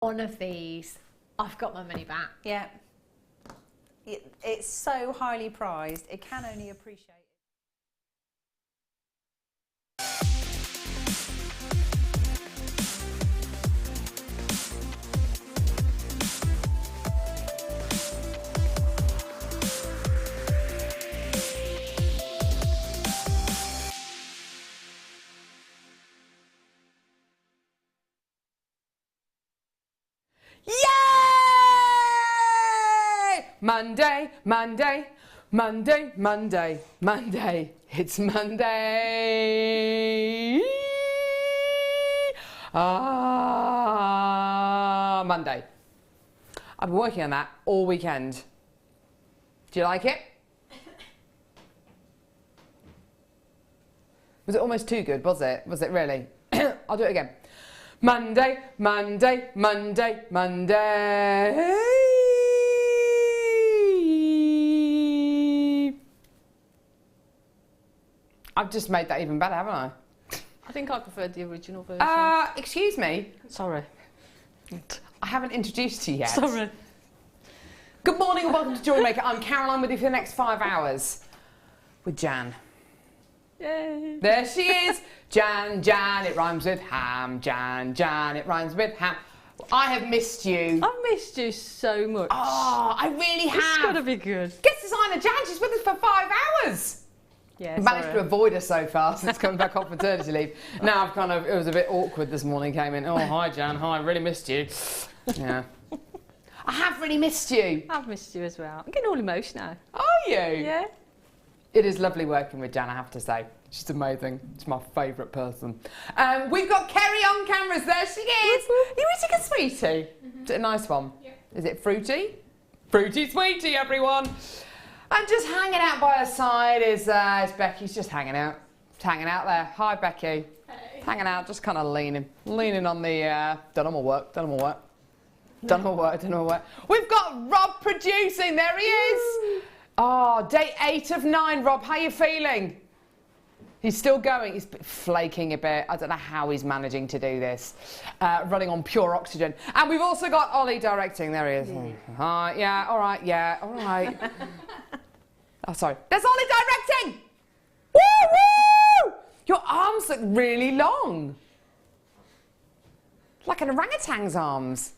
one of these, I've got my money back. Yeah. It's so highly prized, it can only appreciate it. Yay! Monday, Monday, Monday, Monday, Monday. It's Monday. Monday. I've been working on that all weekend. Do you like it? Was it almost too good, was it? Was it really? I'll do it again. Monday, Monday, Monday, Monday. I've just made that even better, haven't I? I think I preferred the original version. Excuse me. Sorry. I haven't introduced you yet. Sorry. Good morning and welcome to JewelleryMaker. I'm Caroline with you for the next 5 hours with Jan. Yay. There she is. Jan, Jan, it rhymes with ham. Jan, Jan, it rhymes with ham. I have missed you. I've missed you so much. Oh, I really have. It's got to be good. Guest designer Jan, she's with us for 5 hours. Yeah, Managed sorry. to avoid her so far since coming back off maternity leave. Now I've kind of, it was a bit awkward this morning, came in. Oh, hi Jan, hi, I really missed you. Yeah. I have really missed you. I've missed you as well. I'm getting all emotional. Are you? Yeah. It is lovely working with Jan, I have to say. She's amazing. She's my favourite person. We've got Kerry on cameras. There she is. You eating a sweetie? Is it a nice one? Yeah. Is it fruity? Fruity sweetie, everyone. And just hanging out by her side is Becky's just hanging out. Just hanging out there. Hi, Becky. Hey. Hanging out, just kind of leaning on the, done all my work, done all my work. Done all my work, done all my work. We've got Rob producing. There he is. Oh, day 8 of 9, Rob. How you feeling? He's still going. He's flaking a bit. I don't know how he's managing to do this. Running on pure oxygen. And we've also got Ollie directing. There he is. Yeah, all right, yeah, all right. Oh, sorry. There's Ollie directing! Woo, woo! Your arms look really long. Like an orangutan's arms.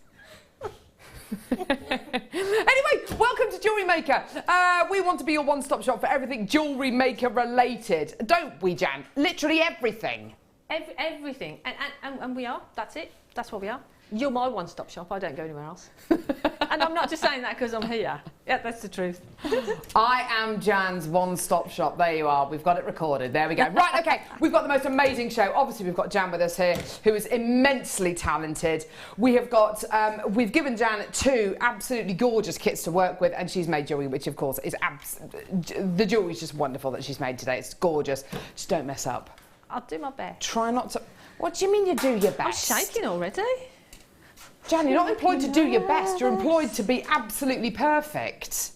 Anyway, welcome to JewelleryMaker. We want to be your one-stop shop for everything JewelleryMaker related, don't we, Jan? Literally everything. Everything. And we are. That's it. That's what we are. You're my one-stop shop. I don't go anywhere else. And I'm not just saying that because I'm here. Yeah, that's the truth. I am Jan's one-stop shop. There you are. We've got it recorded. There we go. Right, okay. We've got the most amazing show. Obviously, we've got Jan with us here, who is immensely talented. We have got, we've given Jan 2 absolutely gorgeous kits to work with, and she's made jewellery, which, of course, is the jewellery is just wonderful that she's made today. It's gorgeous. Just don't mess up. I'll do my best. Try not to... What do you mean you do your best? I'm shaking already. Jan, you're not employed to do your best. You're employed to be absolutely perfect.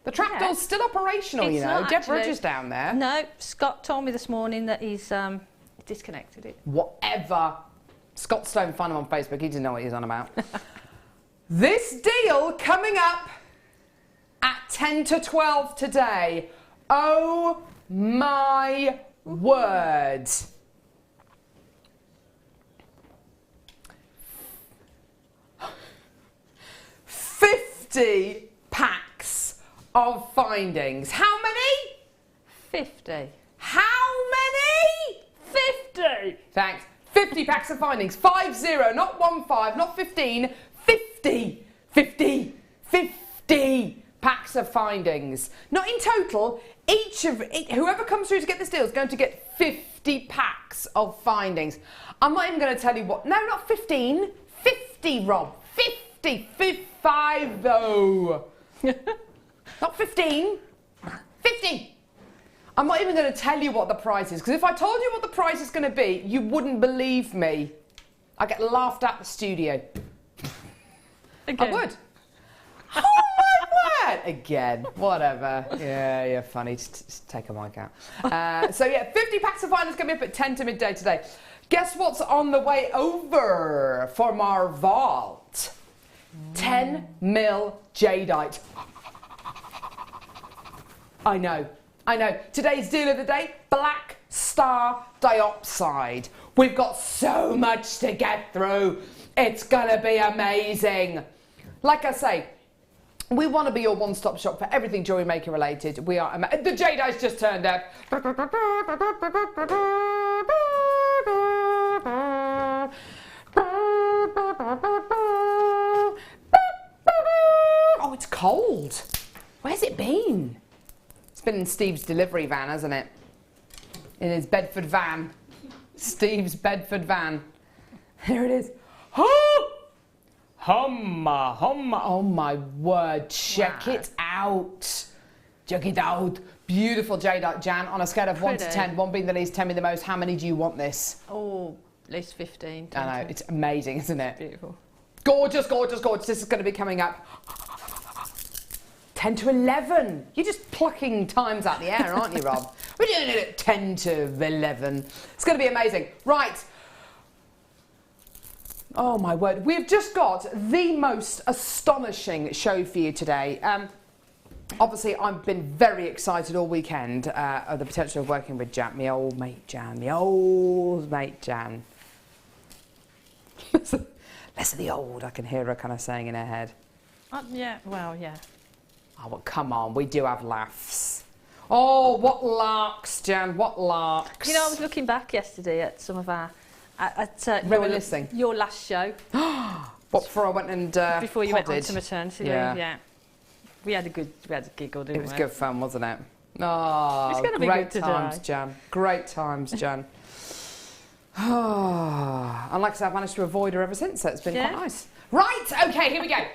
The trapdoor's still operational, you know. Deb Rogers down there. No, Scott told me this morning that he's disconnected it. Whatever. Scott Stone, find him on Facebook. He didn't know what he was on about. This deal coming up at 10 to 12 today. Oh my word. 50 packs of findings. How many? 50. How many? 50. Thanks. 50 packs of findings. 50, not 15, not 15. 50. 50. 50 packs of findings. Not in total. Whoever comes through to get this deal is going to get 50 packs of findings. I'm not even going to tell you what. No, not 15. 50, Rob. 50. 50. Not 15. 50. I'm not even going to tell you what the price is, because if I told you what the price is going to be, you wouldn't believe me. I get laughed at the studio. Again. I would. Oh my word! Again, whatever. Yeah, you're funny. Just take a mic out. So yeah, 50 packs of findings coming up at 10 to midday today. Guess what's on the way over from our vault? 10 mil jadeite. I know. Today's deal of the day, black star diopside. We've got so much to get through. It's gonna be amazing. Like I say, we want to be your one-stop shop for everything jewellery maker related. We are. The jadeite's just turned up. Oh, it's cold. Where's it been? It's been in Steve's delivery van, hasn't it? In his Bedford van. Steve's Bedford van. Here it is. Oh! Humma, humma. Oh my word, check it out. Check it out. Beautiful jadeite, Jan. On a scale of 1 to 10, 1 being the least, 10 being the most, how many do you want this? Oh, at least 15. 20. I know, it's amazing, isn't it? Beautiful. Gorgeous, gorgeous, gorgeous. This is going to be coming up 10 to 11. You're just plucking times out the air, aren't you, Rob? We're doing it at 10 to 11. It's going to be amazing. Right. Oh my word, we've just got the most astonishing show for you today. Obviously, I've been very excited all weekend of the potential of working with Jan, my old mate Jan. Listen to the old, I can hear her kind of saying in her head. Yeah, well, yeah. Oh, well, come on, we do have laughs. Oh, what larks, Jan, what larks. You know, I was looking back yesterday at some of our... Reminiscing. Your last show. What, before I went and before you podded? went on to maternity leave, yeah. We had a giggle, didn't we? It was good fun, wasn't it? Oh, it's gonna be great good times, today. Jan. Great times, Jan. And like I said, I've managed to avoid her ever since, so it's been quite nice. Right, okay, here we go.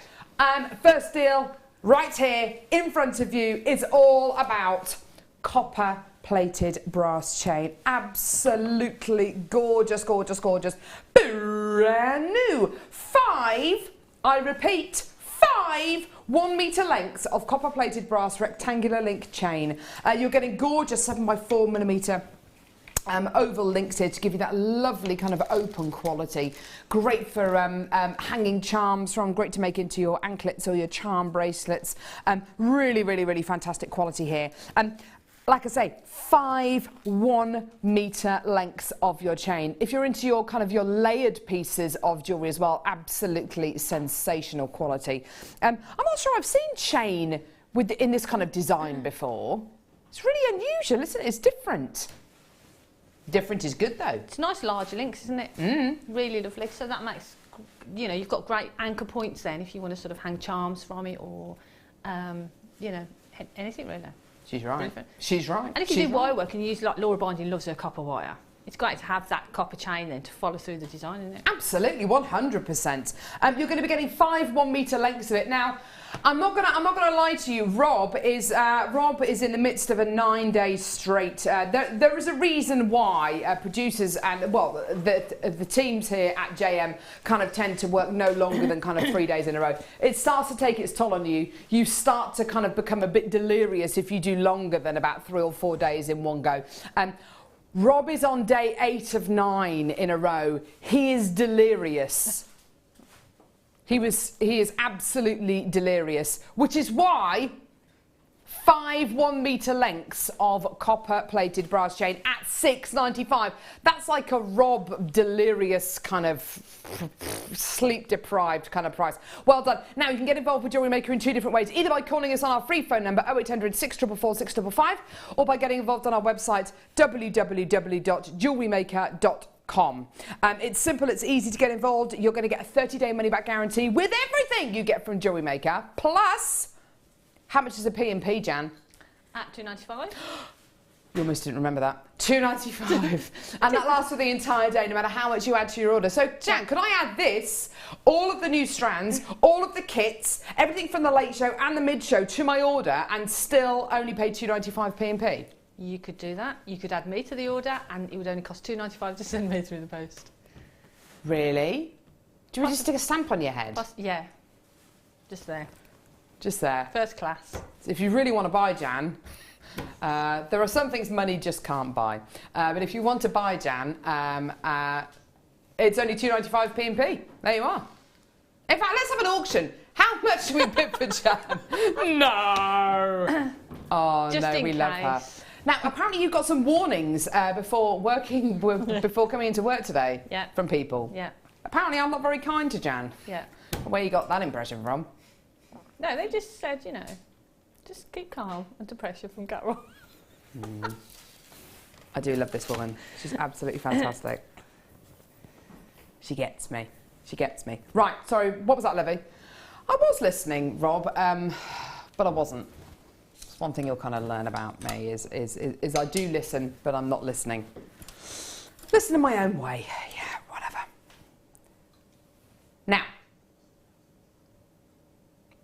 First deal, right here, in front of you, is all about copper plated brass chain. Absolutely gorgeous, gorgeous, gorgeous. Brand new. 5, I repeat, 5 1 metre lengths of copper plated brass rectangular link chain. You're getting gorgeous 7x4 millimetre oval links here to give you that lovely kind of open quality. Great for hanging charms from, great to make into your anklets or your charm bracelets. Really, really, really fantastic quality here. Like I say, 5 1 metre lengths of your chain. If you're into your kind of your layered pieces of jewellery as well, absolutely sensational quality. I'm not sure I've seen chain in this kind of design before. It's really unusual, isn't it? It's different. Different is good though. It's nice large links, isn't it? Mm. Really lovely. So that makes, you know, you've got great anchor points then if you want to sort of hang charms from it or, you know, anything really. She's right. She's right. And if you do wire work and you use, like Laura Binding loves her copper wire, it's great to have that copper chain then to follow through the design, isn't it? Absolutely, 100%. You're going to be getting 5 1 metre lengths of it. Now, I'm not gonna lie to you. Rob is in the midst of a 9-day straight. There is a reason why producers and the teams here at JM kind of tend to work no longer than kind of 3 days in a row. It starts to take its toll on you. You start to kind of become a bit delirious if you do longer than about 3 or 4 days in one go. Rob is on day 8 of 9 in a row. He is delirious. He is absolutely delirious, which is why 5 1 metre lengths of copper plated brass chain at £6.95. That's like a Rob delirious kind of sleep deprived kind of price. Well done. Now you can get involved with Jewellery Maker in 2 different ways, either by calling us on our free phone number 0800 644 655 or by getting involved on our website www.jewellerymaker.com. It's simple, it's easy to get involved. You're going to get a 30-day money-back guarantee with everything you get from Jewellery Maker. Plus, how much is a P&P, Jan? At £2.95. You almost didn't remember that. £2.95. And that lasts for the entire day, no matter how much you add to your order. So, Jan, could I add this, all of the new strands, all of the kits, everything from the late show and the mid show to my order and still only pay £2.95 P&P? You could do that. You could add me to the order and it would only cost £2.95 to send me through the post. Really? Do you want to stick a stamp on your head? Yeah. Just there. Just there. First class. So if you really want to buy, Jan, There are some things money just can't buy. But if you want to buy Jan, it's only 2.95 P&P. There you are. In fact, let's have an auction. How much do we bid for Jan? No. Oh, Just no, in we love her. case. Now, apparently you've got some warnings before coming into work today Yeah. from people. Yeah. Apparently I'm not very kind to Jan. Yeah. Where you got that impression from? No, they just said, you know, just keep calm under pressure from Carol. I do love this woman. She's absolutely fantastic. She gets me. She gets me. Right, sorry, what was that, Livy? I was listening, Rob, but I wasn't. It's one thing you'll kind of learn about me is I do listen, but I'm not listening. Listen in my own way. Yeah, whatever. Now,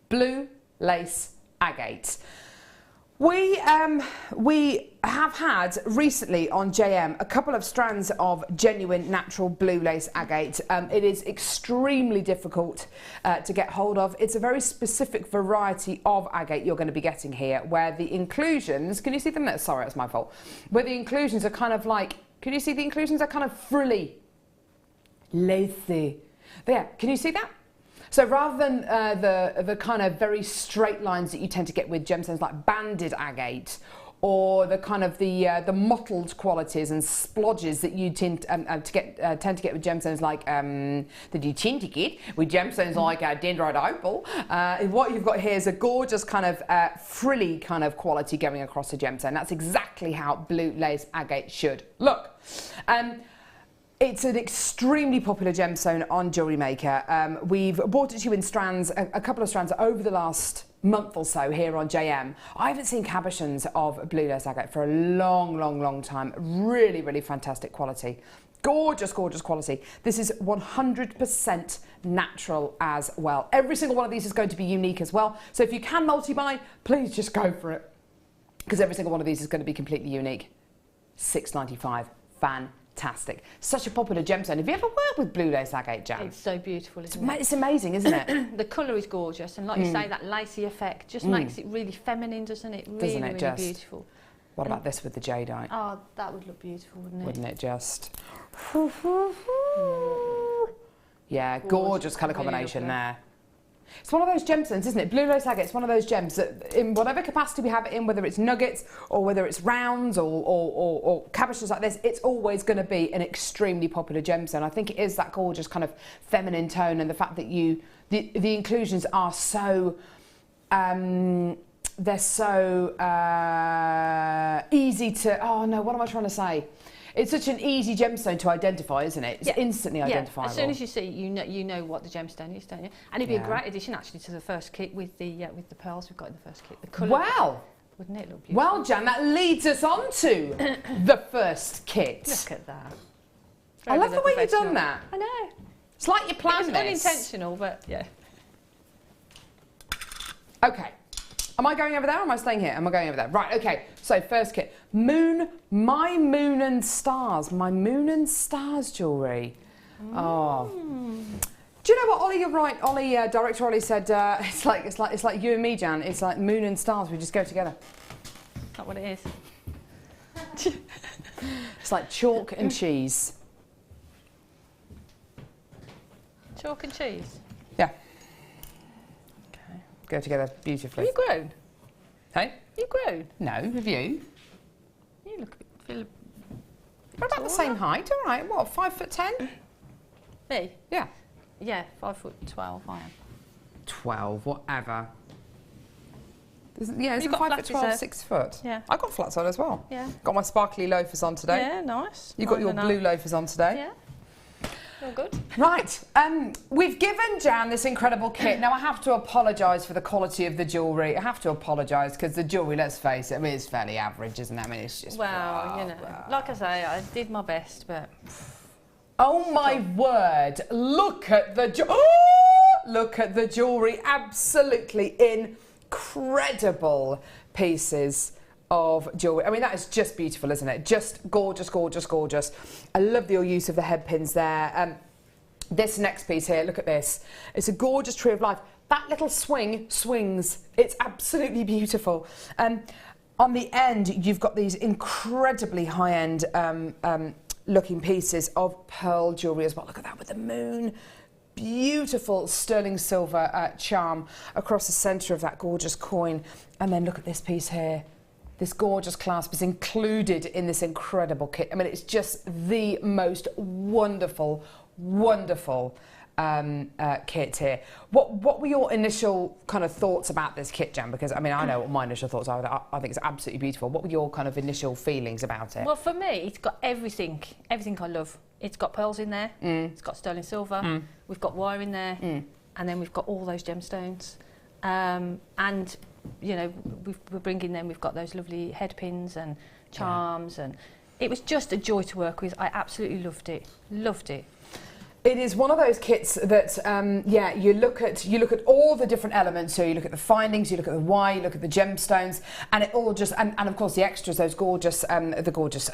blue lace agate. We have had recently on JM a couple of strands of genuine natural blue lace agate. It is extremely difficult to get hold of. It's a very specific variety of agate you're going to be getting here, where the inclusions, can you see them there? Sorry, that's my fault. Where the inclusions are kind of like, can you see the inclusions are kind of frilly, lacy. There, can you see that? So rather than the kind of very straight lines that you tend to get with gemstones like banded agate, or the kind of the mottled qualities and splodges that you tend to get with gemstones like that you tend to get with gemstones like dendrite opal, what you've got here is a gorgeous kind of frilly kind of quality going across the gemstone. That's exactly how blue lace agate should look. It's an extremely popular gemstone on JewelleryMaker. We've brought it to you in strands, a couple of strands over the last month or so here on JM. I haven't seen cabochons of blue lace agate for a long time. Really, really fantastic quality. Gorgeous, gorgeous quality. This is 100% natural as well. Every single one of these is going to be unique as well. So if you can multi-buy, please just go for it, because every single one of these is going to be completely unique. $6.95. Fantastic. Such a popular gemstone. Have you ever worked with blue lace agate, Jan? It's so beautiful, isn't it? It's amazing, isn't it? The colour is gorgeous, and like you say, that lacy effect just makes it really feminine, doesn't it? Really, Doesn't it really just? Beautiful. What about this with the jadeite? Oh, that would look beautiful, wouldn't it? Wouldn't it just? Yeah, gorgeous colour combination there. It's one of those gemstones, isn't it? Blue lace agate, it's one of those gems that in whatever capacity we have it in, whether it's nuggets or whether it's rounds or cabochons like this, it's always going to be an extremely popular gemstone. I think it is that gorgeous kind of feminine tone, and the fact that the inclusions are so, they're so easy to, oh no, what am I trying to say? It's such an easy gemstone to identify, isn't it? It's instantly identifiable. As soon as you see, you know what the gemstone is, don't you? And it'd be a great addition actually to the first kit with the pearls we've got in the first kit. The colour. Wow. Wouldn't it look beautiful? Well, Jan, that leads us on to the first kit. Look at that. I love the way you've done that. I know. It's like you planned It this. was unintentional, but yeah. Okay. Am I going over there or am I staying here? Am I going over there? Right, okay. So first kit. My Moon and Stars. My Moon and Stars jewellery. Oh. Do you know what, Ollie, you're right. Ollie, director Ollie said, it's like you and me, Jan. It's like Moon and Stars. We just go together. Not what it is. It's like chalk and cheese. Chalk and cheese. Yeah. Go together beautifully. Have you grown? Hey? You grown? No, have you? You look feel We're about the same height, all right. What, 5'10"? Me? Yeah. Yeah, 5'12" I am. 12, whatever. Yeah, isn't got 5'12", flatties, 6 foot? Yeah. I got flats on as well. Yeah. Got my sparkly loafers on today. Yeah, nice. You got your blue loafers on today. Yeah. All good. Right, we've given Jan this incredible kit. Now I have to apologise for the quality of the jewellery. I have to apologise because the jewellery, let's face it, I mean, it's fairly average, isn't it? I mean, it's just... Well, you know, like I say, I did my best, but... Oh my word! Look at the look at the jewellery. Absolutely incredible pieces of jewellery. I mean, that is just beautiful, isn't it? Just gorgeous, gorgeous, gorgeous. I love your use of the head pins there. This next piece here, look at this. It's a gorgeous tree of life. That little swing swings. It's absolutely beautiful. on the end, you've got these incredibly high-end looking pieces of pearl jewellery as well. Look at that with the moon. Beautiful sterling silver charm across the centre of that gorgeous coin. And then look at this piece here. This gorgeous clasp is included in this incredible kit. I mean, it's just the most wonderful, wonderful kit here. What were your initial kind of thoughts about this kit, Jan? Because, I mean, I know what my initial thoughts are. I think it's absolutely beautiful. What were your kind of initial feelings about it? Well, for me, it's got everything I love. It's got pearls in there, it's got sterling silver, we've got wire in there, and then we've got all those gemstones. And, you know, we're bringing them, we've got those lovely head pins and charms, and it was just a joy to work with. I absolutely loved it, loved it. It is one of those kits that, yeah, you look at all the different elements. So you look at the findings, you look at the wire, you look at the gemstones, and it all just, and of course the extras, those gorgeous, the gorgeous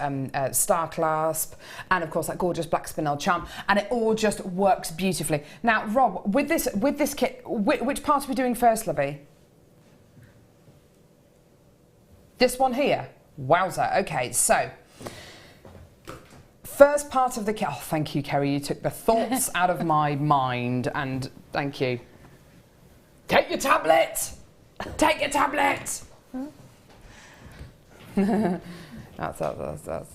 star clasp, and of course that gorgeous black spinel charm, and it all just works beautifully. Now, Rob, with this kit, which part are we doing first, lovey? This one here. Wowza. Okay, so. First part of the kit. Oh, thank you, Kerry. You took the thoughts out of my mind, and thank you. Take your tablet. Take your tablet. that's got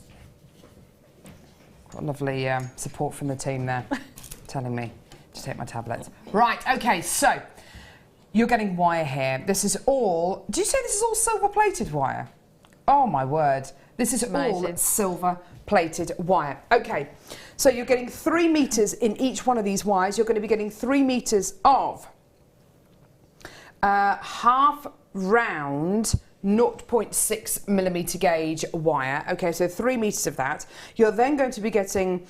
lovely support from the team there, telling me to take my tablet. Right. Okay. So you're getting wire here. This is all. Do you say this is all silver-plated wire? Oh my word! This is all silver-plated wire. Okay, so you're getting 3 meters in each one of these wires. You're going to be getting 3 meters of half round 0.6 millimeter gauge wire. Okay, so 3 meters of that. You're then going to be getting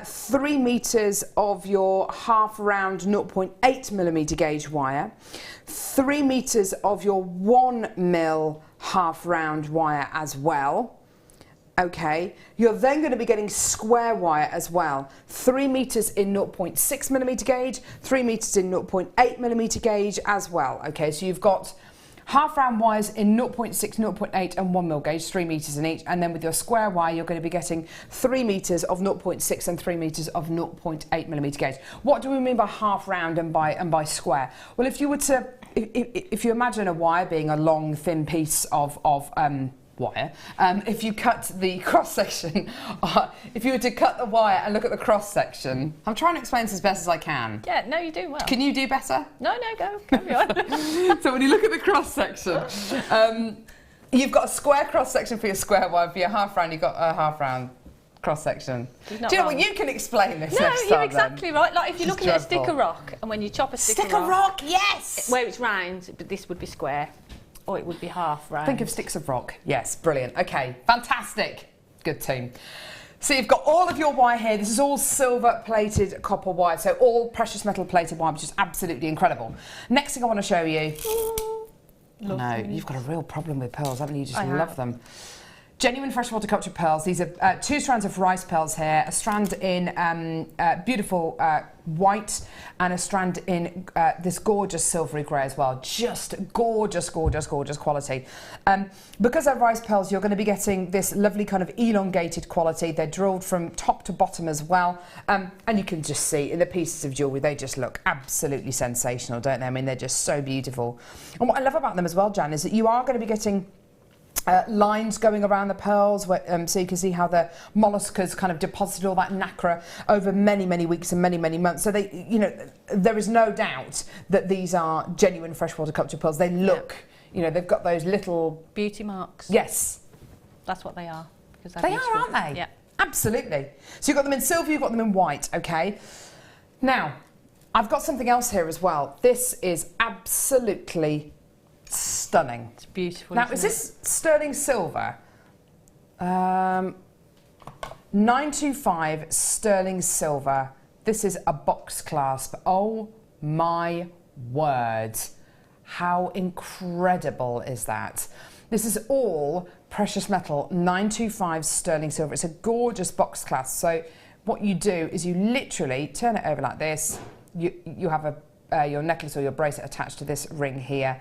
3 meters of your half round 0.8 millimeter gauge wire, 3 meters of your 1 mil half round wire as well. Okay, you're then going to be getting square wire as well. 3 meters in 0.6 millimeter gauge, 3 meters in 0.8 millimeter gauge as well. Okay, so you've got half round wires in 0.6, 0.8 and 1 mil gauge, 3 meters in each, and then with your square wire you're going to be getting 3 meters of 0.6 and 3 meters of 0.8 millimeter gauge. What do we mean by half round and by square? Well, if you were to, if you imagine a wire being a long thin piece of wire, if you cut the cross section, if you were to cut the wire and look at the cross section, I'm trying to explain this as best as I can. Yeah, no, you do well. Can you do better? No, go, carry on. So when you look at the cross section, you've got a square cross section for your square wire. For your half round, you've got a half round cross section. Do you know what? You can explain this. No, you're exactly right. Like if you're looking at a stick of rock, and when you chop a stick of rock, yes, where it's round, but this would be square. Or it would be half round. Think of sticks of rock. Yes, brilliant. Okay, fantastic. Good team. So you've got all of your wire here. This is all silver-plated copper wire, so all precious metal-plated wire, which is absolutely incredible. Next thing I want to show you. No, you've got a real problem with pearls, haven't you? You just love them. Genuine freshwater cultured pearls. These are 2 strands of rice pearls here, a strand in beautiful white and a strand in this gorgeous silvery grey as well. Just gorgeous, gorgeous, gorgeous quality. Because they're rice pearls, you're going to be getting this lovely kind of elongated quality. They're drilled from top to bottom as well. And you can just see in the pieces of jewellery, they just look absolutely sensational, don't they? I mean, they're just so beautiful. And what I love about them as well, Jan, is that you are going to be getting lines going around the pearls, where, so you can see how the molluscas kind of deposited all that nacre over many, many weeks and many, many months. So they, you know, there is no doubt that these are genuine freshwater cultured pearls. They look, you know, they've got those little beauty marks. Yes, that's what they are. Because they are, aren't they? Yeah, absolutely. So you've got them in silver, you've got them in white. Okay. Now, I've got something else here as well. This is absolutely stunning. It's beautiful. Now, is this sterling silver? 925 sterling silver. This is a box clasp. Oh my word. How incredible is that? This is all precious metal, 925 sterling silver. It's a gorgeous box clasp. So what you do is you literally turn it over like this. You have your necklace or your bracelet attached to this ring here.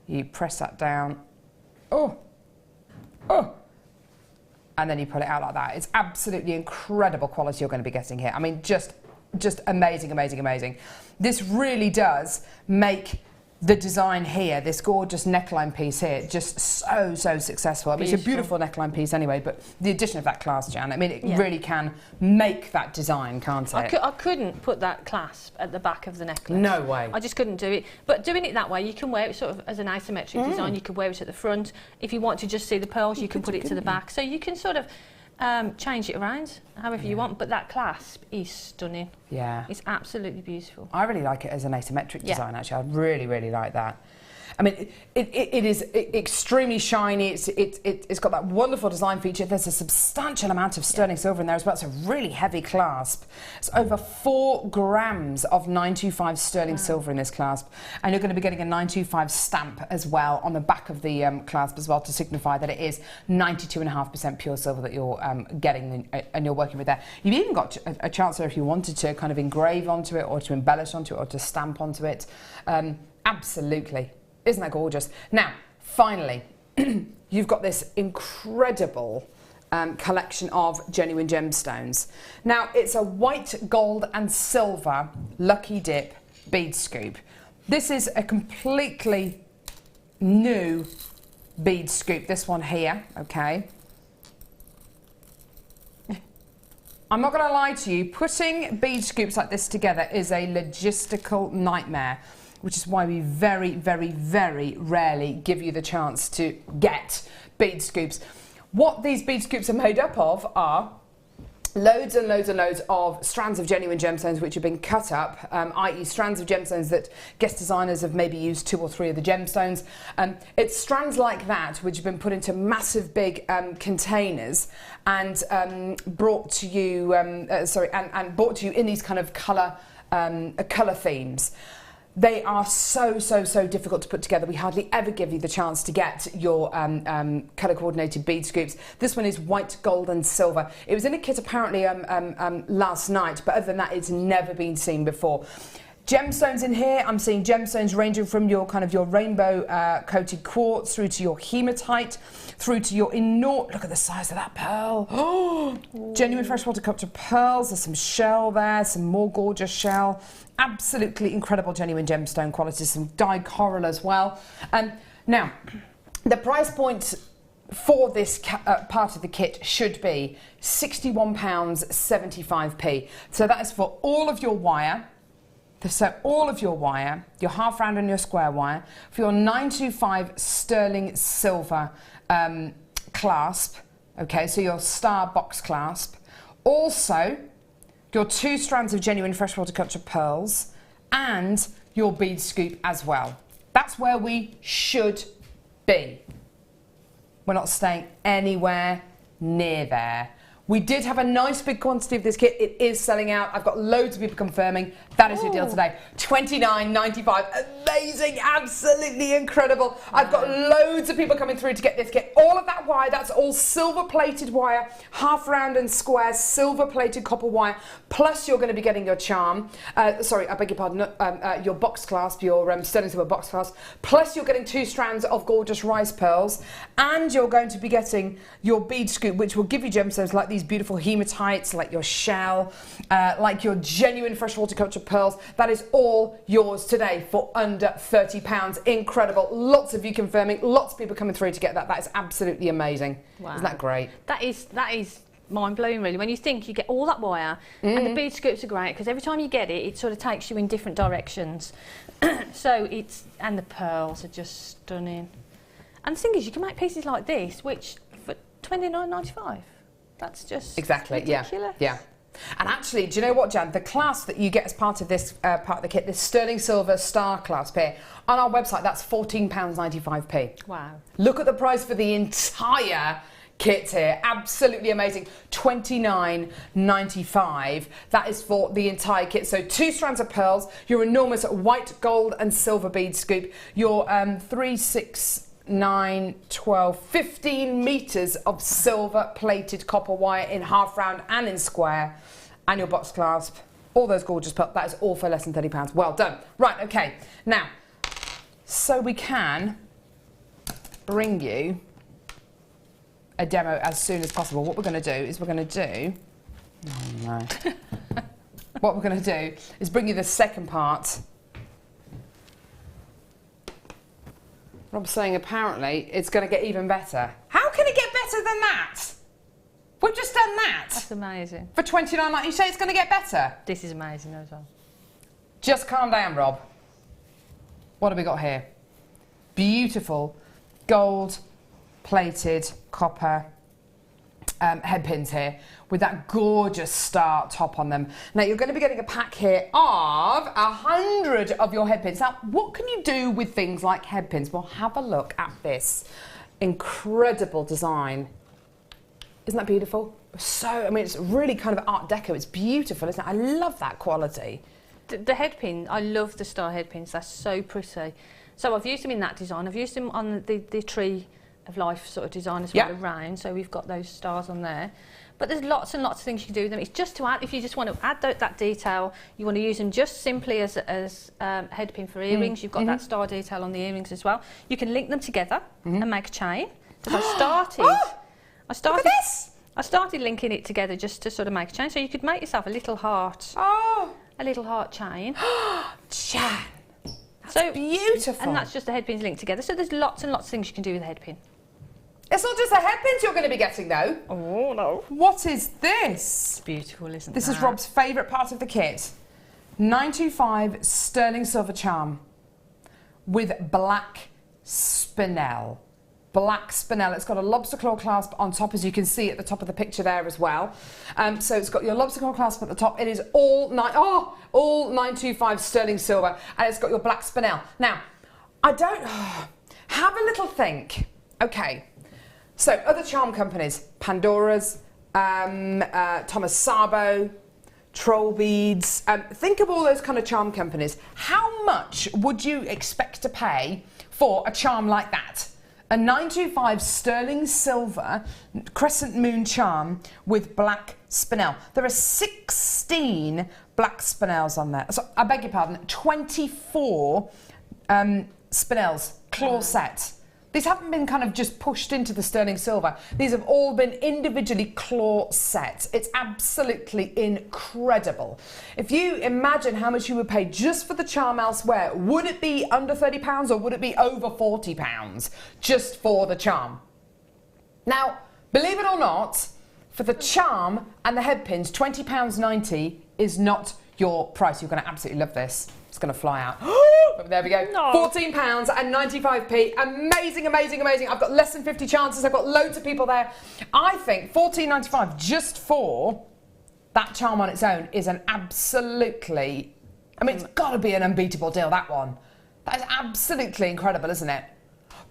You press that down. Oh, Oh. And then you pull it out like that. It's absolutely incredible quality you're going to be getting here. I mean, just amazing, amazing, amazing. This really does make the design here, this gorgeous neckline piece here, just so successful. I mean, it's a beautiful neckline piece anyway, but the addition of that clasp, Jan, I mean, it really can make that design, can't it? I couldn't put that clasp at the back of the necklace. No way. I just couldn't do it. But doing it that way, you can wear it sort of as an asymmetric design. You can wear it at the front. If you want to just see the pearls, you can put it to the back. So you can sort of change it around however you want, but that clasp is stunning. Yeah. It's absolutely beautiful. I really like it as an asymmetric design, actually. I really, really like that. I mean, it is extremely shiny. It's got that wonderful design feature. There's a substantial amount of sterling silver in there as well. It's a really heavy clasp. It's over 4 grams of 925 sterling silver in this clasp. And you're going to be getting a 925 stamp as well on the back of the clasp as well to signify that it is 92.5% pure silver that you're getting and you're working with there. You've even got a chance there if you wanted to kind of engrave onto it or to embellish onto it or to stamp onto it. Absolutely. Isn't that gorgeous? Now, finally, you've got this incredible collection of genuine gemstones. Now, it's a white, gold and silver Lucky Dip bead scoop. This is a completely new bead scoop, this one here, okay? I'm not going to lie to you, putting bead scoops like this together is a logistical nightmare, which is why we very, very, very rarely give you the chance to get bead scoops. What these bead scoops are made up of are loads and loads and loads of strands of genuine gemstones which have been cut up, i.e. strands of gemstones that guest designers have maybe used 2 or 3 of the gemstones. It's strands like that which have been put into massive big containers and brought to you, and brought to you in these kind of colour themes. They are so difficult to put together. We hardly ever give you the chance to get your colour coordinated bead scoops. This one is white, gold and silver. It was in a kit apparently last night, but other than that, it's never been seen before. Gemstones in here, I'm seeing gemstones ranging from your kind of your rainbow coated quartz through to your hematite, through to your look at the size of that pearl. Oh, genuine freshwater culture pearls. There's some shell there, some more gorgeous shell. Absolutely incredible genuine gemstone quality, some dyed coral as well. Now, the price point for this part of the kit should be £61.75p. So that is for all of your wire. So all of your wire, your half round and your square wire, for your 925 sterling silver clasp, okay, so your star box clasp. Also, your 2 strands of genuine freshwater culture pearls and your bead scoop as well. That's where we should be. We're not staying anywhere near there. We did have a nice big quantity of this kit. It is selling out. I've got loads of people confirming. That is your deal today. $29.95. Amazing. Absolutely incredible. Wow. I've got loads of people coming through to get this kit. All of that wire, that's all silver plated wire, half round and square, silver plated copper wire. Plus you're going to be getting your charm. Sorry, I beg your pardon. Your box clasp, your sterling silver box clasp. Plus you're getting 2 strands of gorgeous rice pearls. And you're going to be getting your bead scoop, which will give you gemstones like these beautiful hematites, like your shell, like your genuine freshwater culture pearls. That is all yours today for under £30. Incredible. Lots of you confirming, lots of people coming through to get that. That is absolutely amazing. Wow. Isn't that great? That is mind-blowing, really, when you think you get all that wire. And the bead scoops are great because every time you get it, it sort of takes you in different directions. And the pearls are just stunning. And the thing is, you can make pieces like this, which for $29.95. That's just ridiculous. Yeah. And actually, do you know what, Jan? The clasp that you get as part of this part of the kit, this sterling silver star clasp here, on our website, that's £14.95p. Wow. Look at the price for the entire kit here. Absolutely amazing. $29.95. That is for the entire kit. So 2 strands of pearls, your enormous white, gold and silver bead scoop, your 3, 6, 9, 12, 15 metres of silver plated copper wire in half round and in square, and your box clasp, all those gorgeous pearls. That is all for less than £30. Well done. Right, okay. Now, so we can bring you a demo as soon as possible. What we're going to do is we're going to do... Oh, no. What we're going to do is bring you the second part. Rob's saying apparently it's going to get even better. How can it get better than that? We've just done that. That's amazing. For $29.90, you say it's going to get better? This is amazing as well. Just calm down, Rob. What have we got here? Beautiful gold-plated copper head pins here with that gorgeous star top on them. Now, you're going to be getting a pack here of 100 of your head pins. Now, what can you do with things like head pins? Well, have a look at this incredible design. Isn't that beautiful? I mean, it's really kind of Art Deco. It's beautiful, isn't it? I love that quality. The head pin, I love the star head pins. They're so pretty. So I've used them in that design. I've used them on the tree of life sort of design as well around. So we've got those stars on there. But there's lots and lots of things you can do with them. It's just to add, if you just want to add that detail, you want to use them just simply as head pin for earrings. You've got that star detail on the earrings as well. You can link them together and make a chain. Because I started linking it together just to sort of make a chain. So you could make yourself a little heart. Oh. A little heart chain. Jan, that's beautiful. And that's just the head pins linked together. So there's lots and lots of things you can do with a head pin. It's not just the head pins you're going to be getting, though. Oh, no. What is this? It's beautiful, isn't it? This is Rob's favourite part of the kit. 925 sterling silver charm with black spinel. Black spinel. It's got a lobster claw clasp on top, as you can see at the top of the picture there as well. So it's got your lobster claw clasp at the top. It is all 925 sterling silver, and it's got your black spinel. Now, have a little think. Okay, so other charm companies, Pandora's, Thomas Sabo, Troll Beads. Think of all those kind of charm companies. How much would you expect to pay for a charm like that? A 925 sterling silver crescent moon charm with black spinel. There are 16 black spinels on there. So, I beg your pardon, 24 spinels, claw set. These haven't been kind of just pushed into the sterling silver. These have all been individually claw set. It's absolutely incredible. If you imagine how much you would pay just for the charm elsewhere, would it be under £30 or would it be over £40 just for the charm? Now, believe it or not, for the charm and the head pins, £20.90 is not your price. You're going to absolutely love this. It's going to fly out. There we go. No. £14.95. Amazing, amazing, amazing. I've got less than 50 chances. I've got loads of people there. I think £14.95 just for that charm on its own is an absolutely... I mean, it's got to be an unbeatable deal, that one. That is absolutely incredible, isn't it?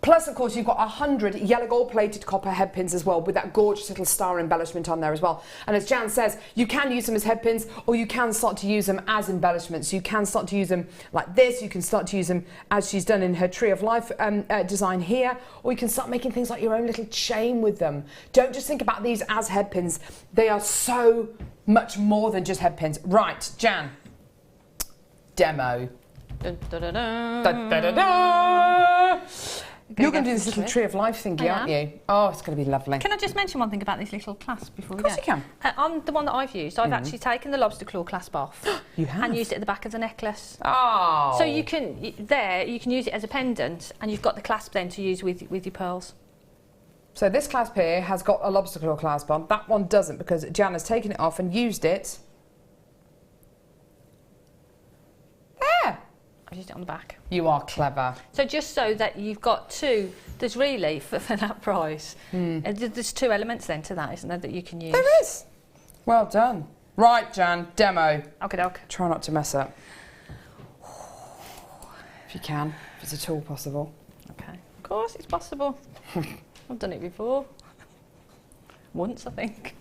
Plus, of course, you've got 100 yellow gold-plated copper head pins as well, with that gorgeous little star embellishment on there as well. And as Jan says, you can use them as head pins, or you can start to use them as embellishments. You can start to use them like this. You can start to use them as she's done in her Tree of Life design here, or you can start making things like your own little chain with them. Don't just think about these as head pins. They are so much more than just head pins. Right, Jan. Demo. Dun, da, da, da. Da, da, da, da. You're going to do this little Tree of Life thingy, aren't you? Oh, it's going to be lovely. Can I just mention one thing about this little clasp before we go? Of course you can. On the one that I've used, I've actually taken the lobster claw clasp off. You have? And used it at the back of the necklace. Oh. So you can use it as a pendant, and you've got the clasp then to use with your pearls. So this clasp here has got a lobster claw clasp on. That one doesn't, because Jan has taken it off and used it. There. I used it on the back. You are clever. So just so that you've got two, there's really, for that price, there's two elements then to that, isn't there, that you can use? There is. Well done. Right, Jan, demo. Okay, doke. Try not to mess up. If you can, if it's at all possible. Okay. Of course, it's possible. I've done it before. Once, I think.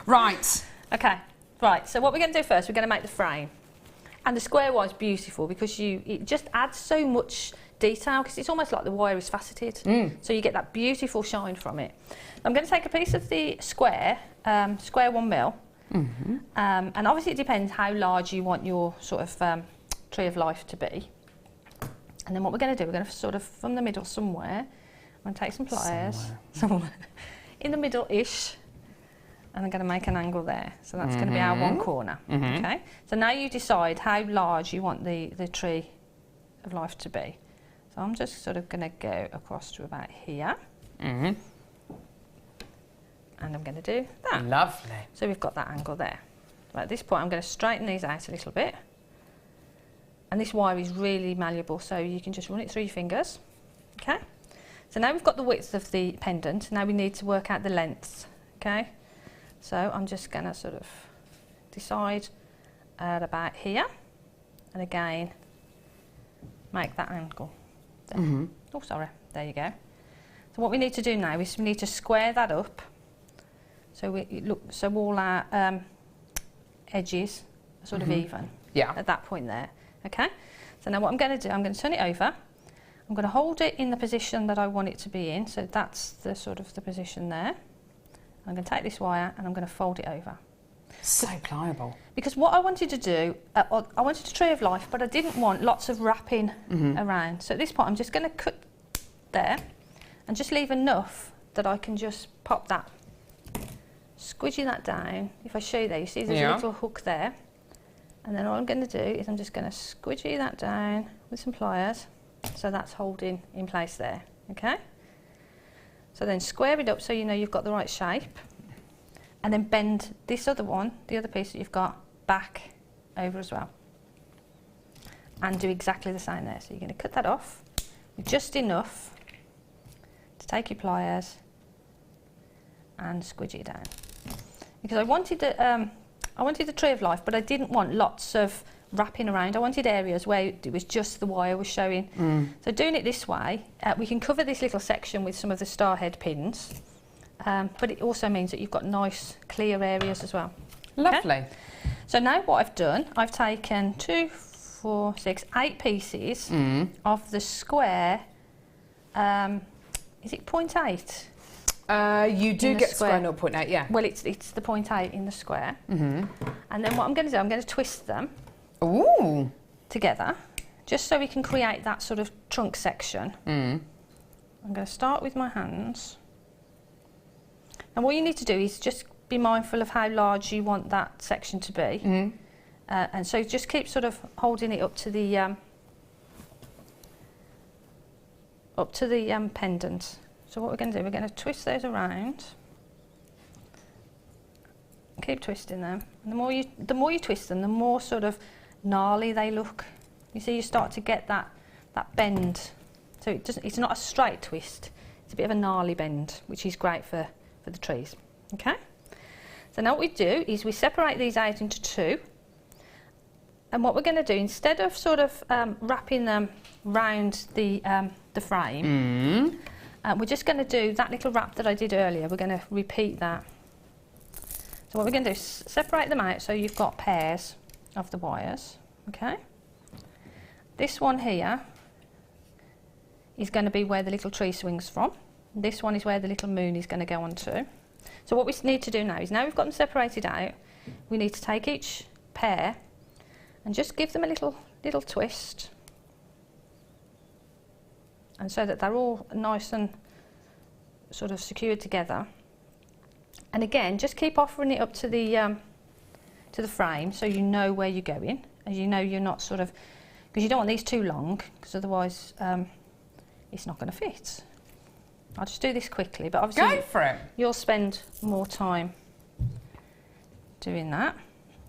Right. Okay. Right, so what we're going to do first, we're going to make the frame. And the square one's beautiful because it just adds so much detail, because it's almost like the wire is faceted. So you get that beautiful shine from it. I'm going to take a piece of the square 1 mil. And obviously it depends how large you want your sort of Tree of Life to be. And then what we're going to do, we're going to sort of, from the middle somewhere, I'm going to take some pliers, somewhere in the middle-ish, and I'm going to make an angle there. So that's going to be our one corner. Okay. So now you decide how large you want the tree of life to be. So I'm just sort of going to go across to about here. And I'm going to do that. Lovely. So we've got that angle there. So at this point, I'm going to straighten these out a little bit. And this wire is really malleable, so you can just run it through your fingers. Okay. So now we've got the width of the pendant. Now we need to work out the lengths. Okay. So I'm just going to sort of decide at about here, and again make that angle. Oh, sorry. There you go. So what we need to do now is we need to square that up. So so all our edges are sort of even. Yeah. At that point there. Okay. So now what I'm going to do, I'm going to turn it over. I'm going to hold it in the position that I want it to be in. So that's the sort of the position there. I'm going to take this wire and I'm going to fold it over. So pliable. Because what I wanted to do, I wanted a tree of life, but I didn't want lots of wrapping around. So at this point, I'm just going to cut there and just leave enough that I can just pop that, squidgy that down. If I show you there, you see there's a little hook there. And then all I'm going to do is I'm just going to squidgy that down with some pliers. So that's holding in place there, okay? So then square it up so you know you've got the right shape. And then bend this other one, the other piece that you've got, back over as well. And do exactly the same there. So you're going to cut that off with just enough to take your pliers and squidgy it down. Because I wanted the tree of life, but I didn't want lots of wrapping around. I wanted areas where it was just the wire was showing. So doing it this way, we can cover this little section with some of the star head pins. But it also means that you've got nice clear areas as well. Lovely. Okay? So now what I've done, I've taken 2, 4, 6, 8 pieces of the square, is it 0.8? You do get square 0.8, yeah. Well, it's the 0.8 in the square. And then what I'm going to do, I'm going to twist them together, just so we can create that sort of trunk section. I'm going to start with my hands. And what you need to do is just be mindful of how large you want that section to be. And so just keep sort of holding it up to the pendant. So what we're going to do, we're going to twist those around. Keep twisting them. And the more you twist them, the more sort of gnarly they look. You see, you start to get that bend. So it's not a straight twist. It's a bit of a gnarly bend, which is great for the trees. Okay. So now what we do is we separate these out into 2. And what we're going to do, instead of sort of wrapping them round the frame, we're just going to do that little wrap that I did earlier. We're going to repeat that. So what we're going to do is separate them out so you've got pairs of the wires. Okay. This one here is going to be where the little tree swings from. This one is where the little moon is going to go on to. So what we need to do now is, now we've got them separated out, we need to take each pair and just give them a little twist, and so that they're all nice and sort of secured together. And again, just keep offering it up to the frame so you know where you're going, as you know you're not sort of, because you don't want these too long, because otherwise it's not going to fit. I'll just do this quickly, but obviously go for it. You'll spend more time doing that.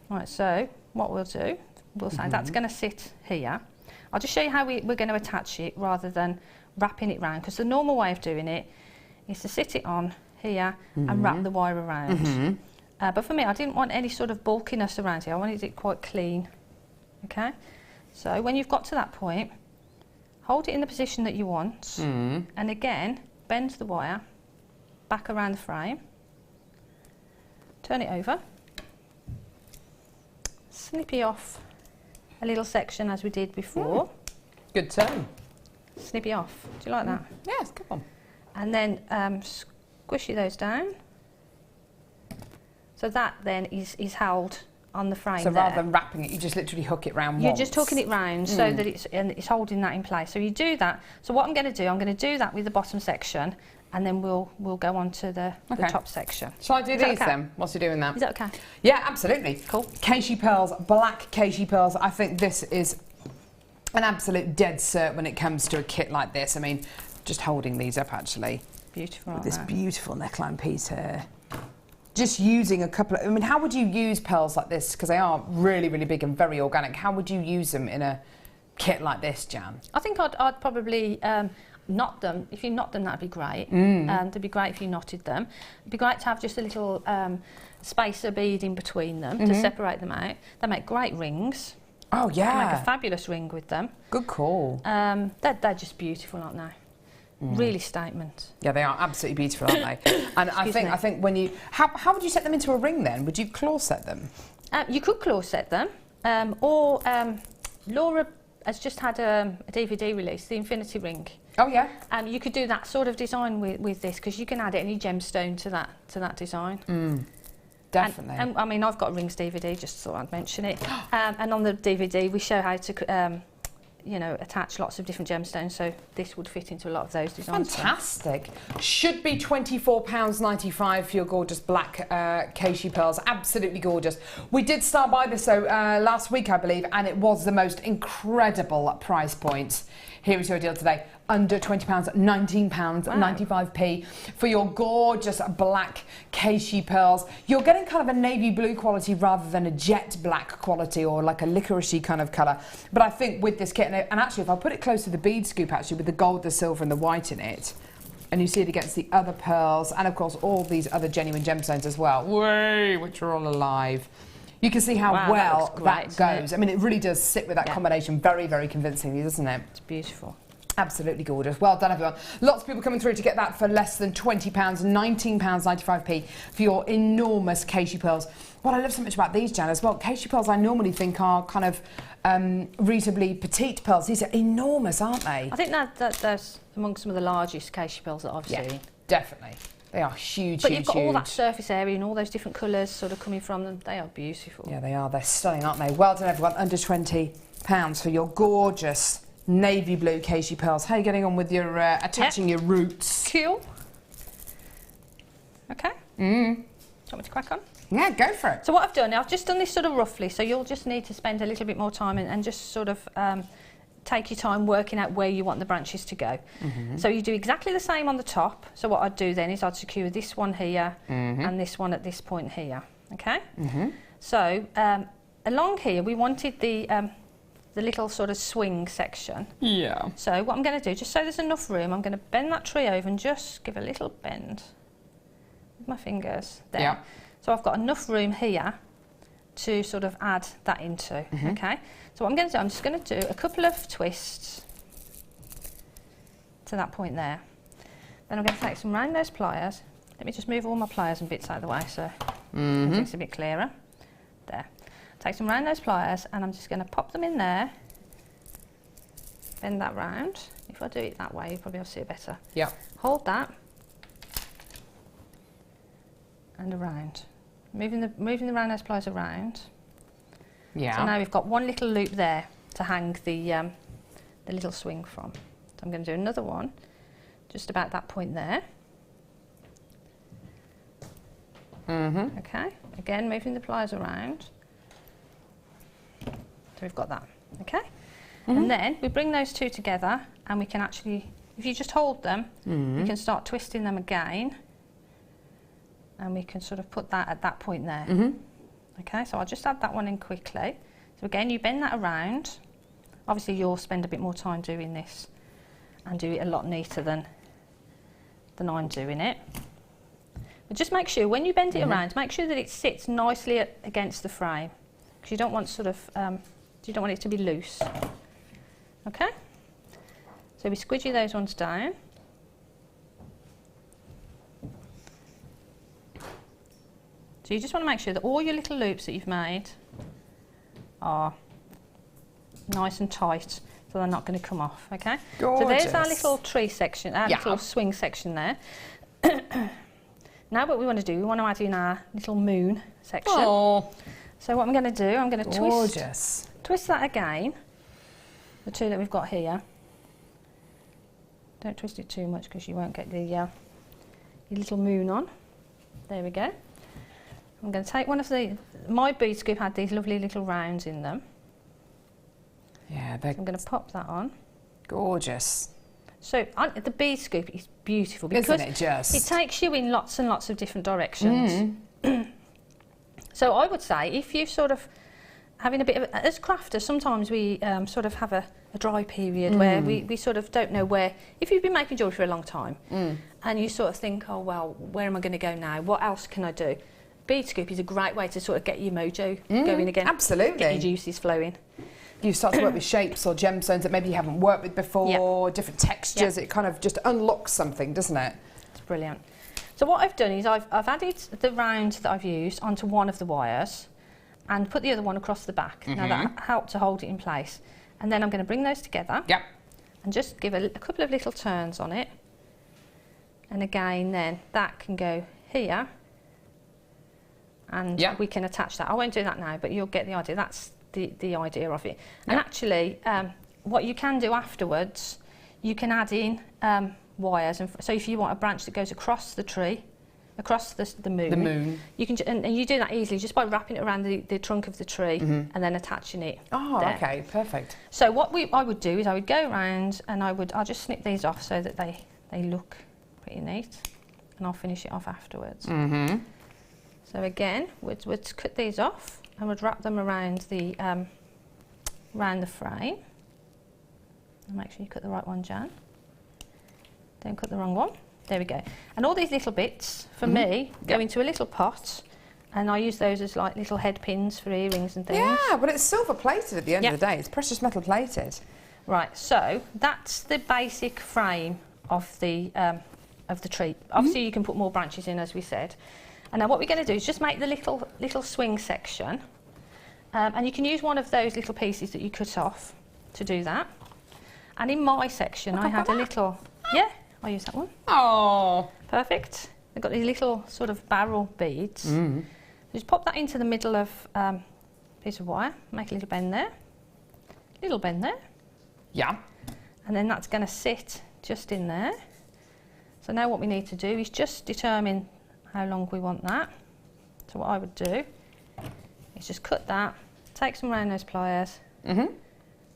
Right, so what we'll do, we'll say that's going to sit here. I'll just show you how we're going to attach it rather than wrapping it round, because the normal way of doing it is to sit it on here and wrap the wire around. But for me, I didn't want any sort of bulkiness around here. I wanted it quite clean. Okay, so when you've got to that point, hold it in the position that you want, and again, bend the wire back around the frame, turn it over, snippy off a little section as we did before. Good turn. Snippy off. Do you like that? Yes, come on. And then squishy those down. So that then is held on the frame. So there. rather than wrapping it, you just literally hook it round You're once. just hooking it round so that it's holding that in place. So you do that. So what I'm going to do, I'm going to do that with the bottom section, and then we'll go on to the top section. Shall I do these then? Whilst you're doing that? Is that okay? Yeah, absolutely. Cool. Keshi pearls, black Keshi pearls. I think this is an absolute dead cert when it comes to a kit like this. I mean, just holding these up actually. Beautiful. With this beautiful neckline piece here. Just using a couple of, I mean, how would you use pearls like this? Because they are really, really big and very organic. How would you use them in a kit like this, Jan? I think I'd probably knot them. If you knot them, that'd be great. They'd be great if you knotted them. It'd be great to have just a little spacer bead in between them to separate them out. They make great rings. Oh, yeah. You make a fabulous ring with them. Good call. They're just beautiful, aren't they? Really statement. Yeah, they are absolutely beautiful, aren't they? And I think when you, how would you set them into a ring then? Would you claw set them? You could claw set them, or Laura has just had a DVD release, the Infinity Ring. Oh yeah. You could do that sort of design with this, because you can add any gemstone to that design. Definitely. And I mean, I've got rings DVD, just thought I'd mention it. And on the DVD, we show how to you know, attach lots of different gemstones, so this would fit into a lot of those designs. Fantastic. Should be £24.95 for your gorgeous black Keshi pearls. Absolutely gorgeous. We did start by this though last week, I believe, and it was the most incredible price point. Here is your deal today. Under £20, £19.95p for your gorgeous black Keshi pearls. You're getting kind of a navy blue quality rather than a jet black quality or like a licoricey kind of colour. But I think with this kit, and actually if I put it close to the bead scoop actually with the gold, the silver and the white in it, and you see it against the other pearls and of course all these other genuine gemstones as well, which are all alive. You can see how well that goes. I mean, it really does sit with that combination very, very convincingly, doesn't it? It's beautiful. Absolutely gorgeous. Well done, everyone. Lots of people coming through to get that for less than £20, £19.95p for your enormous Keshi pearls. What I love so much about these, Jan, as well, Keshi pearls I normally think are kind of reasonably petite pearls. These are enormous, aren't they? I think that's among some of the largest Keshi pearls that I've seen. Definitely. They are huge, But you've got all that surface area and all those different colours sort of coming from them. They are beautiful. Yeah, they are. They're stunning, aren't they? Well done, everyone. Under £20 for your gorgeous navy blue Keshi pearls. How are you getting on with your attaching your roots? Cool. Okay. Do you want me to crack on? Yeah, go for it. So what I've done, I've just done this sort of roughly, so you'll just need to spend a little bit more time and just sort of take your time working out where you want the branches to go. So you do exactly the same on the top. So what I'd do then is I'd secure this one here and this one at this point here. Okay. So along here we wanted the little sort of swing section. Yeah. So what I'm going to do, just so there's enough room, I'm going to bend that tree over and just give a little bend with my fingers there. Yeah. So I've got enough room here to sort of add that into. Okay. So what I'm going to do, I'm just going to do a couple of twists to that point there. Then I'm going to take some round nose pliers. Let me just move all my pliers and bits out of the way so it's a bit clearer. There. Take some round nose pliers and I'm just going to pop them in there, bend that round. If I do it that way, you'll probably see it better. Yeah. Hold that and around. Moving the round nose pliers around. Yeah. So now we've got one little loop there to hang the little swing from. So I'm going to do another one, just about that point there. Okay. Again, moving the pliers around. So we've got that, okay? And then we bring those two together and we can actually, if you just hold them, we can start twisting them again and we can sort of put that at that point there. Okay, so I'll just add that one in quickly. So again, you bend that around. Obviously you'll spend a bit more time doing this and do it a lot neater than I'm doing it. But just make sure when you bend it around, make sure that it sits nicely against the frame, because you don't want sort of you don't want it to be loose. Okay? So we squidgy those ones down. So you just want to make sure that all your little loops that you've made are nice and tight, so they're not going to come off, okay? Gorgeous. So there's our little tree section, our little swing section there. Now what we want to do, we want to add in our little moon section. So what I'm going to do, I'm going to Gorgeous. twist that again, the two that we've got here. Don't twist it too much because you won't get the your little moon on. There we go. I'm going to take one of my bead scoop had these lovely little rounds in them. Yeah, So I'm going to pop that on. Gorgeous. So the bead scoop is beautiful because Isn't it just? it takes you in lots and lots of different directions. So I would say if you're sort of having a bit of, as crafters, sometimes we sort of have a dry period where we sort of don't know where, if you've been making jewellery for a long time and you sort of think, oh well, where am I going to go now? What else can I do? Bead scoop is a great way to sort of get your mojo going again. Absolutely. Get your juices flowing. You start to work with shapes or gemstones that maybe you haven't worked with before, different textures. It kind of just unlocks something, doesn't it? It's brilliant. So what I've done is I've added the round that I've used onto one of the wires and put the other one across the back. Now that helped to hold it in place. And then I'm going to bring those together and just give a couple of little turns on it. And again, then that can go here and we can attach that. I won't do that now, but you'll get the idea. That's the idea of it. And actually, what you can do afterwards, you can add in wires. And so if you want a branch that goes across the tree, across the moon, you can, and you do that easily just by wrapping it around the trunk of the tree and then attaching it. Oh, there. okay, perfect. So what I would do is I would go around and I'll just snip these off so that they look pretty neat, and I'll finish it off afterwards. So again, we'd cut these off and we'd wrap them around the frame. And make sure you cut the right one, Jan. Don't cut the wrong one. There we go. And all these little bits, for me, go into a little pot, and I use those as like little head pins for earrings and things. Yeah, but it's silver plated at the end of the day. It's precious metal plated. Right, so that's the basic frame of the tree. Obviously, you can put more branches in, as we said. And now what we're going to do is just make the little swing section. And you can use one of those little pieces that you cut off to do that. And in my section, I had a little... Yeah, I'll use that one. Oh, perfect. I've got these little sort of barrel beads. Just pop that into the middle of a piece of wire, make a little bend there. Little bend there. Yeah. And then that's going to sit just in there. So now what we need to do is just determine how long we want that. So what I would do is just cut that, take some round nose pliers,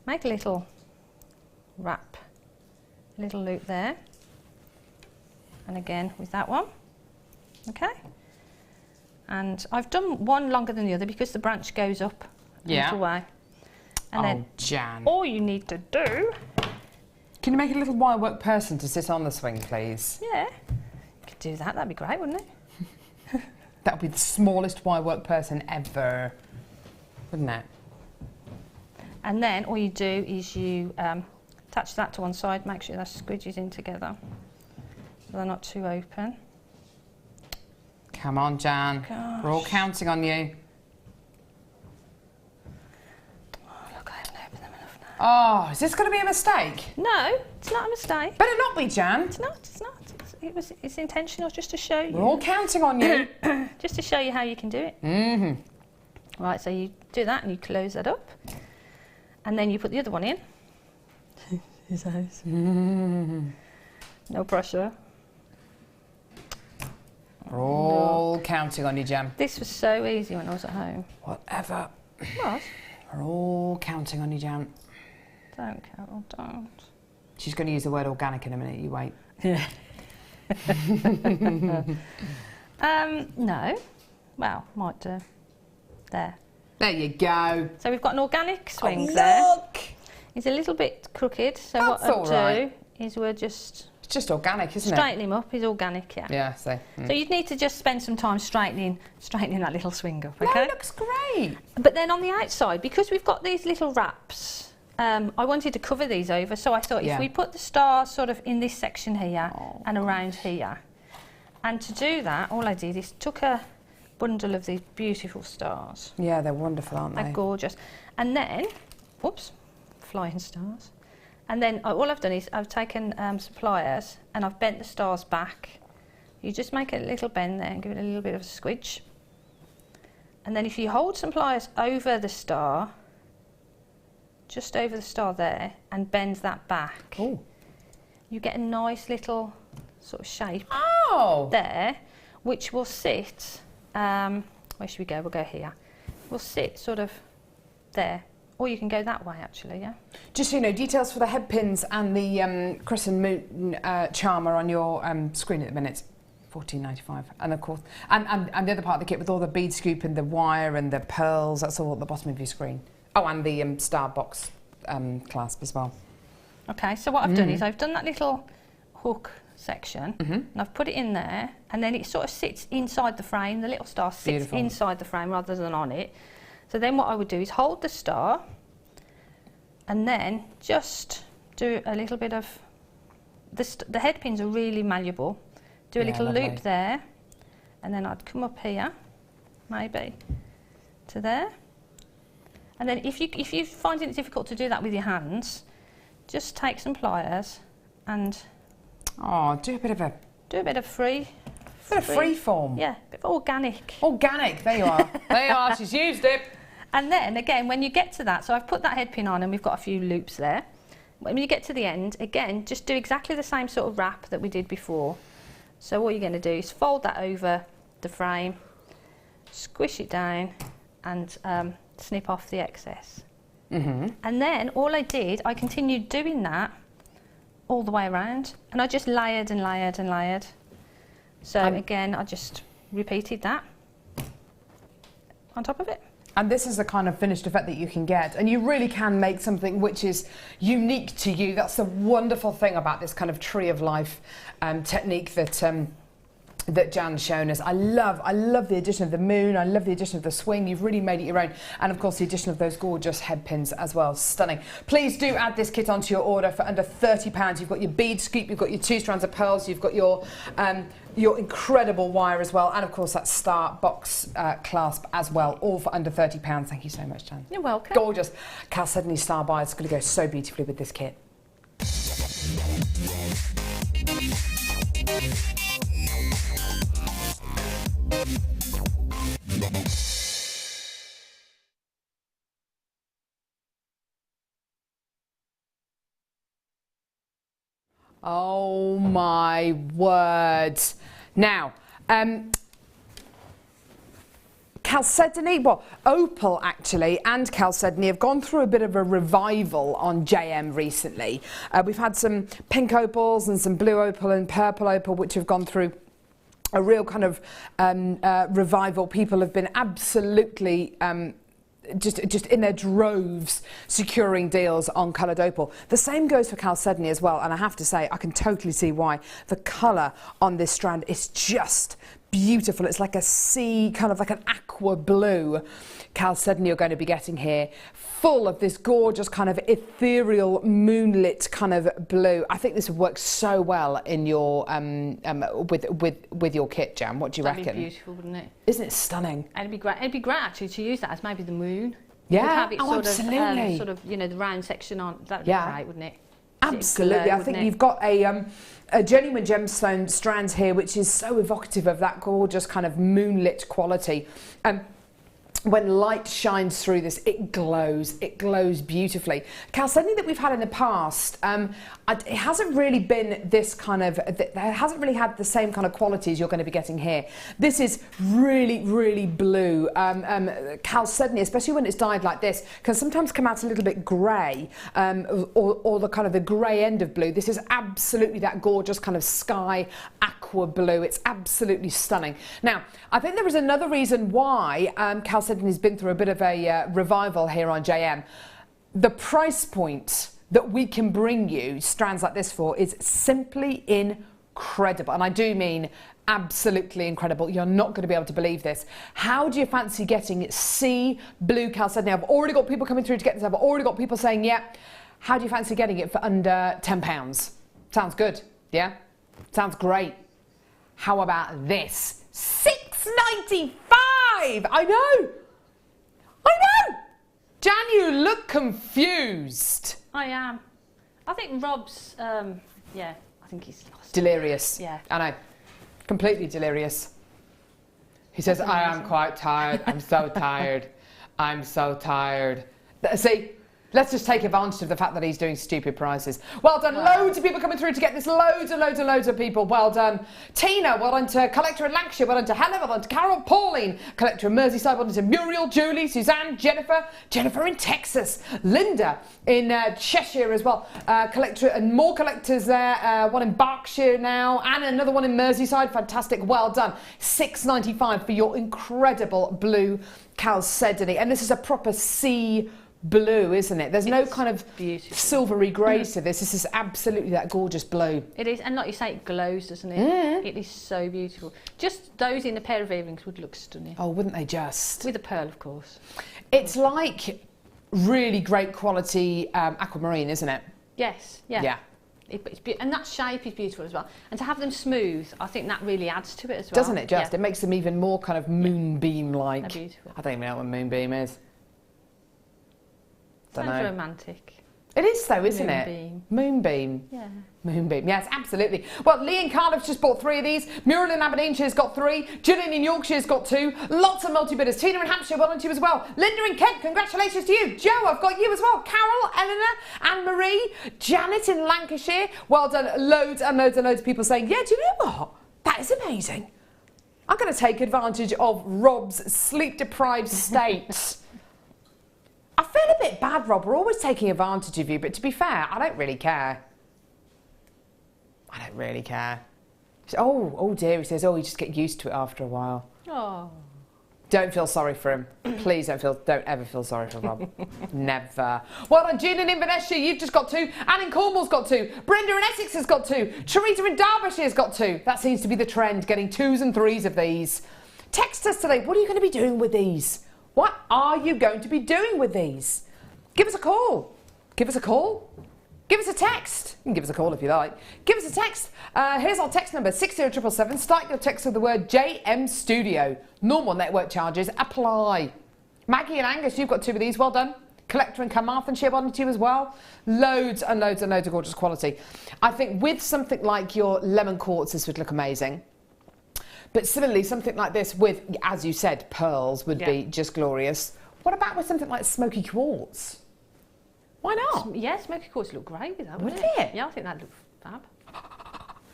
make a little wrap, a little loop there, and again with that one, okay? And I've done one longer than the other because the branch goes up a little way. And then Jan, all you need to do... Can you make a little wirework person to sit on the swing, please? Yeah, you could do that, that'd be great, wouldn't it? That would be the smallest wirework person ever, wouldn't it? And then all you do is you attach that to one side, make sure that squidges in together so they're not too open. Come on, Jan. Gosh. We're all counting on you. Oh, look, I haven't opened them enough now. Oh, is this going to be a mistake? No, it's not a mistake. Better not be, Jan. It's not, it's not. It's intentional just to show you. We're all counting on you. Just to show you how you can do it. Right, so you do that and you close that up. And then you put the other one in. His eyes. No pressure. We're all counting on you, Jan. This was so easy when I was at home. Whatever. What? We're all counting on you, Jan. Don't, Carol, don't. She's going to use the word organic in a minute, you wait. Yeah. No. Well, might do. There. There you go. So we've got an organic swing look. there. It's a little bit crooked, so That's what I'll do right. is we'll just... It's just organic, isn't straighten him up. He's organic, yeah. Yeah, so... So you'd need to just spend some time straightening that little swing up, okay? No, it looks great. But then on the outside, because we've got these little wraps, I wanted to cover these over, so I thought if we put the stars sort of in this section here and around here, and to do that, all I did is took a bundle of these beautiful stars. Yeah, they're wonderful, aren't they? They're gorgeous. And then, whoops, flying stars. And then all I've done is I've taken some pliers and I've bent the stars back. You just make a little bend there and give it a little bit of a squidge. And then if you hold some pliers over the star, just over the star there, and bend that back, you get a nice little sort of shape there, which will sit, where should we go? We'll go here. We'll sit sort of there. Or you can go that way, actually, yeah. Just so you know, details for the head pins and the crescent moon charm are on your screen at the minute. $14.95, and of course, and the other part of the kit with all the bead scoop and the wire and the pearls. That's all at the bottom of your screen. Oh, and the star box clasp as well. Okay, so what I've done is I've done that little hook section, and I've put it in there, and then it sort of sits inside the frame. The little star sits inside the frame rather than on it. So then what I would do is hold the star, and then just do a little bit of the head pins are really malleable. Do a little loop there, and then I'd come up here, maybe, to there. And then if you find it difficult to do that with your hands, just take some pliers and do a bit of free form. Yeah, a bit of organic. Organic, there you are. There you are, she's used it. And then again, when you get to that, so I've put that head pin on and we've got a few loops there. When you get to the end, again, just do exactly the same sort of wrap that we did before. So what you're going to do is fold that over the frame, squish it down, and snip off the excess. And then all I continued doing that all the way around, and I just layered and layered and layered. So again, I just repeated that on top of it. And this is the kind of finished effect that you can get, and you really can make something which is unique to you. That's the wonderful thing about this kind of tree of life technique that Jan's shown us. I love the addition of the moon. I love the addition of the swing. You've really made it your own, and of course the addition of those gorgeous head pins as well. Stunning. Please do add this kit onto your order for under £30. You've got your bead scoop, you've got your 2 strands of pearls, you've got your incredible wire as well, and of course that star box clasp as well, all for under £30. Thank you so much, Jan. You're welcome. Gorgeous. Chalcedony star bar is going to go so beautifully with this kit. Oh my word. Now, Chalcedony, well, Opal actually and Chalcedony have gone through a bit of a revival on JM recently. We've had some pink opals and some blue opal and purple opal which have gone through a real kind of revival. People have been absolutely just in their droves securing deals on coloured opal. The same goes for Chalcedony as well, and I have to say I can totally see why. The colour on this strand is just beautiful. It's like a sea, kind of like an aqua blue Chalcedony you're going to be getting here, full of this gorgeous kind of ethereal moonlit kind of blue. I think this would work so well in your with your kit, Jan. What do you reckon? That'd be beautiful, wouldn't it? Isn't it stunning? And it'd be great. It'd be great actually to use that as maybe the moon. Yeah, have it absolutely. Sort of, you know, the round section on. That'd be great, wouldn't it? Absolutely. I think you've got a genuine gemstone strands here, which is so evocative of that gorgeous kind of moonlit quality. When light shines through this, it glows beautifully. Chalcedony that we've had in the past, it hasn't really been this kind of, it hasn't really had the same kind of qualities you're going to be getting here. This is really, really blue. Chalcedony, especially when it's dyed like this, can sometimes come out a little bit grey, or the kind of the grey end of blue. This is absolutely that gorgeous kind of sky aqua blue. It's absolutely stunning. Now, I think there is another reason why Chalcedony has been through a bit of a revival here on JM. The price point that we can bring you strands like this for is simply incredible, and I do mean absolutely incredible. You're not going to be able to believe this. How do you fancy getting sea blue Chalcedony? I've already got people coming through to get this. I've already got people saying, yeah. How do you fancy getting it for under £10? Sounds good, yeah? Sounds great. How about this? £6.95. I know. Jan, you look confused. I am. I think Rob's, yeah, I think he's lost. Delirious. Yeah. I know. Completely delirious. He says, That's I am amazing. quite tired. I'm so tired. I'm so tired. See, let's just take advantage of the fact that he's doing stupid prices. Well done. Wow. Loads of people coming through to get this. Loads and loads and loads of people. Well done. Tina, well done to Collector in Lancashire. Well done to Helen. Well done to Carol. Pauline, Collector in Merseyside. Well done to Muriel, Julie, Suzanne, Jennifer. Jennifer in Texas. Linda in Cheshire as well. Collector and more collectors there. One in Berkshire now. And another one in Merseyside. Fantastic. Well done. $6.95 for your incredible blue chalcedony. And this is a proper sea blue, isn't it? There's no kind of beautiful silvery grey to this. This is absolutely that gorgeous blue. It is, and like you say, it glows, doesn't it? It is so beautiful. Just those in a pair of earrings would look stunning. Oh, wouldn't they just? With a pearl, of course. It's like really great quality aquamarine, isn't it? Yes, yeah. Yeah. And that shape is beautiful as well. And to have them smooth, I think that really adds to it as well. Doesn't it just? Yeah. It makes them even more kind of moonbeam-like. They're beautiful. I don't even know what a moonbeam is. Don't Sounds know. romantic. It is though, isn't Moonbeam. it? Moonbeam. Yeah. Moonbeam, yes, absolutely. Well, Lee in Cardiff's just bought 3 of these. Muriel in Aberdeenshire's got 3. Julian in Yorkshire's got 2. Lots of multi-bidders. Tina in Hampshire, well done to you as well. Linda in Kent, congratulations to you. Joe, I've got you as well. Carol, Eleanor, Anne-Marie, Janet in Lancashire. Well done. Loads and loads and loads of people saying, yeah, do you know what? That is amazing. I'm going to take advantage of Rob's sleep-deprived state. I feel a bit bad, Rob. We're always taking advantage of you, but to be fair, I don't really care. I don't really care. Oh dear, he says, oh, you just get used to it after a while. Oh. Don't feel sorry for him. Please don't ever feel sorry for Rob. Never. Well done, Jean in Inverness, you've just got 2. Anne in Cornwall's got 2. Brenda in Essex has got 2. Teresa in Derbyshire's got 2. That seems to be the trend, getting 2s and 3s of these. Text us today. What are you going to be doing with these? What are you going to be doing with these? Give us a call. Give us a call. Give us a text. You can give us a call if you like. Give us a text. Here's our text number, 60777. Start your text with the word JM Studio. Normal network charges apply. Maggie and Angus, you've got 2 of these. Well done. Collector in Carmarthenshire, well done to you as well. Loads and loads and loads of gorgeous quality. I think with something like your lemon quartz, this would look amazing. But similarly, something like this with, as you said, pearls would be just glorious. What about with something like smoky quartz? Why not? Yeah, smoky quartz look great with that, Would wouldn't it? Yeah, I think that'd look fab.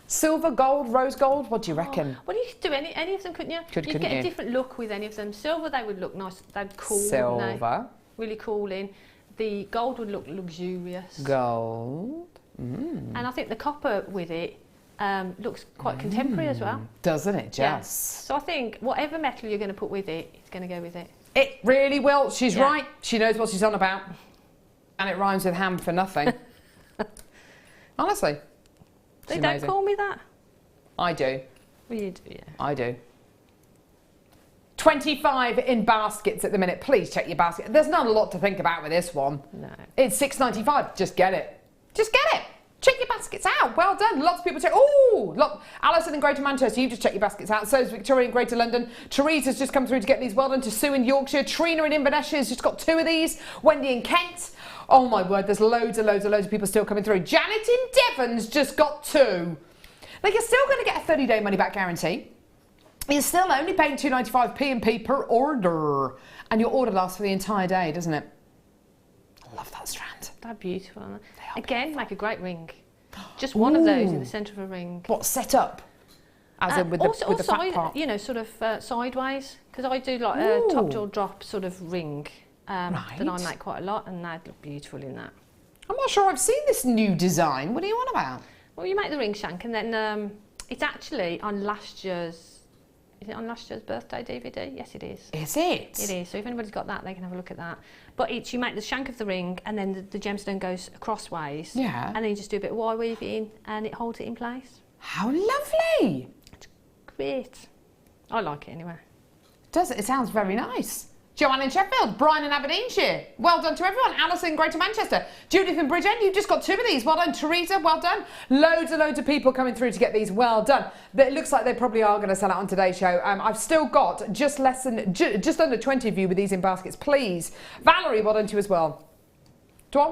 Silver, gold, rose gold, what do you reckon? Well, you could do any of them, couldn't you? Couldn't get you? a different look with any of them. Silver, they would look nice. They'd cool, wouldn't they? Silver. Really cool in. The gold would look luxurious. Gold. And I think the copper with it looks quite contemporary as well. Doesn't it just? Yeah. So I think whatever metal you're going to put with it, it's going to go with it. It really will. She's Yeah. right. She knows what she's on about. And it rhymes with ham for nothing. Honestly. They She's don't amazing. call me that. I do. Well, you do, yeah. I do. 25 in baskets at the minute. Please check your basket. There's not a lot to think about with this one. No. It's $6.95. Just get it. Just get it. Check your baskets out. Well done. Lots of people check. Oh, look. Alison in Greater Manchester, you just check your baskets out. So is Victoria in Greater London. Teresa's just come through to get these. Well done to Sue in Yorkshire. Trina in Inverness has just got 2 of these. Wendy in Kent. Oh my word, there's loads and loads and loads of people still coming through. Janet in Devon's just got 2. Now you're still going to get a 30-day money-back guarantee. You're still only paying $2.95 P&P per order. And your order lasts for the entire day, doesn't it? I love that strand. They're beautiful. Aren't they? They are Again, make a great ring. Just one of those in the centre of a ring. What, set up? As in with the, also, with the fat side, part? you know, sort of sideways. Because I do like a top jaw drop sort of ring that I make quite a lot, and they'd look beautiful in that. I'm not sure I've seen this new design. What are you on about? Well, you make the ring shank, and then it's actually on last year's. Is it on last year's birthday DVD? Yes, it is. Is it? It is. So if anybody's got that, they can have a look at that. But it's you make the shank of the ring, and then the gemstone goes crossways. Yeah. And then you just do a bit of wire weaving, and it holds it in place. How lovely. It's great. I like it anyway. Does it? It sounds very nice. Joanne in Sheffield, Brian in Aberdeenshire. Well done to everyone. Alison in Greater Manchester. Judith in Bridgend, you've just got 2 of these. Well done. Teresa, well done. Loads and loads of people coming through to get these. Well done. But it looks like they probably are going to sell out on today's show. I've still got just under 20 of you with these in baskets. Please. Valerie, well done to you as well. Do I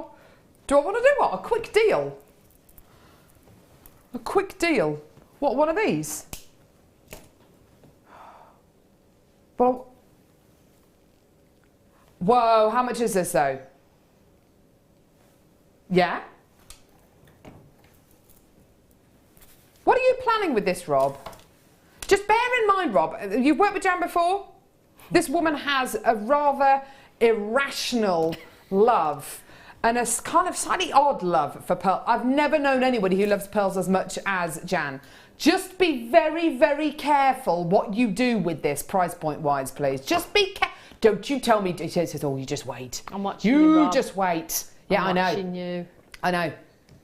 want to do what? A quick deal? A quick deal? What, one of these? Well, whoa, how much is this though? Yeah? What are you planning with this, Rob? Just bear in mind, Rob, you've worked with Jan before? This woman has a rather irrational love and a kind of slightly odd love for pearls. I've never known anybody who loves pearls as much as Jan. Just be very, very careful what you do with this, price point wise, please. Just be careful. Don't you tell me, he says, oh, you just wait. I'm watching you, Rob. Just wait. Yeah, I'm I know. watching you. I know.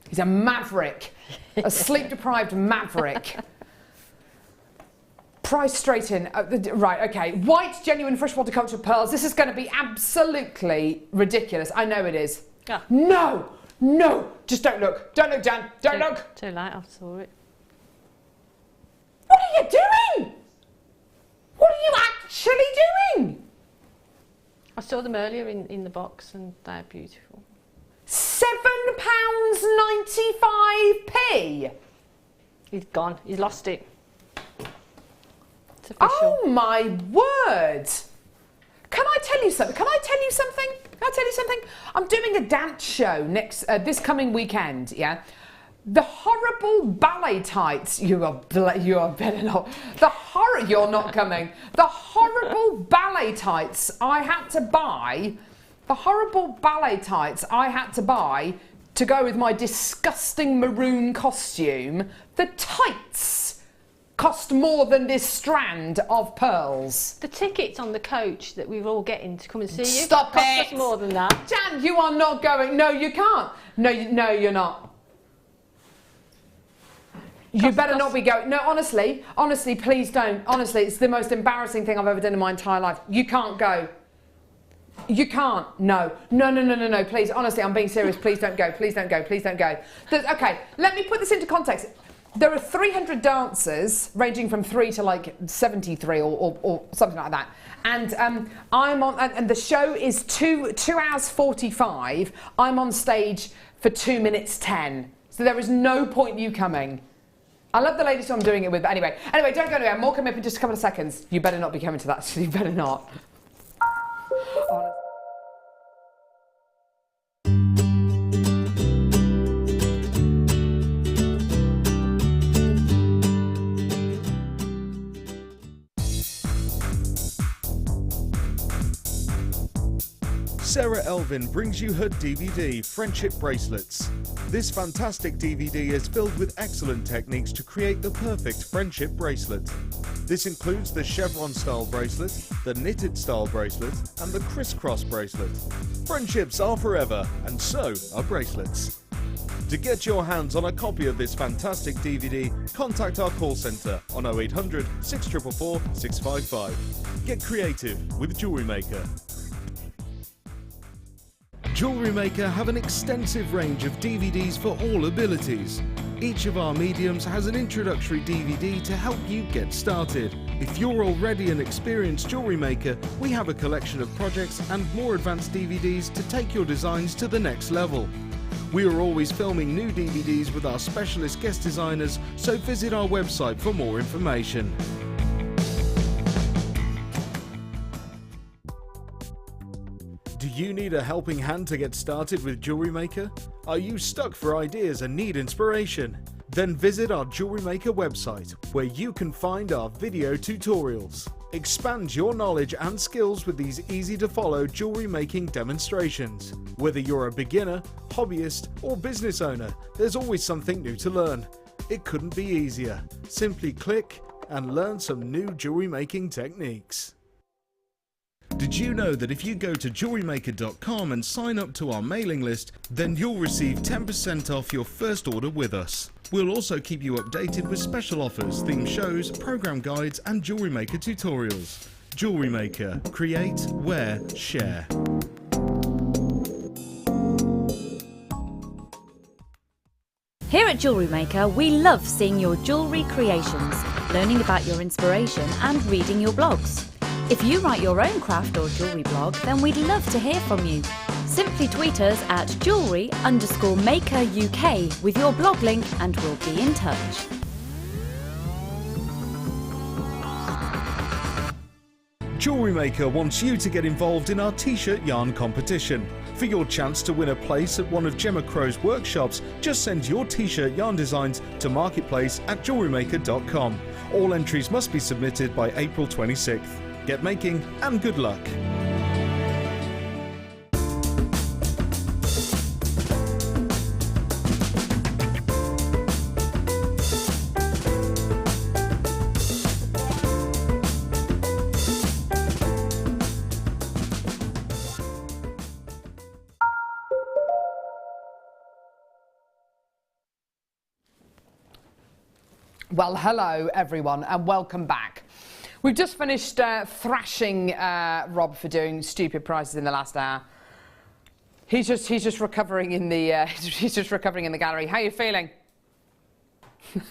He's a maverick. A sleep-deprived maverick. Price straight in. Right, okay. White, genuine freshwater culture pearls. This is going to be absolutely ridiculous. I know it is. Yeah. No! No! Just don't look. Don't look, Jan. Don't look. Too late, I saw it. What are you doing? What are you actually doing? I saw them earlier in the box and they're beautiful. £7.95p. He's gone. He's lost it. It's official. Oh my word! Can I tell you something? Can I tell you something? I'm doing a dance show this coming weekend. Yeah, the horrible ballet tights. You are better not. You're not coming. The horrible ballet tights I had to buy. The horrible ballet tights I had to buy to go with my disgusting maroon costume. The tights cost more than this strand of pearls. The tickets on the coach that we're all getting to come and see you Stop cost it! us more than that. Jan, you are not going. No, you can't. No, you're not. You better not be going. No, honestly, please don't. Honestly, it's the most embarrassing thing I've ever done in my entire life. You can't go. You can't. No, please. Honestly, I'm being serious. Please don't go. Please don't go. Please don't go. Okay, let me put this into context. There are 300 dancers, ranging from 3 to like 73 or something like that. And I'm on, and the show is 2 hours 45. I'm on stage for 2 minutes 10. So there is no point you coming. I love the ladies who I'm doing it with, but anyway, don't go anywhere. More coming up in just a couple of seconds. You better not be coming to that. You better not. Sarah Elvin brings you her DVD, Friendship Bracelets. This fantastic DVD is filled with excellent techniques to create the perfect friendship bracelet. This includes the chevron style bracelet, the knitted style bracelet, and the crisscross bracelet. Friendships are forever, and so are bracelets. To get your hands on a copy of this fantastic DVD, contact our call centre on 0800 644 655. Get creative with JewelleryMaker. JewelleryMaker have an extensive range of DVDs for all abilities. Each of our mediums has an introductory DVD to help you get started. If you're already an experienced jewellery maker, we have a collection of projects and more advanced DVDs to take your designs to the next level. We are always filming new DVDs with our specialist guest designers, so visit our website for more information. Do you need a helping hand to get started with JewelleryMaker? Are you stuck for ideas and need inspiration? Then visit our JewelleryMaker website, where you can find our video tutorials. Expand your knowledge and skills with these easy-to-follow jewellery making demonstrations. Whether you're a beginner, hobbyist, or business owner, there's always something new to learn. It couldn't be easier. Simply click and learn some new jewellery making techniques. Did you know that if you go to JewelleryMaker.com and sign up to our mailing list, then you'll receive 10% off your first order with us. We'll also keep you updated with special offers, theme shows, program guides and Jewellery Maker tutorials. Jewellery Maker. Create, wear, share. Here at Jewellery Maker, we love seeing your jewellery creations, learning about your inspiration and reading your blogs. If you write your own craft or jewellery blog, then we'd love to hear from you. Simply tweet us at jewellery_maker UK with your blog link and we'll be in touch. JewelleryMaker wants you to get involved in our t-shirt yarn competition. For your chance to win a place at one of Gemma Crow's workshops, just send your t-shirt yarn designs to marketplace@jewellerymaker.com. All entries must be submitted by April 26th. Get making and good luck. Well, hello everyone and welcome back. We've just finished thrashing Rob for doing stupid prices in the last hour. He's just recovering in the he's just recovering in the gallery. How are you feeling? A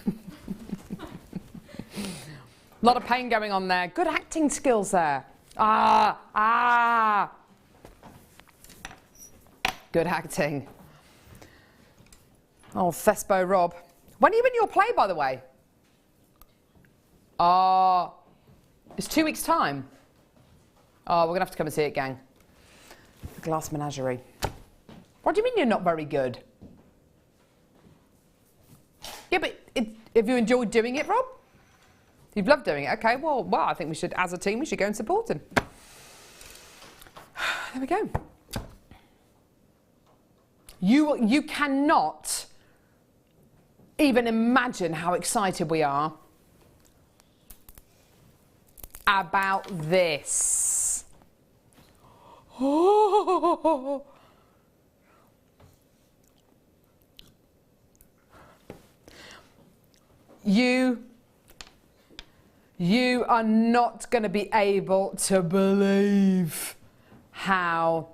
lot of pain going on there. Good acting skills there. Good acting. Oh, Thespo Rob. When are you in your play, by the way? It's 2 weeks' time. Oh, we're going to have to come and see it, gang. The Glass Menagerie. What do you mean you're not very good? Yeah, but have you enjoyed doing it, Rob? You've loved doing it. Okay, well, I think we should, as a team, we should go and support him. There we go. You cannot even imagine how excited we are about this. Oh. You are not going to be able to believe how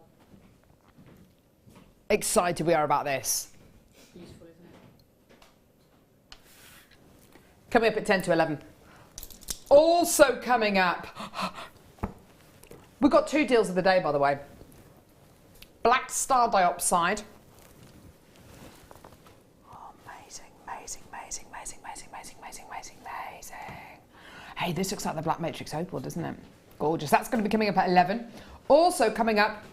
excited we are about this. Beautiful, isn't it? Coming up at 10 to 11. Also coming up, we've got 2 deals of the day, by the way. Black Star Dioxide. Oh, amazing, amazing, amazing, amazing, amazing, amazing, amazing, amazing, amazing. Hey, this looks like the Black Matrix Opal, doesn't it? Gorgeous. That's going to be coming up at 11. Also coming up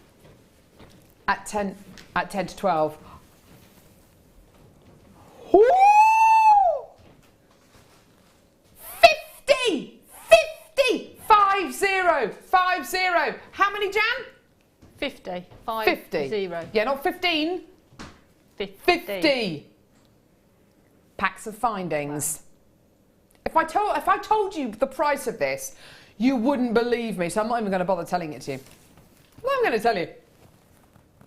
at 10 to 12. Ooh! 50. How many, Jan? 50. 50. 0. Yeah, not 15. 50 packs of findings. Wow. If I told you the price of this, you wouldn't believe me. So I'm not even going to bother telling it to you. Well, I'm going to tell you.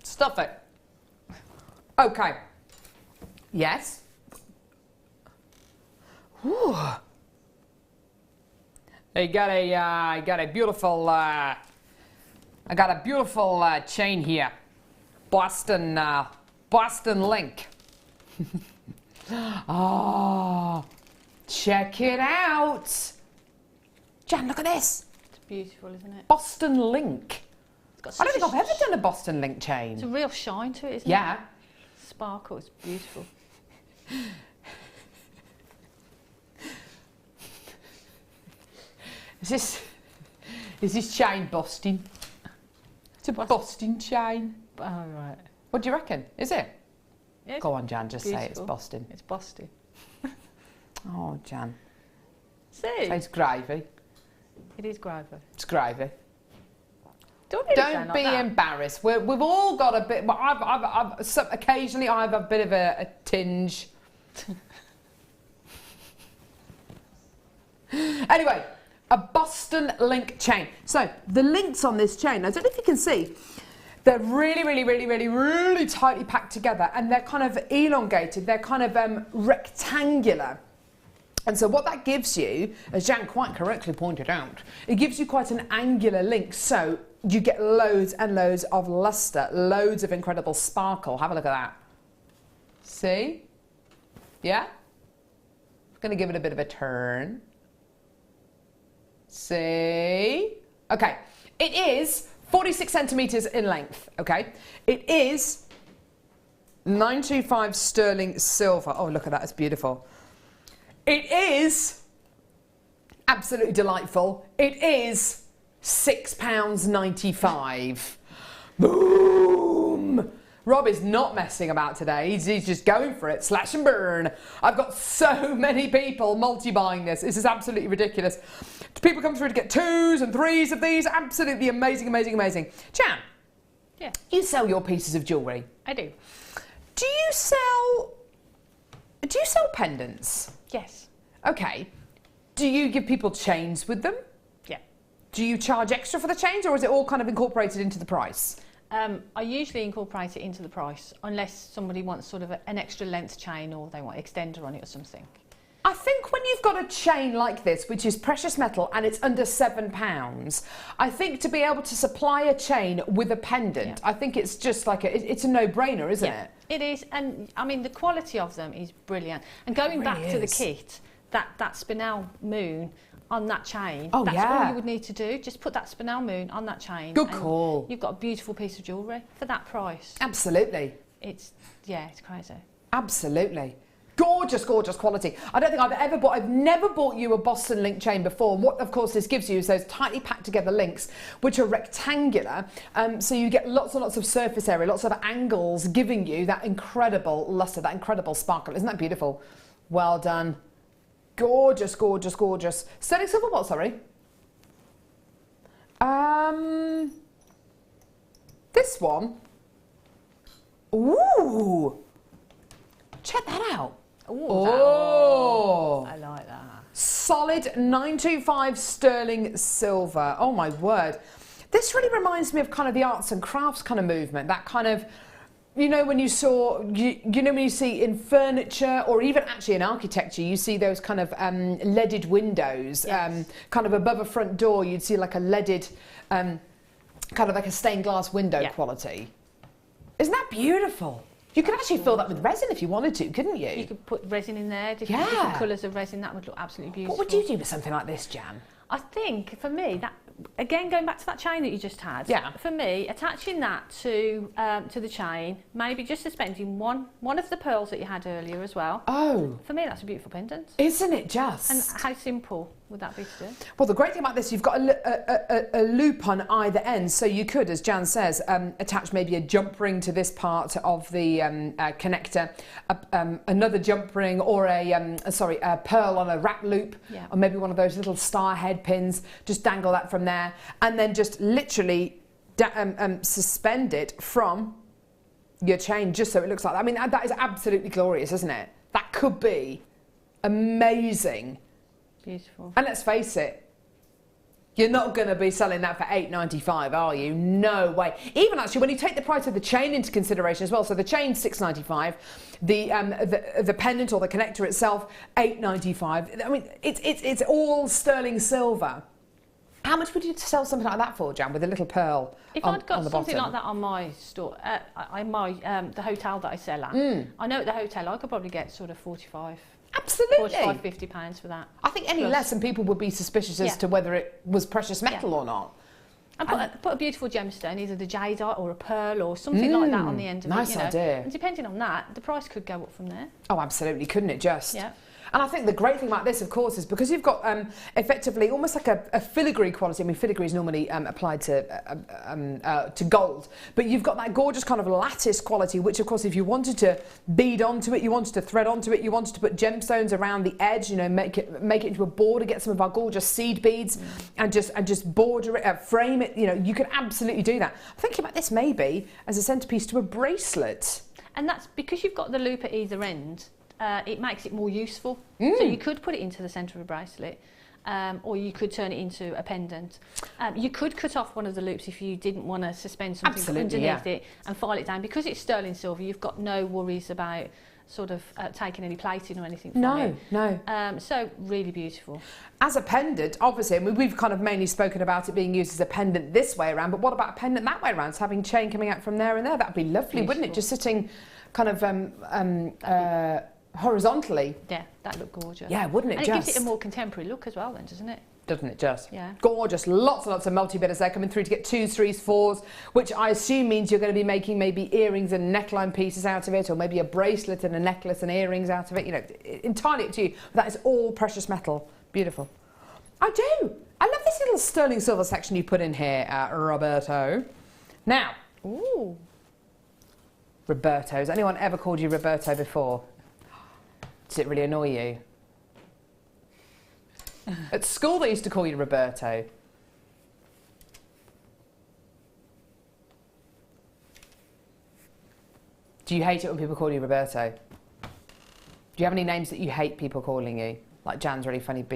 Stuff it. Okay. Yes. Ooh. I got a beautiful chain here, Boston link. Oh, check it out, Jan. Look at this. It's beautiful, isn't it? Boston link. It's got I don't think I've ever done a Boston link chain. It's a real shine to it, isn't it? Yeah. Sparkle. It's beautiful. Is this chain Boston? It's a Boston chain. Oh, right. What do you reckon? Is it? Yeah, Go on, Jan, just beautiful. say it's Boston. It's Boston. Oh, Jan. See? Say it's gravy. It is gravy. It's gravy. Don't be embarrassed. We've all got a bit. Well, occasionally I have a bit of a tinge. Anyway. A Boston link chain. So the links on this chain, I don't know if you can see, they're really tightly packed together, and they're kind of elongated. They're kind of rectangular. And so what that gives you, as Jan quite correctly pointed out, it gives you quite an angular link. So you get loads and loads of luster, loads of incredible sparkle. Have a look at that. See? Yeah? I'm going to give it a bit of a turn. See? Okay, it is 46 centimetres in length, okay? It is 925 sterling silver. Oh, look at that, it's beautiful. It is absolutely delightful. It is £6.95. Boom! Rob is not messing about today. He's just going for it. Slash and burn. I've got so many people multi-buying this. This is absolutely ridiculous. People come through to get 2s and 3s of these. Absolutely amazing, amazing, amazing. Jan. Yeah. You sell your pieces of jewellery. I do. Do you sell pendants? Yes. Okay. Do you give people chains with them? Yeah. Do you charge extra for the chains, or is it all kind of incorporated into the price? I usually incorporate it into the price unless somebody wants sort of an extra length chain or they want extender on it or something. I think when you've got a chain like this, which is precious metal and it's under £7, I think to be able to supply a chain with a pendant, I think it's just like it's a no-brainer, isn't it? It is, and I mean the quality of them is brilliant. And going back to the kit, that spinel moon on that chain, that's all you would need to do. Just put that spinel moon on that chain. Good call. You've got a beautiful piece of jewellery for that price. Absolutely. It's crazy. Absolutely. Gorgeous, gorgeous quality. I don't think I've never bought you a Boston link chain before. And what, of course, this gives you is those tightly packed together links, which are rectangular. So you get lots and lots of surface area, lots of angles, giving you that incredible luster, that incredible sparkle. Isn't that beautiful? Well done. Gorgeous, gorgeous, gorgeous. Sterling silver what, sorry? This one. Ooh. Check that out. Ooh, oh, I like that. Solid 925 sterling silver. Oh my word. This really reminds me of kind of the arts and crafts kind of movement. That kind of, you know, when you saw, you know, when you see in furniture or even actually in architecture, you see those kind of leaded windows, kind of above a front door, you'd see like a leaded, kind of like a stained glass window quality. Isn't that beautiful? You could actually fill that with resin if you wanted to, couldn't you? You could put resin in there, different colours of resin. That would look absolutely beautiful. What would you do with something like this, Jan? I think, for me, that again, going back to that chain that you just had, for me, attaching that to the chain, maybe just suspending one of the pearls that you had earlier as well. Oh. For me, that's a beautiful pendant. Isn't it just? And how simple would that be to do? Well, the great thing about this, you've got a loop on either end, so you could, as Jan says, attach maybe a jump ring to this part of the connector, another jump ring, or a pearl on a wrap loop, or maybe one of those little star head pins. Just dangle that from there, and then just literally suspend it from your chain, just so it looks like that. I mean, that is absolutely glorious, isn't it? That could be amazing. Beautiful. And let's face it, you're not going to be selling that for $8.95, are you? No way. Even actually, when you take the price of the chain into consideration as well, so the chain's $6.95, the pendant or the connector itself $8.95. I mean, it's all sterling silver. How much would you sell something like that for, Jan, with a little pearl if on, I'd got on the something bottom? like that on my store, the hotel that I sell at, I know at the hotel I could probably get sort of 45. Absolutely. £45, £50 for that. I think any less and people would be suspicious as to whether it was precious metal or not. And put a beautiful gemstone, either the jadeite or a pearl or something like that on the end of it. Nice idea. And depending on that, the price could go up from there. Oh, absolutely, couldn't it just? Yeah. And I think the great thing about this, of course, is because you've got effectively almost like a filigree quality. I mean, filigree is normally applied to gold, but you've got that gorgeous kind of lattice quality, which, of course, if you wanted to bead onto it, you wanted to thread onto it, you wanted to put gemstones around the edge, you know, make it into a border, get some of our gorgeous seed beads, and just border it, frame it. You know, you could absolutely do that. I'm thinking about this maybe as a centerpiece to a bracelet. And that's because you've got the loop at either end. It makes it more useful. So you could put it into the centre of a bracelet, or you could turn it into a pendant. You could cut off one of the loops if you didn't want to suspend something underneath it and file it down. Because it's sterling silver, you've got no worries about sort of taking any plating or anything from it. No. So really beautiful. As a pendant, obviously, I mean, we've kind of mainly spoken about it being used as a pendant this way around, but what about a pendant that way around? So having chain coming out from there and there, that'd be lovely, wouldn't it? Just sitting kind of horizontally. Yeah, that'd look gorgeous. Yeah, wouldn't it and just? it gives it a more contemporary look as well then, doesn't it? Doesn't it just? Yeah. Gorgeous. Lots and lots of multi-bidders there coming through to get 2s, 3s, 4s, which I assume means you're going to be making maybe earrings and neckline pieces out of it, or maybe a bracelet and a necklace and earrings out of it. You know, entirely up to you. But that is all precious metal. Beautiful. I do. I love this little sterling silver section you put in here, Roberto. Now, Ooh. Roberto. Has anyone ever called you Roberto before? Does it really annoy you? At school, they used to call you Roberto. Do you hate it when people call you Roberto? Do you have any names that you hate people calling you? Like Jan's really funny about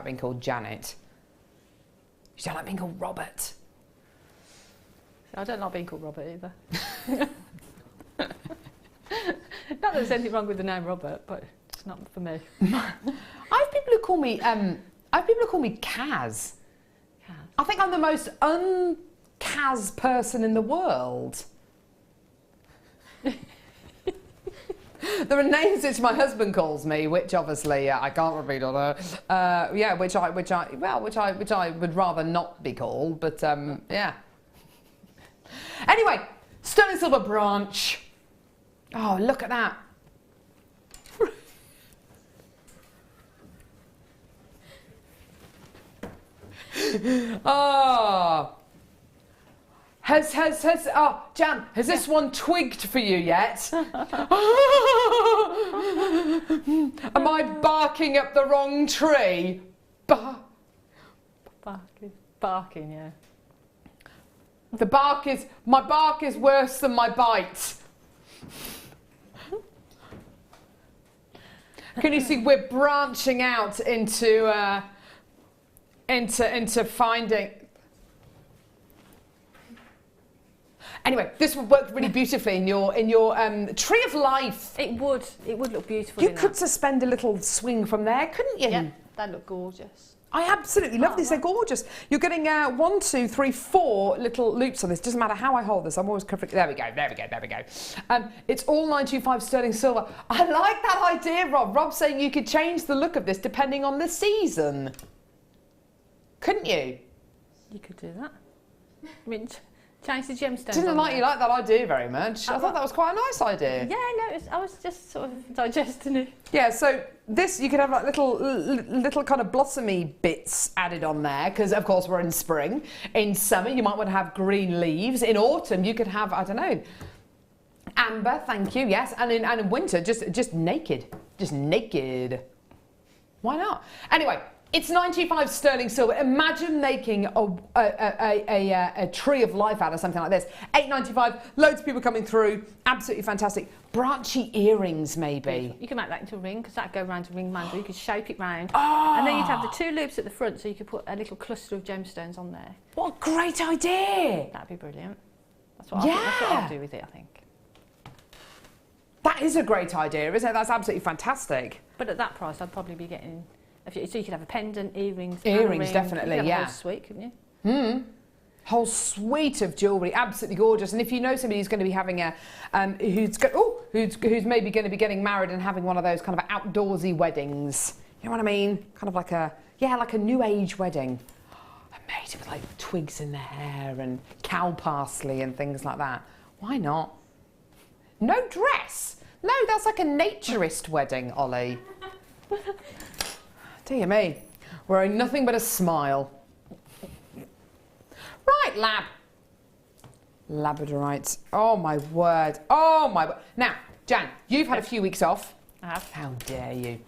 being called Janet. You don't like being called Robert. I don't like being called Robert either. Not that there's anything wrong with the name Robert, but it's not for me. I have people who call me Kaz. Kaz. I think I'm the most un-Kaz person in the world. There are names which my husband calls me, which obviously I can't repeat on her. Yeah, which I would rather not be called, but yeah. Anyway, sterling silver branch. Oh, look at that. Oh. Jan, has this one twigged for you yet? Am I barking up the wrong tree? Barking, yeah. My bark is worse than my bite. Can you see we're branching out into finding. Anyway, this would work really beautifully in your tree of life. It would look beautiful. You could suspend a little swing from there, couldn't you? Yeah, that'd look gorgeous. I absolutely love these. They're gorgeous. You're getting 1, 2, 3, 4 little loops on this. Doesn't matter how I hold this. I'm always covering. There we go. It's all 925 sterling silver. I like that idea, Rob. Rob's saying you could change the look of this depending on the season. Couldn't you? You could do that. I mean, change the gemstones. Didn't like you like that idea very much. I thought that was quite a nice idea. Yeah, no, I was just sort of digesting it. Yeah, so this you could have like little kind of blossomy bits added on there because of course we're in spring. In summer you might want to have green leaves. In autumn you could have, I don't know, amber. Thank you. Yes, and in winter just naked, Why not? Anyway. It's 925 sterling silver. Imagine making a tree of life out of something like this. 8.95. Loads of people coming through. Absolutely fantastic. Branchy earrings, maybe. You can make that into a ring because that'd go around a ring mandrel. You could shape it round, Oh. and then you'd have the 2 loops at the front, so you could put a little cluster of gemstones on there. What a great idea! That'd be brilliant. That's what I'll do with it, I think. That is a great idea, isn't it? That's absolutely fantastic. But at that price, I'd probably be getting. So you could have a pendant, earrings, earrings, definitely, you could have yeah. a whole suite, couldn't you? Whole suite of jewellery, absolutely gorgeous. And if you know somebody who's going to be having a, who's maybe going to be getting married and having one of those kind of outdoorsy weddings, you know what I mean? Kind of like a new age wedding. Amazing, with like twigs in their hair and cow parsley and things like that. Why not? No dress. No, that's like a naturist wedding, Ollie. Dear me, wearing nothing but a smile. Right, Labradorite. Oh my word. Oh my word. Now, Jan, you've had a few weeks off. I have. How dare you?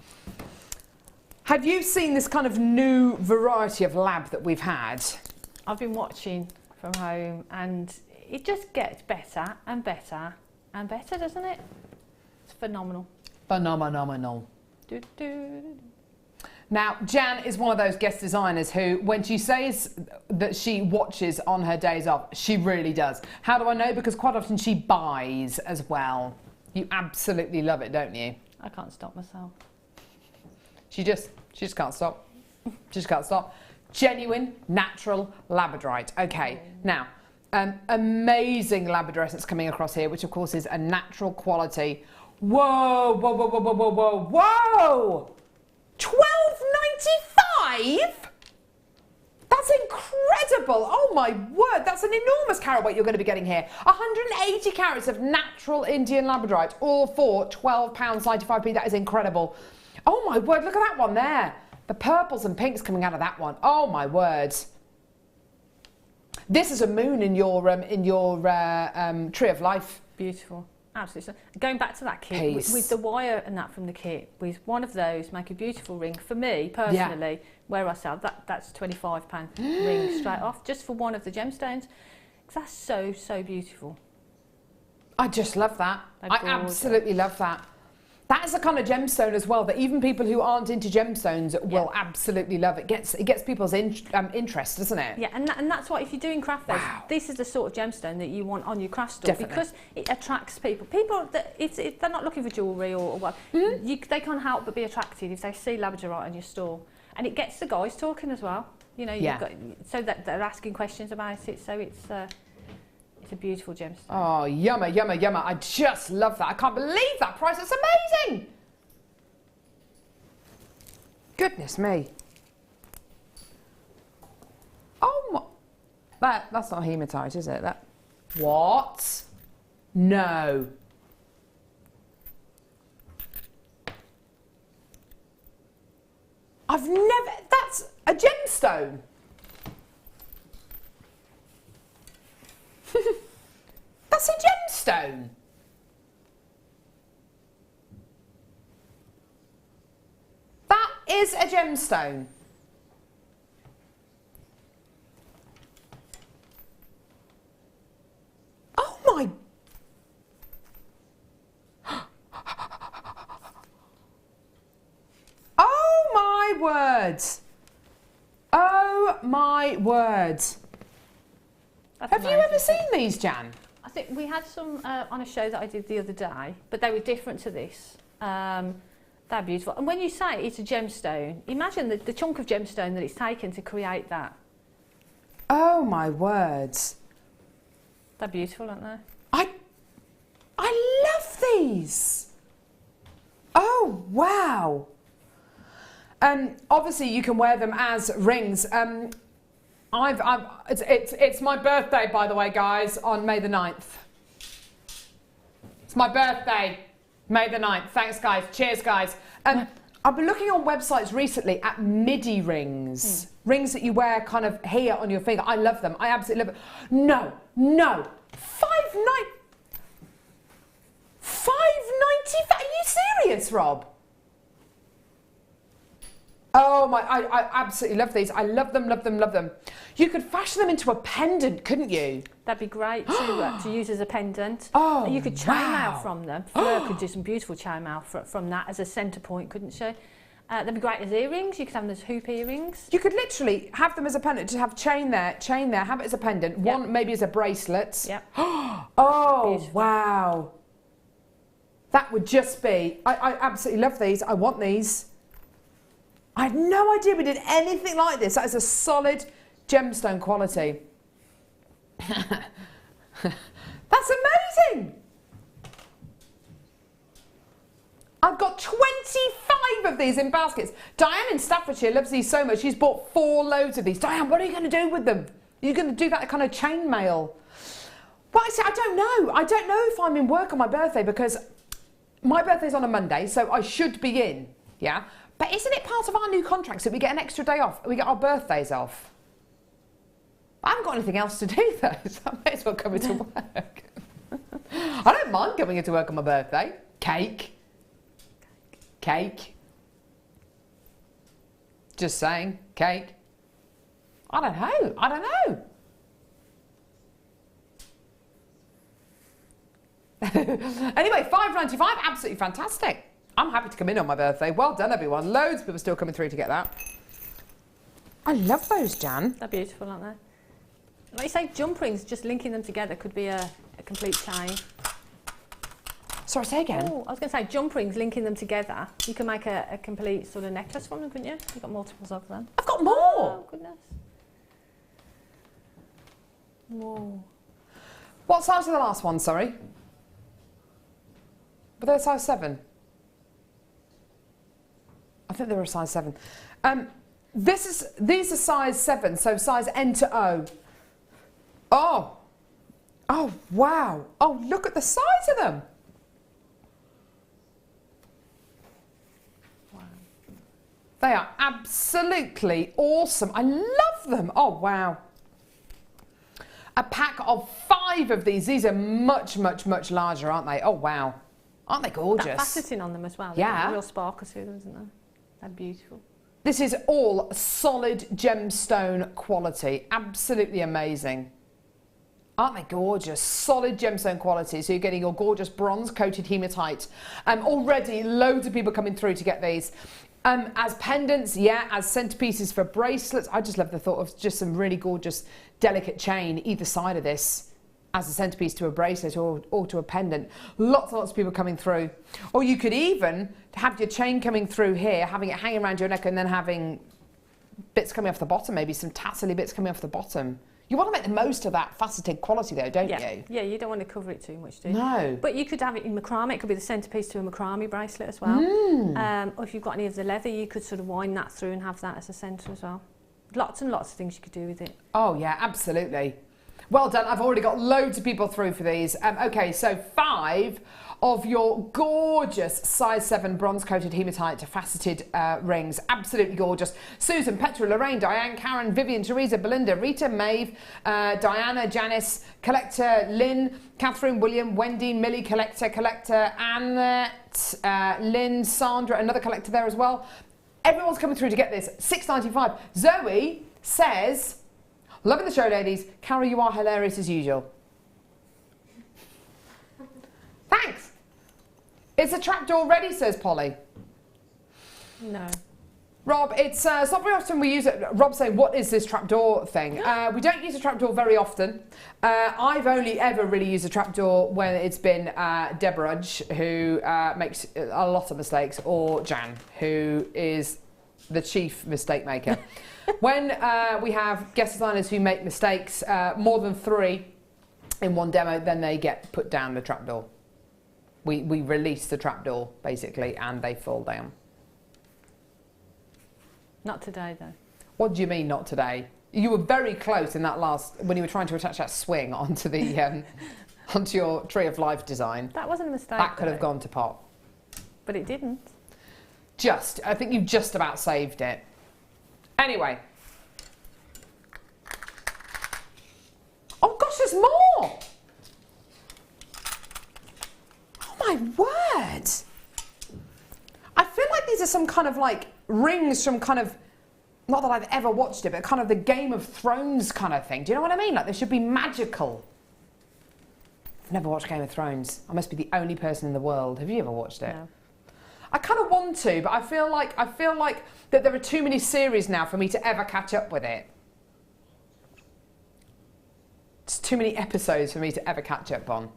Have you seen this kind of new variety of lab that we've had? I've been watching from home, and it just gets better and better and better, doesn't it? It's phenomenal. Phenomenal. Do, do. Now, Jan is one of those guest designers who, when she says that she watches on her days off, she really does. How do I know? Because quite often she buys as well. You absolutely love it, don't you? I can't stop myself. She just can't stop. She just can't stop. Genuine, natural labradorite. Okay, now, amazing labrador essence coming across here, which of course is a natural quality. Whoa, whoa, whoa, whoa, whoa, whoa, whoa, whoa! $12.95? That's incredible. Oh my word, that's an enormous carat weight you're going to be getting here. 180 carats of natural Indian labradorite, all for £12.95p. That is incredible. Oh my word, look at that one there. The purples and pinks coming out of that one. Oh my word. This is a moon in your tree of life. Beautiful. Absolutely. Going back to that kit, with the wire and that from the kit, with one of those, make a beautiful ring. For me, personally, where I sell, that's £25 ring straight off, just for one of the gemstones. That's so, so beautiful. I just love that. I absolutely love that. That is a kind of gemstone as well that even people who aren't into gemstones will absolutely love. It gets people's interest, doesn't it? Yeah, and that's why if you're doing craft fairs, this is the sort of gemstone that you want on your craft store. Definitely. Because it attracts people. People that they're not looking for jewellery or what, they can't help but be attracted if they see labradorite in your store, and it gets the guys talking as well. You know, you've got, so that they're asking questions about it. So it's a beautiful gemstone. Oh, yummer, yummer, yummer. I just love that. I can't believe that price. It's amazing. Goodness me. Oh, my. That's not hematite, is it? What? No. I've never... That's a gemstone. That's a gemstone. That is a gemstone. Oh my. Oh my word. Oh my word. Have you ever seen these, Jan? I think we had some on a show that I did the other day, but they were different to this. They're beautiful. And when you say it's a gemstone, imagine the chunk of gemstone that it's taken to create that. Oh my words. They're beautiful, aren't they? I love these. Oh, wow. Obviously you can wear them as rings. It's my birthday, by the way, guys, on May the 9th. It's my birthday, May the 9th. Thanks, guys. Cheers, guys. I've been looking on websites recently at midi rings. Rings that you wear kind of here on your finger. I love them. I absolutely love it. No. $5.95. Are you serious, Rob? Oh my, I absolutely love these. I love them, love them, love them. You could fashion them into a pendant, couldn't you? That'd be great to use as a pendant. Oh, and you could chainmail from them. Fleur could do some beautiful chainmail from that as a centre point, couldn't she? They'd be great as earrings. You could have them as hoop earrings. You could literally have them as a pendant, just have chain there, have it as a pendant, one maybe as a bracelet. Yep. Oh, beautiful. wow. That would just be, I absolutely love these. I want these. I had no idea we did anything like this. That is a solid gemstone quality. That's amazing. I've got 25 of these in baskets. Diane in Staffordshire loves these so much. She's bought 4 loads of these. Diane, what are you going to do with them? Are you going to do that kind of chain mail? Well, I don't know. I don't know if I'm in work on my birthday because my birthday's on a Monday, so I should be in, yeah? But isn't it part of our new contracts that we get an extra day off? We get our birthdays off. I haven't got anything else to do though, so I may as well come into work. I don't mind coming into work on my birthday. Cake. Just saying, cake. I don't know. Anyway, $5.95, absolutely fantastic. I'm happy to come in on my birthday. Well done, everyone. Loads of people still coming through to get that. I love those, Jan. They're beautiful, aren't they? Like you say, jump rings, just linking them together could be a complete chain. Sorry, say again. Oh, I was going to say, jump rings, linking them together, you can make a complete sort of necklace from them, couldn't you? You've got multiples of them. I've got more. Oh, goodness. Whoa. What size are the last one, sorry? Were they a size 7? I think they were a size 7. These are size 7, so size N to O. Oh, wow. Oh, look at the size of them. They are absolutely awesome. I love them. Oh, wow. A pack of 5 of these. These are much, much, much larger, aren't they? Oh, wow. Aren't they gorgeous? That faceting on them as well. Yeah. They've got a real sparkle to them, isn't there? They're beautiful. This is all solid gemstone quality. Absolutely amazing. Aren't they gorgeous? Solid gemstone quality. So you're getting your gorgeous bronze-coated hematite. Already loads of people coming through to get these. As pendants, yeah, as centerpieces for bracelets. I just love the thought of just some really gorgeous, delicate chain either side of this as a centerpiece to a bracelet or to a pendant. Lots and lots of people coming through. Or you could even have your chain coming through here, having it hanging around your neck and then having bits coming off the bottom, maybe some tassely bits coming off the bottom. You want to make the most of that faceted quality though, don't you? Yeah, you don't want to cover it too much, do you? No. But you could have it in macrame. It could be the centrepiece to a macrame bracelet as well. Or if you've got any of the leather, you could sort of wind that through and have that as a centre as well. Lots and lots of things you could do with it. Oh yeah, absolutely. Well done. I've already got loads of people through for these. Okay, so 5 of your gorgeous size 7 bronze-coated hematite faceted rings. Absolutely gorgeous. Susan, Petra, Lorraine, Diane, Karen, Vivian, Teresa, Belinda, Rita, Maeve, Diana, Janice, Collector, Lynn, Catherine, William, Wendy, Millie, Collector, Annette, Lynn, Sandra, another collector there as well. Everyone's coming through to get this. $6.95. Zoe says, loving the show, ladies. Carol, you are hilarious as usual. Thanks. It's a trapdoor ready, says Polly. No. Rob, it's not very often we use it. Rob's saying, what is this trapdoor thing? We don't use a trapdoor very often. I've only ever really used a trapdoor when it's been Deborah, who makes a lot of mistakes, or Jan, who is the chief mistake maker. When we have guest designers who make mistakes, more than 3 in one demo, then they get put down the trapdoor. We release the trapdoor, basically, and they fall down. Not today, though. What do you mean, not today? You were very close in that last, when you were trying to attach that swing onto the onto your Tree of Life design. That wasn't a mistake. That could have though. gone to pot. But it didn't. I think you've just about saved it. Anyway. Oh gosh, there's more! Oh my word! I feel like these are some kind of like rings from kind of, not that I've ever watched it, but kind of the Game of Thrones kind of thing. Do you know what I mean? Like they should be magical. I've never watched Game of Thrones. I must be the only person in the world. Have you ever watched it? No. I kind of want to, but I feel like that there are too many series now for me to ever catch up with it. It's too many episodes for me to ever catch up on.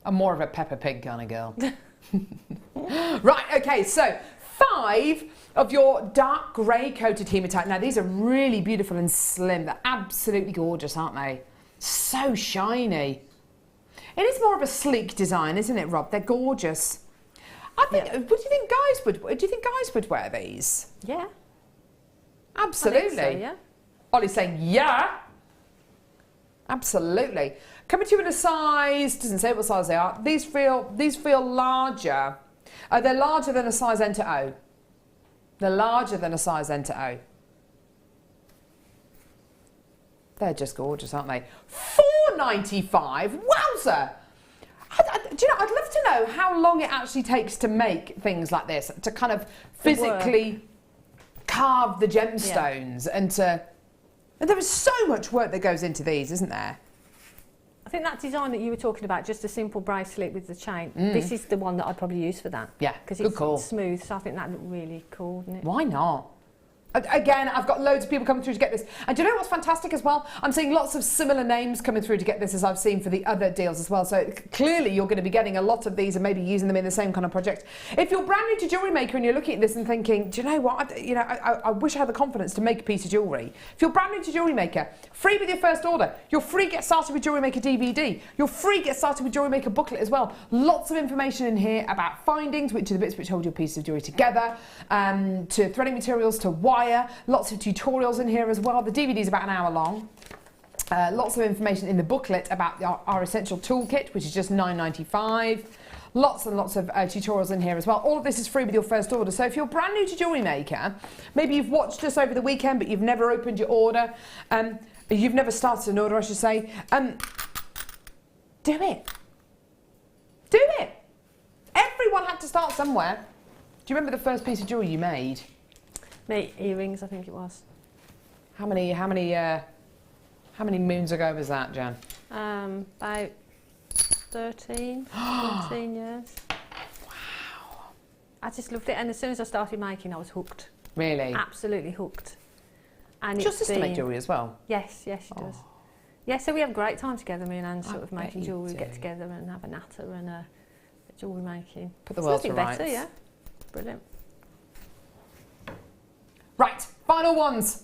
I'm more of a Peppa Pig kind of girl. Right, okay, so 5 of your dark grey coated hematite. Now these are really beautiful and slim. They're absolutely gorgeous, aren't they? So shiny. It is more of a sleek design, isn't it, Rob? They're gorgeous. I think. Yeah. What do you think guys would? Do you think guys would wear these? Yeah. Absolutely. I think so, yeah. Ollie's saying yeah. Absolutely. Coming to you in a size, doesn't say what size they are. These feel larger. They're larger than a size N to O. They're larger than a size N to O. They're just gorgeous, aren't they? $4.95. Wowzer! Do you know, I'd love to know how long it actually takes to make things like this, to kind of physically carve the gemstones and there is so much work that goes into these, isn't there? I think that design that you were talking about, just a simple bracelet with the chain, this is the one that I'd probably use for that. Yeah, because good it's call. smooth, so I think that looked really cool, didn't it? Why not? Again, I've got loads of people coming through to get this. And do you know what's fantastic as well? I'm seeing lots of similar names coming through to get this as I've seen for the other deals as well. So clearly you're going to be getting a lot of these and maybe using them in the same kind of project. If you're brand new to Jewellery Maker and you're looking at this and thinking, do you know what? I wish I had the confidence to make a piece of jewellery. If you're brand new to Jewellery Maker, free with your first order. You're free get started with Jewellery Maker DVD. You're free get started with Jewellery Maker booklet as well. Lots of information in here about findings, which are the bits which hold your pieces of jewellery together, to threading materials, to wire, lots of tutorials in here as well. The DVD is about an hour long. Lots of information in the booklet about our essential toolkit, which is just $9.95. Lots and lots of tutorials in here as well. All of this is free with your first order. So if you're brand new to Jewellery Maker, maybe you've watched us over the weekend, but you've never opened your order, you've never started an order, I should say, do it. Do it. Everyone had to start somewhere. Do you remember the first piece of jewellery you made? Me, earrings, I think it was. How many moons ago was that, Jan? About 13 years. Wow. I just loved it, and as soon as I started making, I was hooked. Really? Absolutely hooked. And Does your sister make jewellery as well? Yes, yes, she does. Yeah, so we have a great time together, me and Anne, sort of bet making you jewellery, do. get together and have a natter and a jewellery making. Put the world to nothing better, rights. yeah. Brilliant. Right, final ones.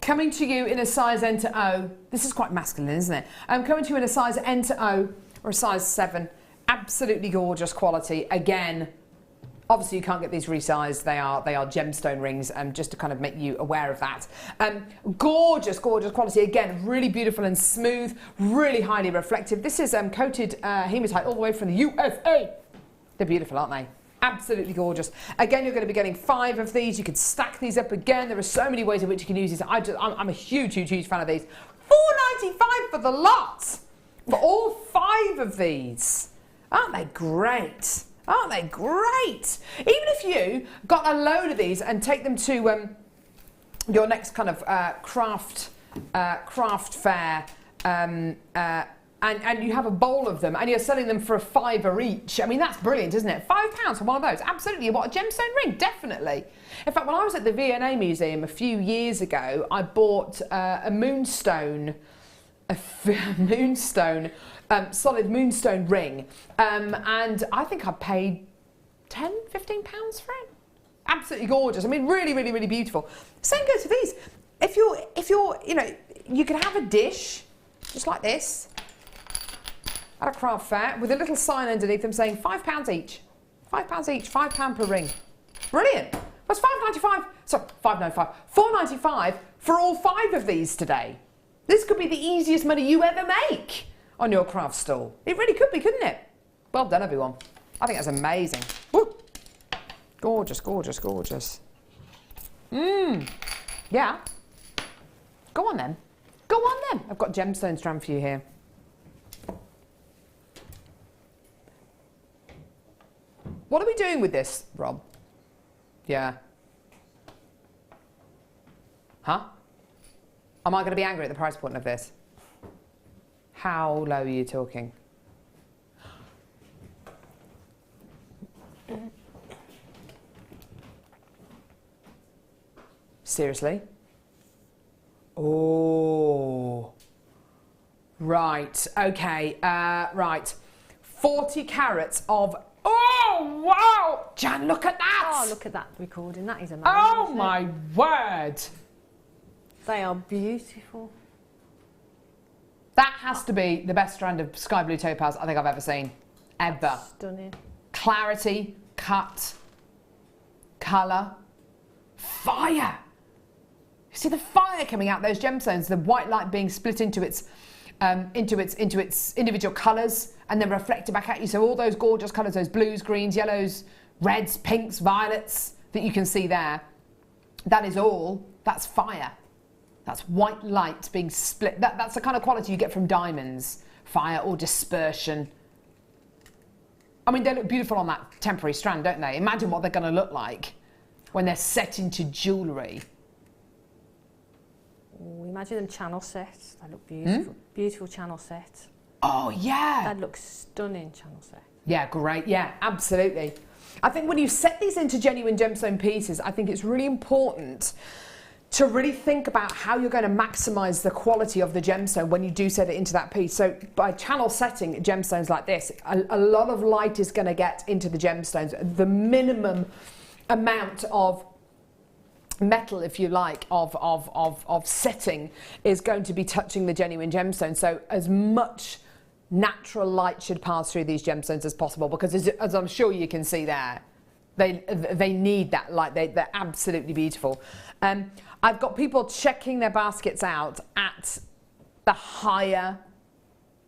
Coming to you in a size N to O. This is quite masculine, isn't it? Coming to you in a size N to O or a size 7. Absolutely gorgeous quality. Again, obviously you can't get these resized. They are gemstone rings, just to kind of make you aware of that. Gorgeous, gorgeous quality. Again, really beautiful and smooth, really highly reflective. This is coated hematite all the way from the USA. They're beautiful, aren't they? Absolutely gorgeous. Again, you're going to be getting 5 of these. You could stack these up again. There are so many ways in which you can use these. I'm a huge, huge, huge fan of these. $4.95 for the lot. For all 5 of these. Aren't they great? Aren't they great? Even if you got a load of these and take them to your next kind of craft fair, and you have a bowl of them and you're selling them for $5 each. I mean, that's brilliant, isn't it? £5 for one of those. Absolutely. What, a gemstone ring? Definitely. In fact, when I was at the V&A Museum a few years ago, I bought a moonstone, solid moonstone ring. And I think I paid £10, £15 for it. Absolutely gorgeous. I mean, really, really, really beautiful. Same goes for these. If you're, you know, you can have a dish just like this at a craft fair with a little sign underneath them saying £5 each. £5 each, £5 per ring. Brilliant. That's £5.95, sorry, £5.95, £4.95 for all 5 of these today. This could be the easiest money you ever make on your craft stall. It really could be, couldn't it? Well done, everyone. I think that's amazing. Woo. Gorgeous, gorgeous, gorgeous. Yeah. Go on then. Go on then. I've got gemstone strand for you here. What are we doing with this, Rob? Yeah. Huh? Am I going to be angry at the price point of this? How low are you talking? Seriously? Oh. Right. Okay. Right. 40 carats of... Oh, wow! Jan, look at that! Oh, look at that recording. That is amazing. Oh, isn't it? my word! They are beautiful. That has to be the best strand of sky blue topaz I think I've ever seen. Ever. Stunning. Clarity, cut, colour, fire. You see the fire coming out those gemstones, the white light being split into its individual colours and then reflected back at you. So all those gorgeous colours, those blues, greens, yellows, reds, pinks, violets that you can see there, that's fire. That's white light being split. That's the kind of quality you get from diamonds, fire or dispersion. I mean, they look beautiful on that temporary strand, don't they? Imagine what they're going to look like when they're set into jewellery. Oh, imagine them channel sets. They look beautiful. Beautiful channel set. Oh, yeah. That looks stunning channel set. Yeah, great. Yeah, absolutely. I think when you set these into genuine gemstone pieces, I think it's really important to really think about how you're going to maximise the quality of the gemstone when you do set it into that piece. So by channel setting gemstones like this, a lot of light is going to get into the gemstones. The minimum amount of metal, if you like, of setting is going to be touching the genuine gemstone. So as much natural light should pass through these gemstones as possible, because as I'm sure you can see there, they need that light. They're absolutely beautiful. I've got people checking their baskets out at the higher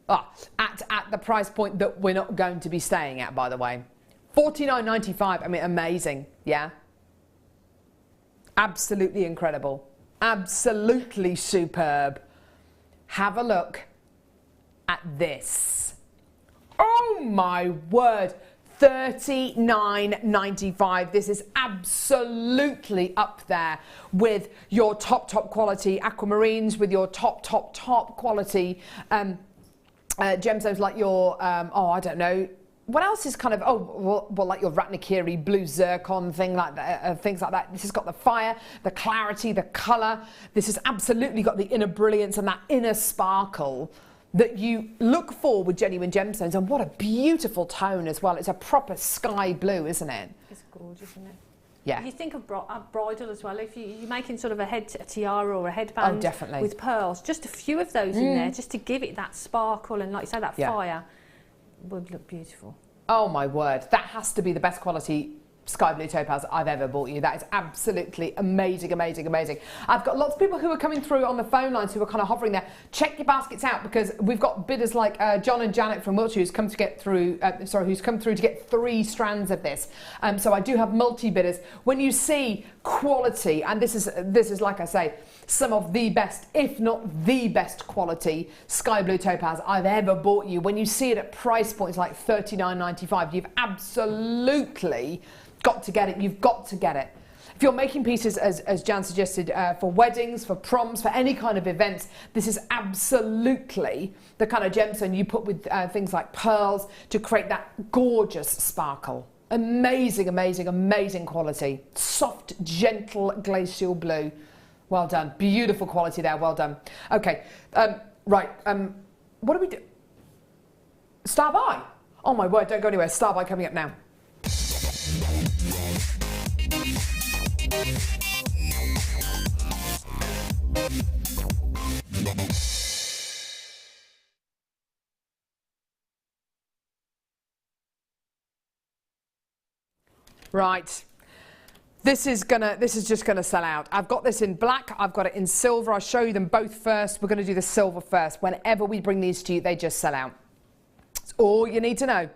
at the price point that we're not going to be staying at, by the way. $49.95, I mean, amazing, yeah? Absolutely incredible. Absolutely superb. Have a look at this. Oh my word. $39.95. This is absolutely up there with your top quality aquamarines, with your top quality gemstones like your, I don't know, what else is kind of, well, like your Ratnakiri blue zircon thing like that, things like that. This has got the fire, the clarity, the colour. This has absolutely got the inner brilliance and that inner sparkle that you look for with genuine gemstones. And what a beautiful tone as well. It's a proper sky blue, isn't it? It's gorgeous, isn't it? Yeah. You think of bridal as well. If you're making sort of a tiara or a headband definitely. with pearls, just a few of those in there, just to give it that sparkle and, like you say, that fire, would look beautiful. Oh my word, that has to be the best quality sky blue topaz I've ever bought you. That is absolutely amazing, amazing, amazing. I've got lots of people who are coming through on the phone lines who are kind of hovering there. Check your baskets out, because we've got bidders like John and Janet from Wiltshire who's come to get through, who's come through to get 3 strands of this. So I do have multi-bidders. When you see quality, and this is like I say, some of the best, if not the best quality sky blue topaz I've ever bought you. When you see it at price points like $39.95, you've absolutely got to get it. You've got to get it. If you're making pieces, as Jan suggested, for weddings, for proms, for any kind of events, this is absolutely the kind of gemstone you put with things like pearls to create that gorgeous sparkle. Amazing, amazing, amazing quality. Soft, gentle, glacial blue. Well done. Beautiful quality there. Well done. Okay. Right. What do we do? Star by. Oh my word, don't go anywhere. Star by coming up now. Right. This is just gonna sell out. I've got this in black, I've got it in silver. I'll show you them both first. We're gonna do the silver first. Whenever we bring these to you, they just sell out. That's all you need to know.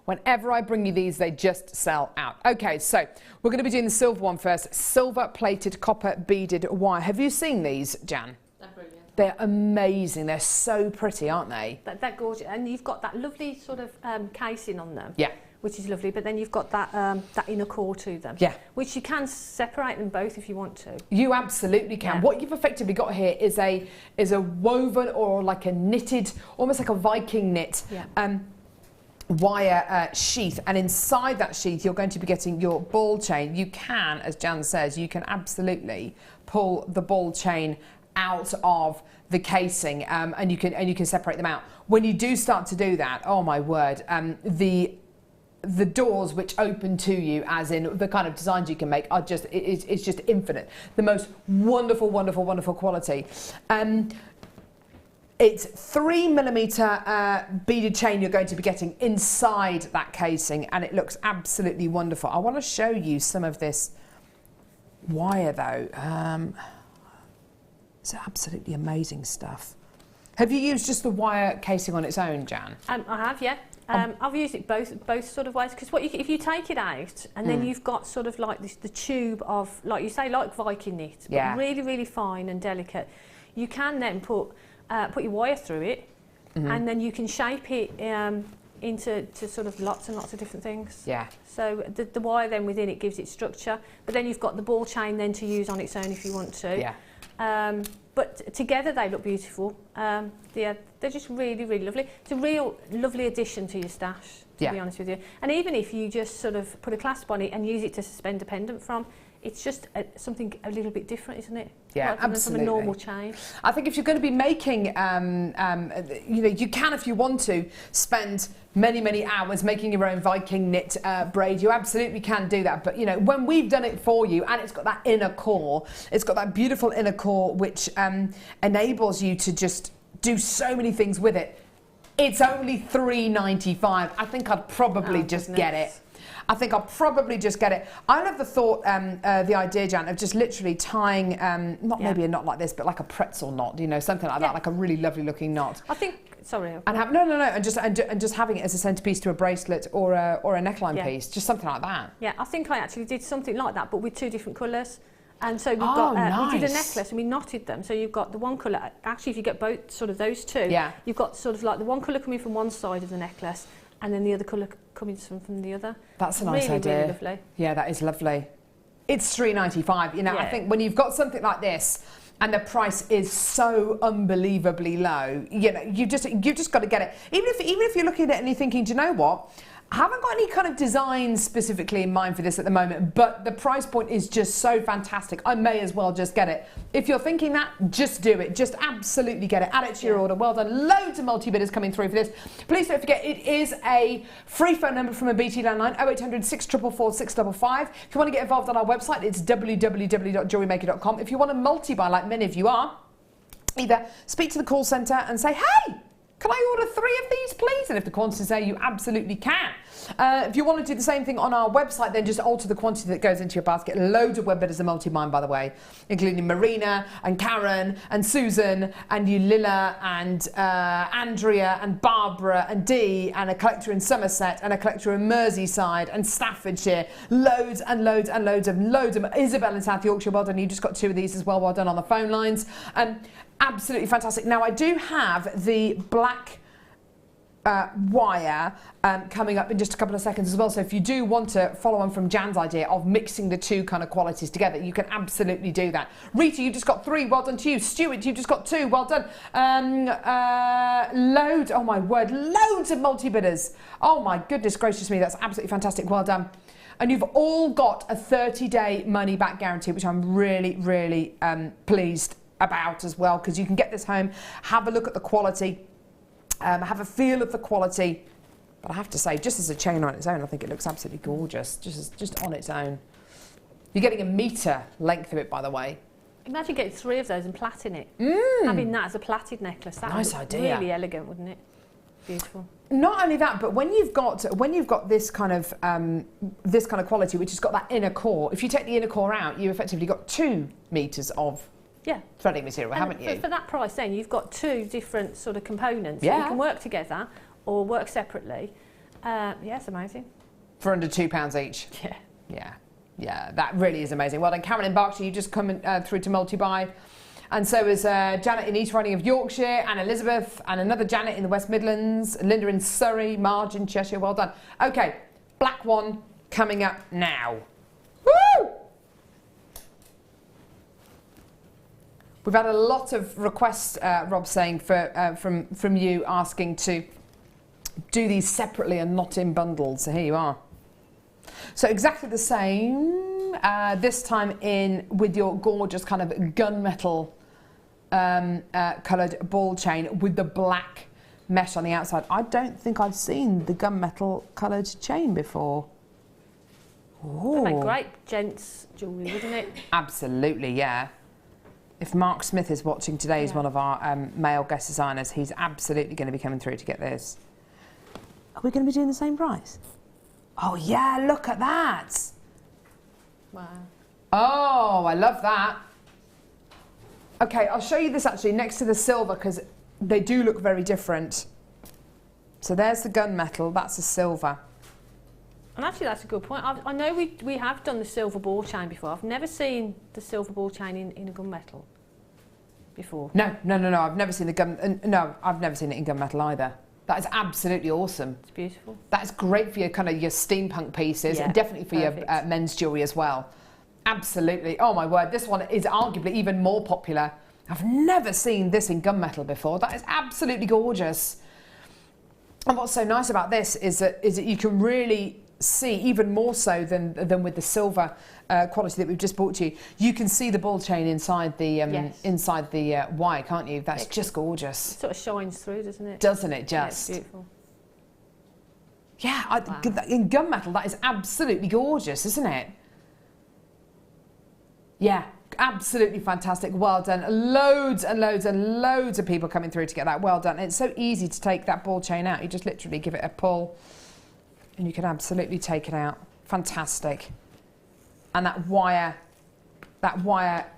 Whenever I bring you these, they just sell out. Okay, so we're gonna be doing the silver one first. Silver plated copper beaded wire. Have you seen these, Jan? They're brilliant. They're amazing. They're so pretty, aren't they? They're gorgeous, and you've got that lovely sort of casing on them. Yeah. Which is lovely, but then you've got that that inner core to them. Yeah. Which you can separate them both if you want to. You absolutely can. Yeah. What you've effectively got here is a woven or like a knitted, almost like a Viking knit. Yeah. Wire sheath, and inside that sheath you're going to be getting your ball chain. You can, as Jan says, you can absolutely pull the ball chain out of the casing, and you can separate them out. When you do start to do that, oh my word, the doors which open to you, as in the kind of designs you can make, are just it's just infinite. The most wonderful, wonderful, wonderful quality. It's 3mm beaded chain you're going to be getting inside that casing, and it looks absolutely wonderful. I want to show you some of this wire though. It's absolutely amazing stuff. Have you used just the wire casing on its own, Jan? I have, yeah. I've used it both sort of ways, because if you take it out and then you've got sort of like the tube of, like you say, like Viking knit, but really, really fine and delicate, you can then put your wire through it, and then you can shape it into sort of lots and lots of different things. Yeah. So the wire then within it gives it structure, but then you've got the ball chain then to use on its own if you want to. Yeah. But together they look beautiful. They're just really, really lovely. It's a real lovely addition to your stash, to be honest with you. And even if you just sort of put a clasp on it and use it to suspend a pendant from, it's just something a little bit different, isn't it? Yeah, absolutely. From a normal chain. I think if you're going to be making, you know, you can, if you want to, spend many, many hours making your own Viking knit braid. You absolutely can do that. But, you know, when we've done it for you, and it's got that inner core, it's got that beautiful inner core which enables you to just do so many things with it. It's only $3.95. I think I'd probably just get it. I think I'll probably just get it. I love the thought, the idea, Jan, of just literally tying, maybe a knot like this, but like a pretzel knot, you know, something like that, like a really lovely looking knot. I think sorry. And have, no, and just having it as a centerpiece to a bracelet or a neckline piece, just something like that. Yeah, I think I actually did something like that, but with 2 different colours. And so we've got, we did a necklace and we knotted them. So you've got the one colour, actually if you get both sort of those 2, you've got sort of like the one colour coming from one side of the necklace and then the other colour coming from the other. That's a nice idea. Really lovely. Yeah, that is lovely. It's $3.95. You know, I think when you've got something like this and the price is so unbelievably low, you know, you've just got to get it. Even if you're looking at it and you're thinking, do you know what? I haven't got any kind of design specifically in mind for this at the moment, but the price point is just so fantastic. I may as well just get it. If you're thinking that, just do it. Just absolutely get it. Add it to your order. Well done. Loads of multi-bidders coming through for this. Please don't forget, it is a free phone number from a BT landline, 0800 644 655. If you want to get involved on our website, it's www.jewellerymaker.com. If you want to multi-buy like many of you are, either speak to the call centre and say, hey, can I order 3 of these, please? And if the quantity's there, you absolutely can. If you want to do the same thing on our website, then just alter the quantity that goes into your basket. Loads of web bidders are multi-mine, by the way, including Marina and Karen and Susan and Eulilla and Andrea and Barbara and Dee and a collector in Somerset and a collector in Merseyside and Staffordshire. Loads and loads and loads of Isabel in South Yorkshire. Well done. You just got 2 of these as well. Well done on the phone lines. Absolutely fantastic. Now, I do have the black wire coming up in just a couple of seconds as well. So if you do want to follow on from Jan's idea of mixing the 2 kind of qualities together, you can absolutely do that. Rita, you just got 3. Well done to you. Stuart, you just got 2. Well done. Loads, oh my word, loads of multi-bidders. Oh my goodness gracious me, that's absolutely fantastic. Well done. And you've all got a 30-day money-back guarantee, which I'm really, really pleased about as well, because you can get this home, have a look at the quality, have a feel of the quality. But I have to say, just as a chain on its own, I think it looks absolutely gorgeous, just on its own. You're getting a metre length of it, by the way. Imagine getting 3 of those and plaiting it. Having that as a plaited necklace, that nice would idea. Really elegant, wouldn't it? Beautiful. Not only that, but when you've got this kind of quality, which has got that inner core, if you take the inner core out, you've effectively got 2 metres of threading material, haven't you? For that price then, you've got 2 different sort of components. Yeah. You can work together or work separately. Yeah, it's amazing. For under £2 each. Yeah. Yeah, that really is amazing. Well done, Karen in Berkshire, you just come through to multi-buy. And so is Janet in East Riding of Yorkshire, and Elizabeth, and another Janet in the West Midlands, and Linda in Surrey, Marge in Cheshire. Well done. Okay, black one coming up now. Woo! We've had a lot of requests, Rob, saying from you asking to do these separately and not in bundles. So here you are. So exactly the same, this time in with your gorgeous kind of gunmetal coloured ball chain with the black mesh on the outside. I don't think I've seen the gunmetal coloured chain before. That'd make great gents jewellery, wouldn't it? Absolutely, yeah. If Mark Smith is watching today, he's one of our male guest designers. He's absolutely going to be coming through to get this. Are we going to be doing the same price? Oh, yeah, look at that. Wow. Oh, I love that. Okay, I'll show you this actually next to the silver because they do look very different. So there's the gunmetal, that's the silver. And actually, that's a good point. I know we have done the silver ball chain before. I've never seen the silver ball chain in a gunmetal before. No. I've never seen I've never seen it in gunmetal either. That is absolutely awesome. It's beautiful. That's great for your kind of your steampunk pieces, and definitely for your men's jewellery as well. Absolutely. Oh my word, this one is arguably even more popular. I've never seen this in gunmetal before. That is absolutely gorgeous. And what's so nice about this is that you can really see, even more so than with the silver quality that we've just brought to you, you can see the ball chain inside the wire, can't you? That's just gorgeous. It sort of shines through, doesn't it? Doesn't it just? Yeah, it's beautiful. Yeah, wow. In gunmetal, that is absolutely gorgeous, isn't it? Yeah, absolutely fantastic. Well done. Loads and loads and loads of people coming through to get that. Well done. It's so easy to take that ball chain out. You just literally give it a pull and you can absolutely take it out. Fantastic. And that wire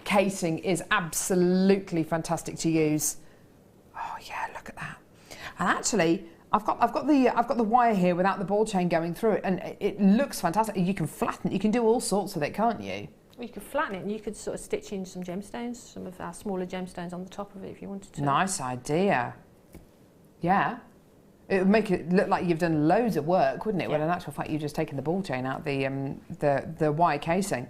casing is absolutely fantastic to use. Oh yeah, look at that. And actually, I've got the wire here without the ball chain going through it, and it looks fantastic. You can flatten it. You can do all sorts with it, can't you? Well, you could flatten it and you could sort of stitch in some gemstones, some of our smaller gemstones on the top of it if you wanted to. Nice idea. Yeah. It would make it look like you've done loads of work, wouldn't it? Yeah. When in actual fact you've just taken the ball chain out the wire casing.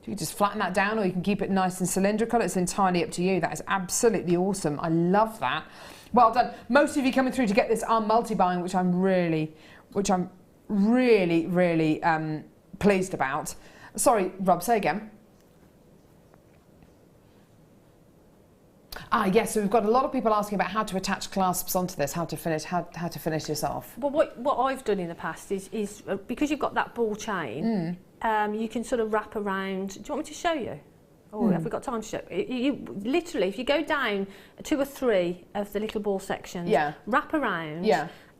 You can just flatten that down, or you can keep it nice and cylindrical. It's entirely up to you. That is absolutely awesome. I love that. Well done. Most of you coming through to get this are multi-buying, which I'm really pleased about. Sorry, Rob, say again. Yes, so we've got a lot of people asking about how to attach clasps onto this, how to finish this off. Well, what I've done in the past is because you've got that ball chain, you can sort of wrap around. Do you want me to show you? Or have we got time to show you? Literally, if you go down 2 or 3 of the little ball sections, wrap around,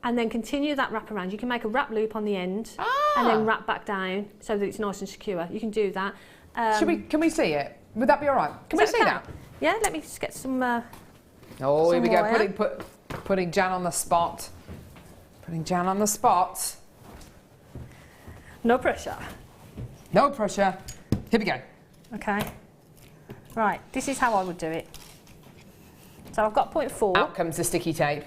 and then continue that wrap around. You can make a wrap loop on the end, and then wrap back down so that it's nice and secure. You can do that. Can we see it? Would that be all right? Can we see that? Yeah, let me just get some. Oh, here we go. Wire. Putting Jan on the spot. Putting Jan on the spot. No pressure. No pressure. Here we go. Okay. Right, this is how I would do it. So I've got 0.4. Out comes the sticky tape.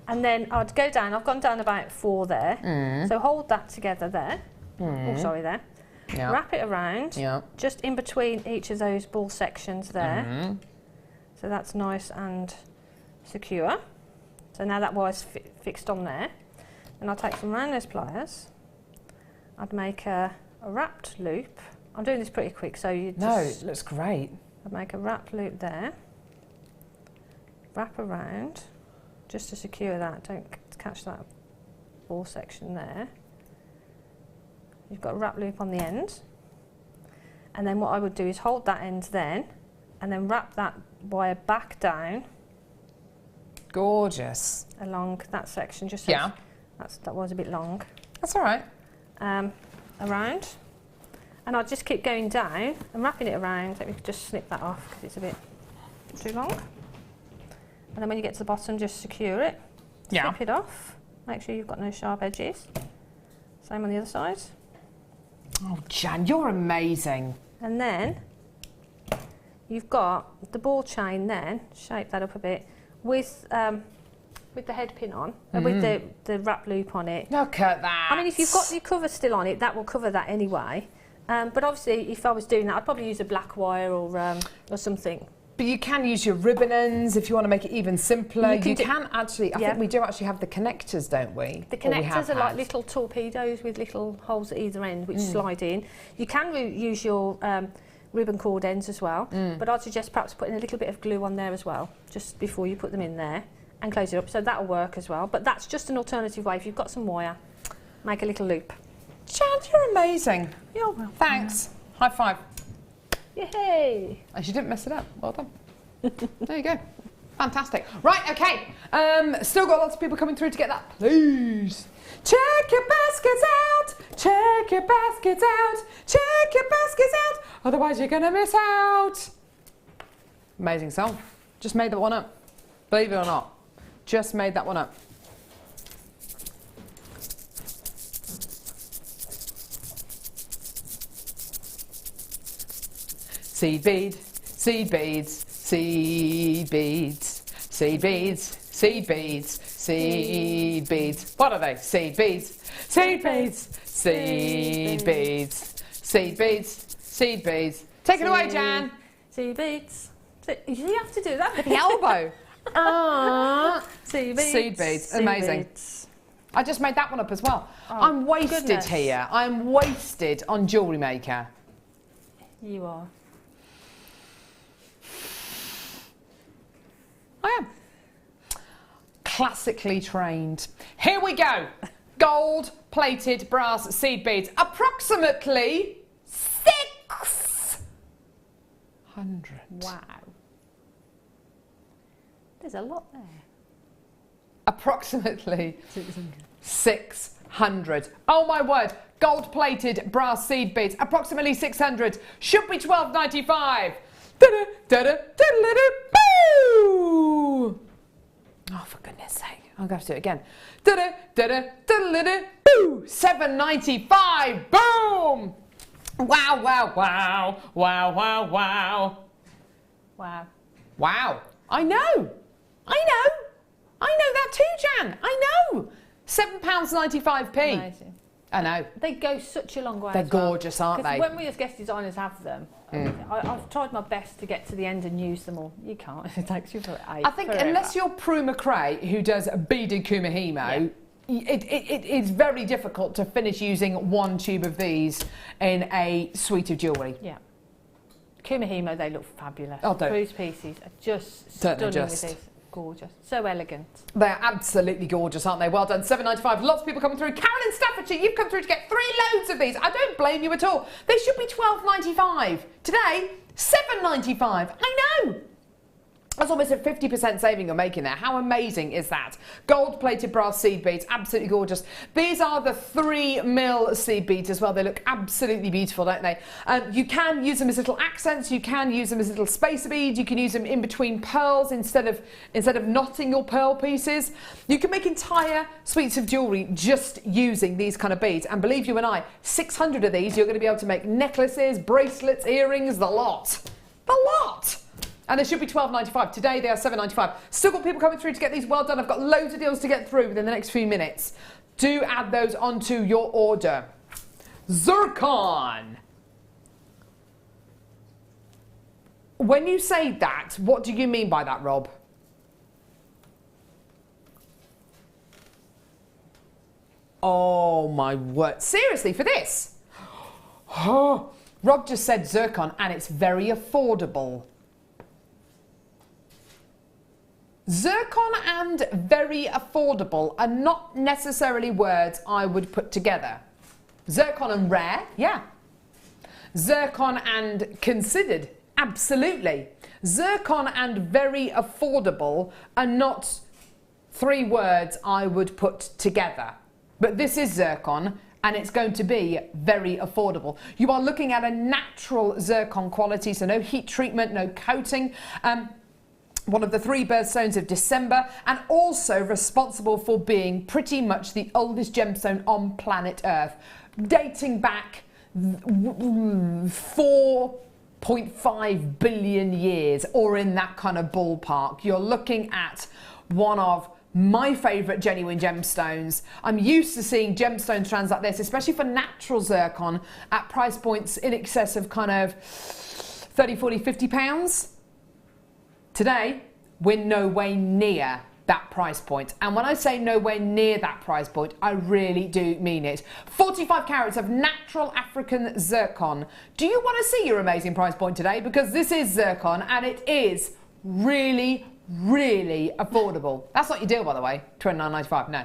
And then I'd go down. I've gone down about 4 there. So hold that together there. Oh, sorry, there. Yeah. Wrap it around. Yeah. Just in between each of those ball sections there. So that's nice and secure. So now that wire's fixed on there. And I'll take some round nose pliers. I'd make a wrapped loop. I'm doing this pretty quick, so you just... No, it looks great. I'd make a wrapped loop there. Wrap around, just to secure that. Don't catch that ball section there. You've got a wrap loop on the end. And then what I would do is hold that end then, and then wrap that wire back down. Gorgeous. Along that section, just so that was a bit long. That's all right. Around. And I'll just keep going down and wrapping it around. Let me just snip that off because it's a bit too long. And then when you get to the bottom, just secure it. Snip it off. Make sure you've got no sharp edges. Same on the other side. Oh, Jan, you're amazing. And then you've got the ball chain then, shape that up a bit, with the head pin on, with the wrap loop on it. Look at that. I mean, if you've got your cover still on it, that will cover that anyway. But obviously, if I was doing that, I'd probably use a black wire or something. But you can use your ribbon ends if you want to make it even simpler. You can actually, I think we do actually have the connectors, don't we? The connectors are like little torpedoes with little holes at either end which slide in. You can use your ribbon cord ends as well, but I'd suggest perhaps putting a little bit of glue on there as well, just before you put them in there, and close it up. So that'll work as well. But that's just an alternative way. If you've got some wire, make a little loop. Jan, you're amazing. You're welcome. Thanks. High five. Yay! And she didn't mess it up. Well done. There you go. Fantastic. Right, okay. Still got lots of people coming through to get that. Please. Check your baskets out. Check your baskets out. Check your baskets out. Otherwise you're going to miss out. Amazing song. Just made that one up. Believe it or not. Just made that one up. Seed bead, seed beads, seed beads, seed beads, seed beads, seed beads. What are they? Seed beads, seed beads, seed beads, seed beads, seed beads. Take it away, Jan. Seed beads. You have to do that with The elbow. Seed beads. Seed beads. Amazing. Beads. I just made that one up as well. Oh, I'm wasted goodness. here. I'm wasted on JewelleryMaker. You are. I am. Classically trained. Here we go. Gold plated brass seed beads. Approximately 600. Wow. There's a lot there. Approximately 600. Oh my word. Gold plated brass seed beads. Approximately 600. Should be $12.95. Da-da, da-da, da-da-da, boo! Oh, for goodness sake. I'm going to have to do it again. Da-da, da-da, da-da-da-da, boo! $7.95. Boom! Wow, wow, wow. Wow, wow, wow. Wow. Wow. I know. I know. I know that too, Jan. I know. £7.95p. Amazing. I know. They go such a long way. They're as well. gorgeous, aren't 'Cause they? when we as guest designers have them, I've tried my best to get to the end and use them all. You can't. It takes you forever. I think unless you're Prue McRae, who does beaded Kumihimo, it is very difficult to finish using one tube of these in a suite of jewellery. Yeah. Kumihimo, they look fabulous. Oh, don't. Prue's pieces are just stunning with these. Gorgeous. So elegant. They're absolutely gorgeous, aren't they? Well done. $7.95. Lots of people coming through. Carol in Staffordshire, you've come through to get 3 loads of these. I don't blame you at all. They should be $12.95. Today, $7.95. I know. That's almost a 50% saving you're making there. How amazing is that? Gold-plated brass seed beads, absolutely gorgeous. These are the 3mm seed beads as well. They look absolutely beautiful, don't they? You can use them as little accents. You can use them as little spacer beads. You can use them in between pearls instead of knotting your pearl pieces. You can make entire suites of jewellery just using these kind of beads. And believe you and I, 600 of these, you're going to be able to make necklaces, bracelets, earrings, the lot. The lot. And they should be $12.95. Today they are $7.95. Still got people coming through to get these. Well done. I've got loads of deals to get through within the next few minutes. Do add those onto your order. Zircon. When you say that, what do you mean by that, Rob? Oh my word. Seriously, for this? Oh, Rob just said zircon and it's very affordable. Zircon and very affordable are not necessarily words I would put together. Zircon and rare, yeah. Zircon and considered, absolutely. Zircon and very affordable are not 3 words I would put together. But this is zircon and it's going to be very affordable. You are looking at a natural zircon quality, so no heat treatment, no coating. One of the 3 birthstones of December, and also responsible for being pretty much the oldest gemstone on planet Earth, dating back 4.5 billion years, or in that kind of ballpark. You're looking at one of my favourite genuine gemstones. I'm used to seeing gemstone strands like this, especially for natural zircon, at price points in excess of kind of 30, 40, 50 pounds. Today, we're nowhere near that price point. And when I say nowhere near that price point, I really do mean it. 45 carats of natural African zircon. Do you want to see your amazing price point today? Because this is zircon and it is really, really affordable. That's not your deal, by the way. $29.95. No.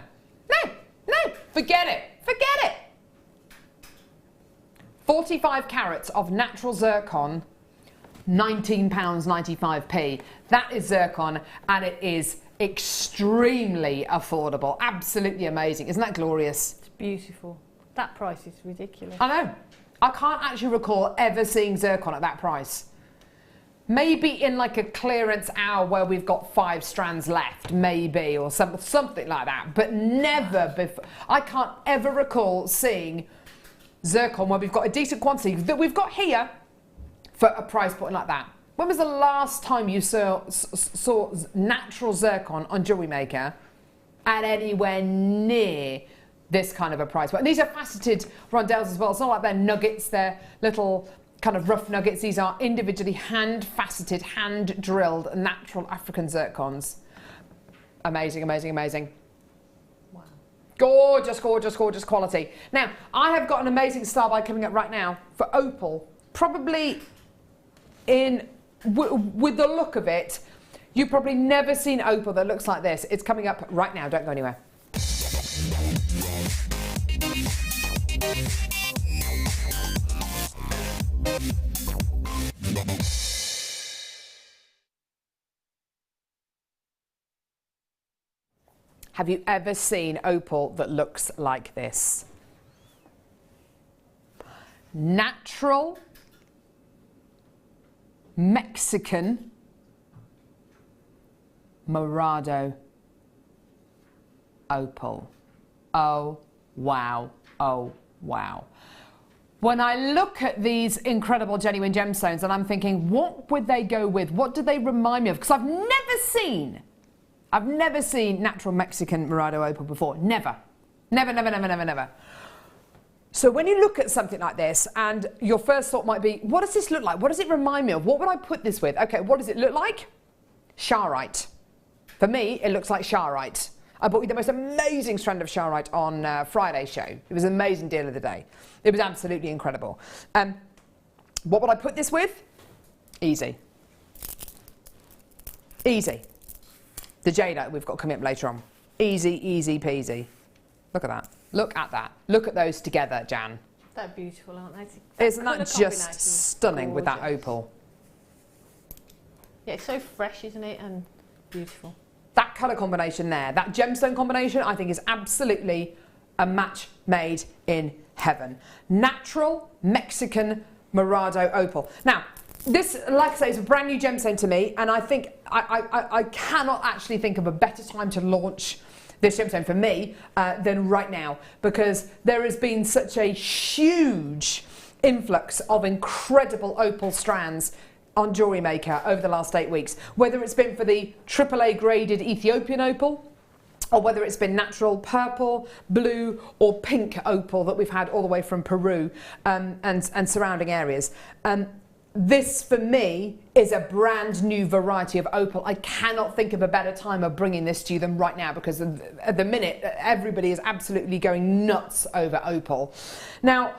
No. No. Forget it. Forget it. 45 carats of natural zircon. £19.95p. That is zircon and it is extremely affordable. Absolutely amazing. Isn't that glorious? It's beautiful. That price is ridiculous. I know. I can't actually recall ever seeing zircon at that price. Maybe in like a clearance hour where we've got 5 strands left, maybe, or something like that. But never before. I can't ever recall seeing zircon where we've got a decent quantity that we've got here for a price point like that. When was the last time you saw natural zircon on JewelleryMaker at anywhere near this kind of a price point? And these are faceted rondelles as well. It's not like they're nuggets, they're little kind of rough nuggets. These are individually hand-faceted, hand-drilled natural African zircons. Amazing, amazing, amazing. Wow. Gorgeous, gorgeous, gorgeous quality. Now, I have got an amazing style buy coming up right now for opal. Probably with the look of it, you've probably never seen opal that looks like this. It's coming up right now. Don't go anywhere. Have you ever seen opal that looks like this? Natural Mexican Morado opal. Oh, wow. Oh, wow. When I look at these incredible genuine gemstones and I'm thinking, what would they go with? What do they remind me of? Because I've never seen natural Mexican Morado opal before. Never. Never, never, never, never, never. So when you look at something like this and your first thought might be, what does this look like? What does it remind me of? What would I put this with? Okay, what does it look like? Charoite. For me, it looks like charoite. I bought you the most amazing strand of charoite on Friday's show. It was an amazing deal of the day. It was absolutely incredible. What would I put this with? Easy. Easy. The jadeite we've got coming up later on. Easy, easy peasy. Look at that. Look at that. Look at those together, Jan. They're beautiful, aren't they? Isn't that just stunning with that opal? Yeah, it's so fresh, isn't it? And beautiful. That colour combination there, that gemstone combination, I think is absolutely a match made in heaven. Natural Mexican Morado opal. Now, this, like I say, is a brand new gemstone to me, and I think I cannot actually think of a better time to launch this gemstone for me than right now, because there has been such a huge influx of incredible opal strands on JewelleryMaker over the last 8 weeks, whether it's been for the AAA graded Ethiopian opal, or whether it's been natural purple, blue or pink opal that we've had all the way from Peru and surrounding areas. This for me is a brand new variety of opal. I cannot think of a better time of bringing this to you than right now, because at the minute everybody is absolutely going nuts over opal. Now,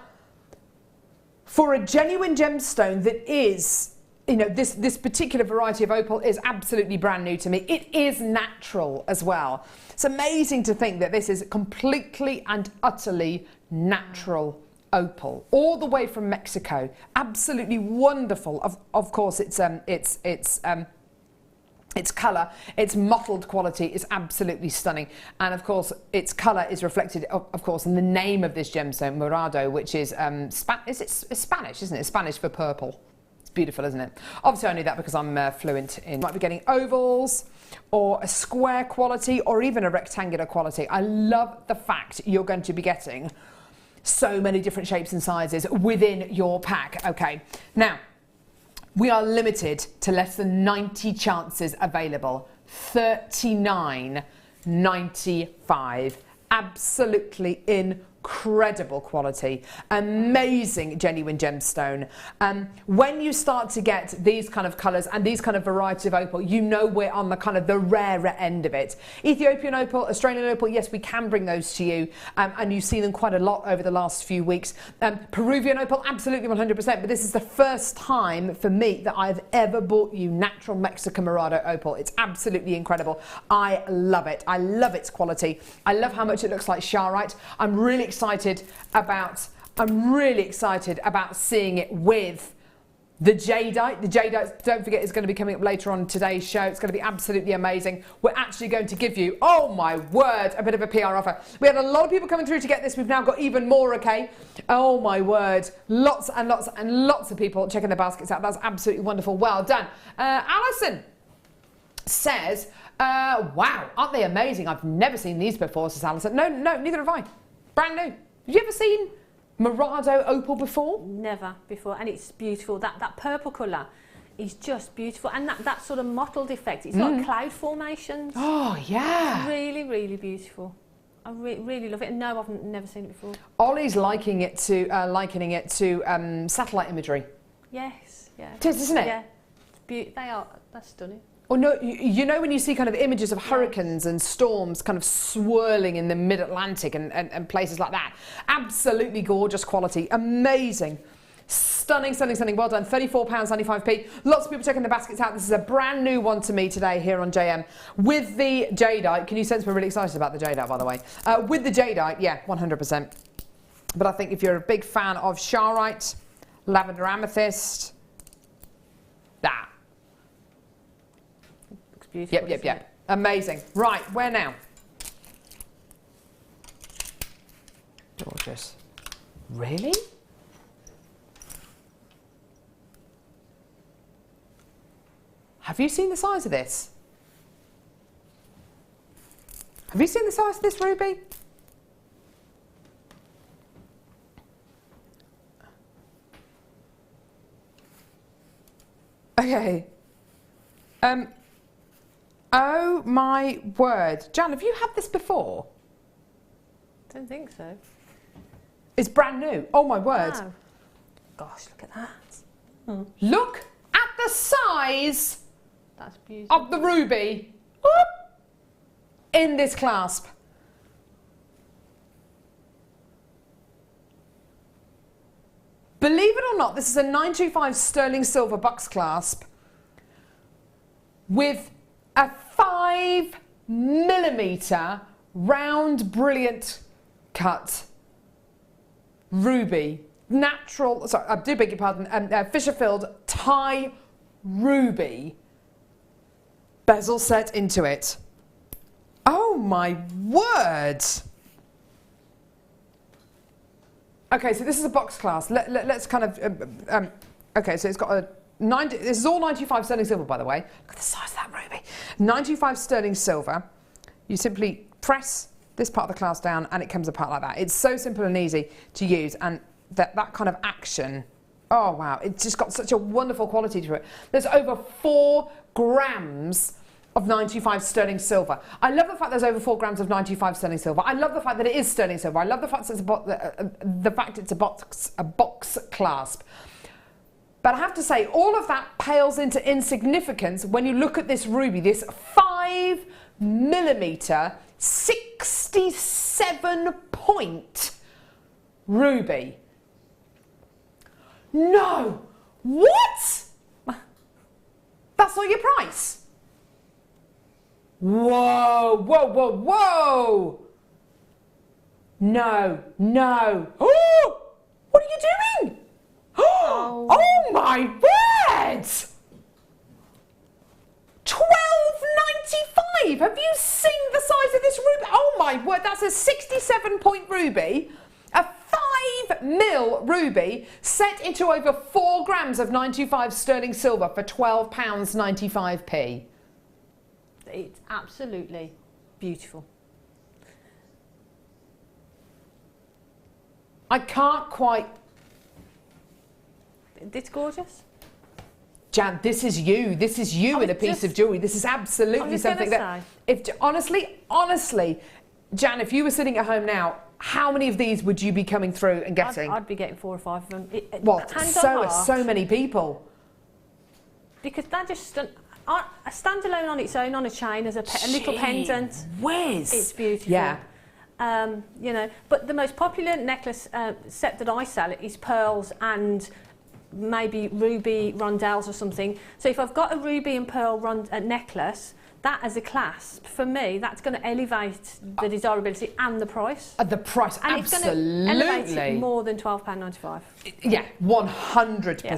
for a genuine gemstone that is, you know, this particular variety of opal is absolutely brand new to me. It is natural as well. It's amazing to think that this is completely and utterly natural opal, all the way from Mexico. Absolutely wonderful. Of course, its colour, its mottled quality is absolutely stunning, and of course its colour is reflected, of course, in the name of this gemstone, Morado, which is it's Spanish, isn't it? It's Spanish for purple. Beautiful, isn't it? Obviously I knew that because I'm fluent in. Might be getting ovals or a square quality or even a rectangular quality. I love the fact you're going to be getting so many different shapes and sizes within your pack. Okay, now we are limited to less than 90 chances available. 39.95. Absolutely incredible quality, amazing genuine gemstone. When you start to get these kind of colours and these kind of variety of opal, you know we're on the kind of the rarer end of it. Ethiopian opal, Australian opal, yes, we can bring those to you, and you've seen them quite a lot over the last few weeks. Peruvian opal, absolutely 100%, but this is the first time for me that I've ever bought you natural Mexican Morado opal. It's absolutely incredible. I love it. I love its quality. I love how much it looks like charoite. I'm really excited about seeing it with the jadeite. The jadeite, don't forget, is going to be coming up later on today's show. It's going to be absolutely amazing. We're actually going to give you, oh my word, a bit of a PR offer. We had a lot of people coming through to get this. We've now got even more, okay? Oh my word, lots and lots and lots of people checking their baskets out. That's absolutely wonderful. Well done. Alison says, wow, aren't they amazing? I've never seen these before, says Alison. No, neither have I. Brand new. Have you ever seen Morado opal before? Never before, and it's beautiful. That purple colour is just beautiful, and that sort of mottled effect. It's like cloud formations. Oh yeah. It's really, really beautiful. I really love it. No, I've never seen it before. Ollie's likening it to satellite imagery. Yes, yeah. It is, isn't it? Yeah, it's they're stunning. Or no, you know when you see kind of images of hurricanes and storms kind of swirling in the mid-Atlantic and places like that. Absolutely gorgeous quality. Amazing. Stunning, stunning, stunning. Well done. £34.95p. Lots of people checking the baskets out. This is a brand new one to me today here on JM. With the jadeite. Can you sense we're really excited about the jadeite, by the way? With the jadeite, yeah, 100%. But I think if you're a big fan of charoite, lavender amethyst, that. Beautiful, yep. Amazing. Right, where now? Gorgeous. Really? Have you seen the size of this? Have you seen the size of this ruby? Okay. Oh my word. Jan, have you had this before? Don't think so. It's brand new. Oh my word. Wow. Gosh, look at that. Look at the size That's beautiful. of the ruby whoop, in this clasp. Believe it or not, this is a 925 sterling silver bucks clasp with a 5mm round brilliant cut ruby, natural, sorry, I do beg your pardon, Fisher filled tie ruby bezel set into it. Oh my word! Okay, so this is a box class. Let's kind of, okay, so it's got a, this is all 95 sterling silver, by the way. Look at the size of that ruby. 95 sterling silver. You simply press this part of the class down and it comes apart like that. It's so simple and easy to use, and that kind of action, oh wow, it's just got such a wonderful quality to it. There's over 4 grams of 95 sterling silver. I love the fact there's over 4 grams of 95 sterling silver. I love the fact that it is sterling silver. I love the fact it's a box clasp. But I have to say, all of that pales into insignificance when you look at this ruby, this 5mm 67 point ruby. No! What? That's not your price? Whoa, whoa, whoa, whoa! No, no. Oh! What are you doing? Oh, oh my word! £12.95. Have you seen the size of this ruby? Oh my word, that's a 67 point ruby. A 5mm ruby set into over 4 grams of 925 sterling silver for £12.95p. It's absolutely beautiful. I can't quite... It's gorgeous. Jan, this is you. This is you in a piece of jewellery. This is absolutely something that... Honestly, Jan, if you were sitting at home now, how many of these would you be coming through and getting? I'd be getting 4 or 5 of them. So many people. Because that just... a standalone on its own on a chain as a little pendant. Whiz. It's beautiful. Yeah. You know, but the most popular necklace set that I sell is pearls and maybe ruby rondelles or something. So if I've got a ruby and pearl necklace, that as a clasp, for me, that's going to elevate the desirability and the price. The price, and absolutely. It's going to elevate it more than £12.95. Yeah, 100%. Yeah.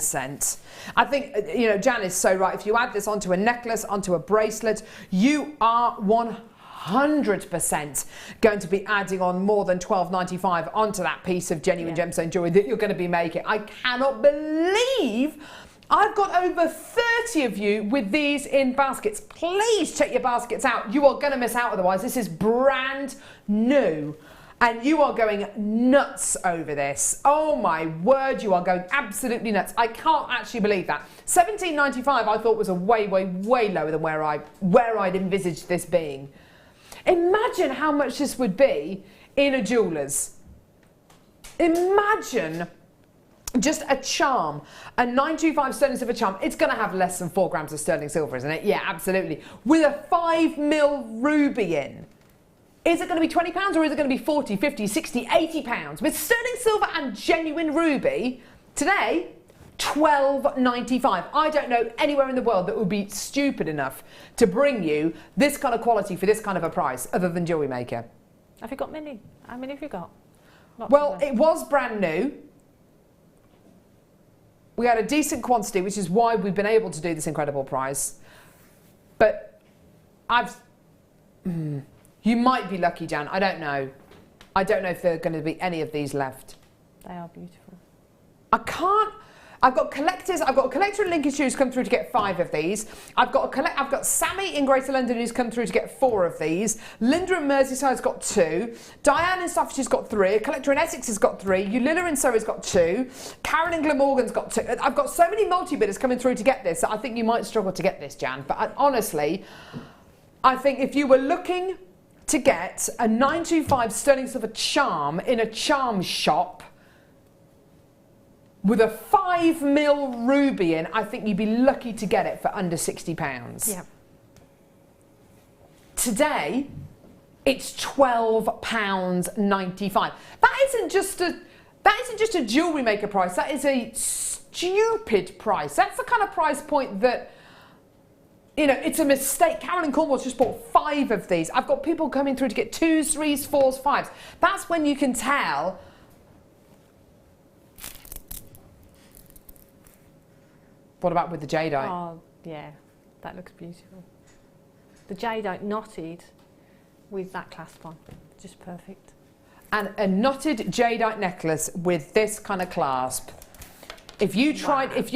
I think, you know, Jan is so right. If you add this onto a necklace, onto a bracelet, you are 100% going to be adding on more than £12.95 onto that piece of genuine gemstone jewellery that you're going to be making. I cannot believe I've got over 30 of you with these in baskets. Please check your baskets out. You are going to miss out otherwise. This is brand new and you are going nuts over this. Oh my word, you are going absolutely nuts. I can't actually believe that. £17.95 I thought was a way lower than where I'd envisaged this being. Imagine how much this would be in a jeweller's. Imagine just a charm, a 925 sterling silver charm. It's going to have less than 4 grams of sterling silver, isn't it? Yeah, absolutely. With a 5mm ruby in. Is it going to be £20 or is it going to be 40, 50, 60, £80? With sterling silver and genuine ruby, today, £12.95. I don't know anywhere in the world that would be stupid enough to bring you this kind of quality for this kind of a price, other than JewelleryMaker. Have you got many? How many have you got? Well, it was brand new. We had a decent quantity, which is why we've been able to do this incredible price. But you might be lucky, Jan. I don't know. I don't know if there are going to be any of these left. They are beautiful. I can't... I've got collectors. I've got a collector in Lincolnshire who's come through to get 5 of these. I've got Sammy in Greater London who's come through to get 4 of these. Linda in Merseyside's got 2. Diane in Staffordshire's got 3. A collector in Essex has got 3. Eulilla in Surrey's got 2. Karen in Glamorgan's got 2. I've got so many multi-bidders coming through to get this that I think you might struggle to get this, Jan. But honestly, I think if you were looking to get a 925 sterling silver charm in a charm shop with a 5mm ruby in, I think you'd be lucky to get it for under £60. Yeah. Today, it's £12.95. That isn't just a jewellery maker price. That is a stupid price. That's the kind of price point that, you know, it's a mistake. Carolyn Cornwall's just bought 5 of these. I've got people coming through to get 2s, 3s, 4s, 5s. That's when you can tell. What about with the jadeite? Oh, yeah, that looks beautiful. The jadeite knotted with that clasp on, just perfect. And a knotted jadeite necklace with this kind of clasp. If you tried, if